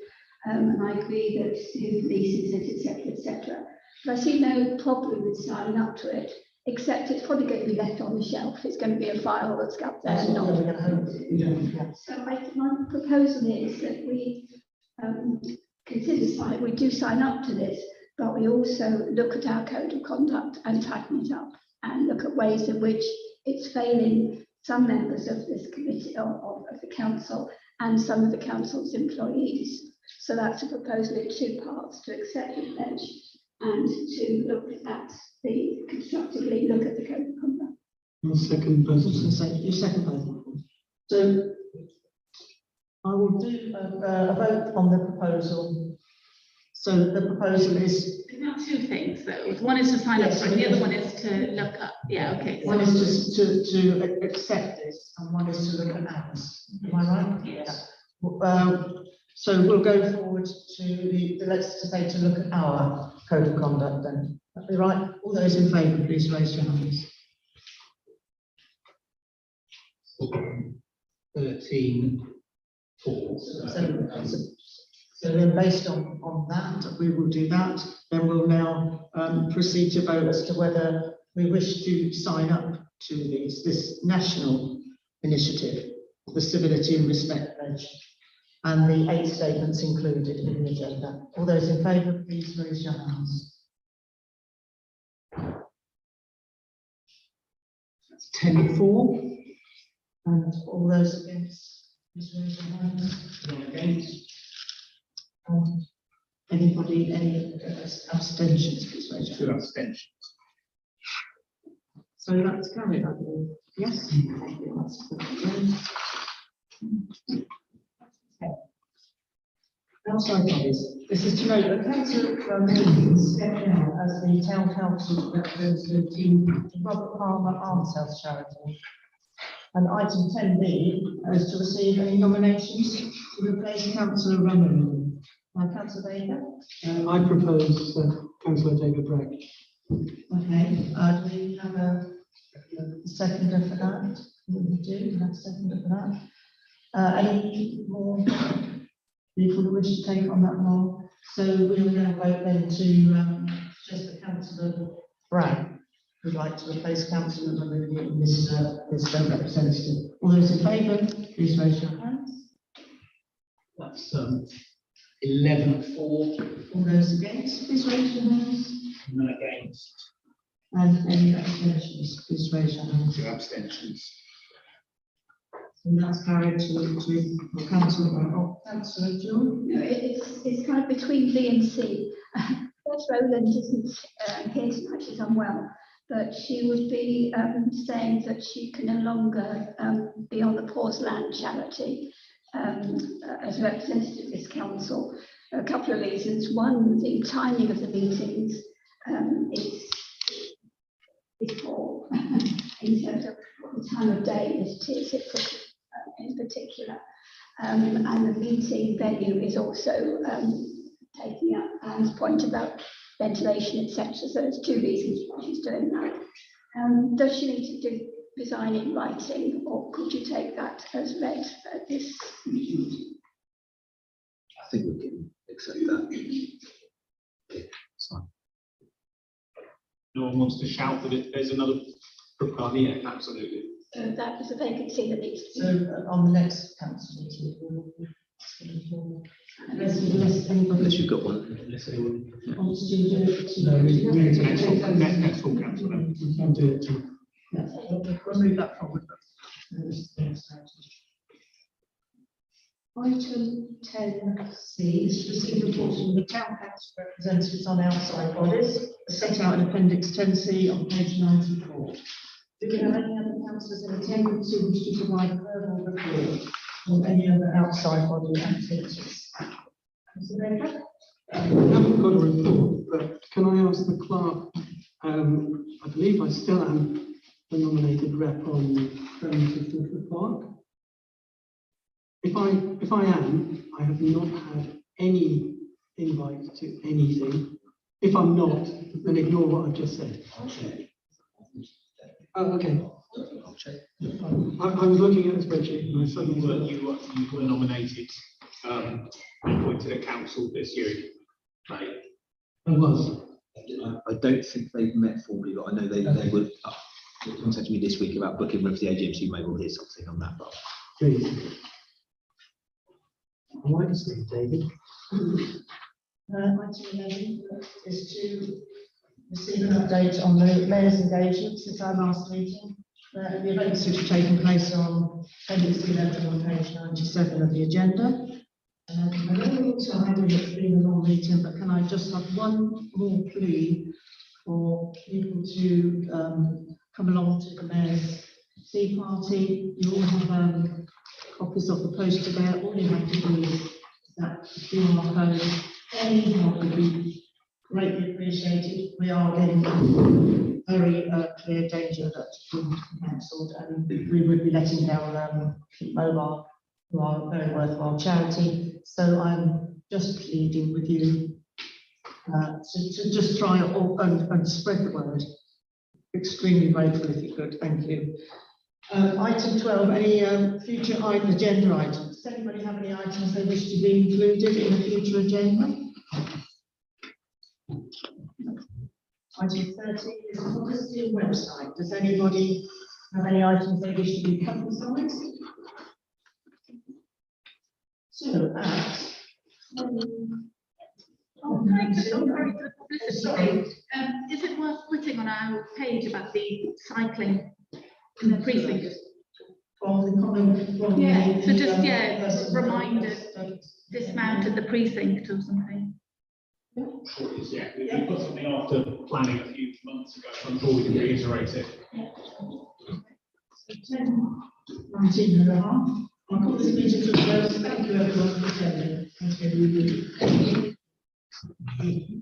[SPEAKER 7] and I agree that who releases it, etc. But I see no problem with signing up to it, except it's probably going to be left on the shelf. It's going to be a file that's got there. So my proposal is that we consider we do sign up to this, but we also look at our code of conduct and tighten it up and look at ways in which it's failing some members of this committee of the council and some of the council's employees. So that's a proposal in 2 parts: to accept the pledge and to look at constructively look at the code of conduct.
[SPEAKER 4] Your second proposal.
[SPEAKER 1] Your second proposal. So I will do a vote on the proposal. So the proposal is.
[SPEAKER 9] There are 2 things though. One is to sign up for it, the other one is to look up. Yeah, okay.
[SPEAKER 1] One is to accept this, and one is to look at ours. Am I right?
[SPEAKER 9] Yes.
[SPEAKER 1] So we'll go forward to let's say to look at our code of conduct then. That'd be right. All those in favour, please raise your hands.
[SPEAKER 3] 13, 4.
[SPEAKER 1] So then based on that, we will do that. Then we'll now proceed to vote as to whether we wish to sign up to this national initiative, the Civility and Respect Pledge, and the 8 statements included in the agenda. All those in favour, please raise your hands. That's 10-4. And all those against, please raise your hands. None against. Anybody, any abstentions, please raise your hands.
[SPEAKER 16] 2 abstentions.
[SPEAKER 1] So that's carried, I believe. Yes. Thank you. That's good. Outside bodies. This is to note that Councillor Means stepped down as the Town Council representative to Robert Palmer Arms Health Charity. And item 10B is to receive any nominations to replace Councillor Rummery. Councillor Baker.
[SPEAKER 4] I propose Councillor David Bragg.
[SPEAKER 1] Okay. Do we have a seconder for that? We do have a seconder for that. Any more people who wish to take on that role? So we will now vote then to suggest that Councillor Bragg would like to replace Councillor Rummery in this representative. All those in favour, please raise your hands.
[SPEAKER 3] That's 11-4.
[SPEAKER 1] All those against, please raise your hands.
[SPEAKER 16] None against.
[SPEAKER 1] And any abstentions, please raise your hands.
[SPEAKER 16] 2 abstentions.
[SPEAKER 1] And that's carried to Councillor John.
[SPEAKER 7] No, it's kind of between B and C. First, Roland isn't here tonight, she's unwell, but she would be saying that she can no longer be on the Pause Land charity as a representative of this council. A couple of reasons. One, the timing of the meetings is poor in terms of the time of day that it is in particular. And the meeting venue is also taking up Anne's point about ventilation, etc. So there's 2 reasons why she's doing that. Does she need to resign in writing, or could you take that as read at this meeting?
[SPEAKER 3] I think we can accept that. Okay, it's fine.
[SPEAKER 16] No one wants to shout that if there's another proposal. Yeah, absolutely.
[SPEAKER 7] So that was a vacancy that needs to be.
[SPEAKER 1] So on the next council meeting,
[SPEAKER 3] Unless you've got one.
[SPEAKER 1] wants to do it.
[SPEAKER 16] Next full council.
[SPEAKER 1] We'll move that forward. Item 10C is to receive reports from the town council representatives on outside bodies, set out in appendix 10C on page 94. Do we have any other councillors in attendance who wish to provide a verbal report on any other outside body activities? Councillor Baker?
[SPEAKER 4] I haven't got a report, but can I ask the clerk, I believe I still am the nominated rep on Friends of Fulford Park. If I am, I have not had any invite to anything. If I'm not, then ignore what I've just said. Oh, okay. I was looking at the spreadsheet and I suddenly
[SPEAKER 16] You were nominated, and appointed a council this year. Right.
[SPEAKER 4] I was.
[SPEAKER 3] I don't think they've met formally, but I know they would contact me this week about booking with the AGM, so you may well hear something on that. But
[SPEAKER 4] Please. I like to speak, David.
[SPEAKER 1] Item 11 is to receive an update on the mayor's engagement since our last meeting. The events which have taken place on appendix 11 on page 97 of the agenda. I know we're all tired and it's been a long meeting, but can I just have one more plea for people to come along to the mayor's tea party? You all have copies of the poster there. All you have to do is that QR code. Any help would be greatly appreciated. We are getting very clear danger that will be cancelled, and we would be letting down Keep Mobile, who are a very worthwhile charity. So I'm just pleading with you to just try and spread the word. Extremely grateful if you could. Thank you. Item 12, any future agenda items? Does anybody have any items they wish to be included in a future agenda? Item 13 is the policy website. Does anybody have any items they wish to be publicised? So,
[SPEAKER 9] Oh, thanks, it's all very good publicity. Is it worth putting on our page about the cycling in the precinct? Yeah, so just, reminders, dismount at the precinct or something.
[SPEAKER 16] Yeah, we put something after planning a few months ago, so I'm sure we can reiterate it.
[SPEAKER 1] 19 and a half. I'll call this meeting to a close. Thank you everyone for attending. Thank you.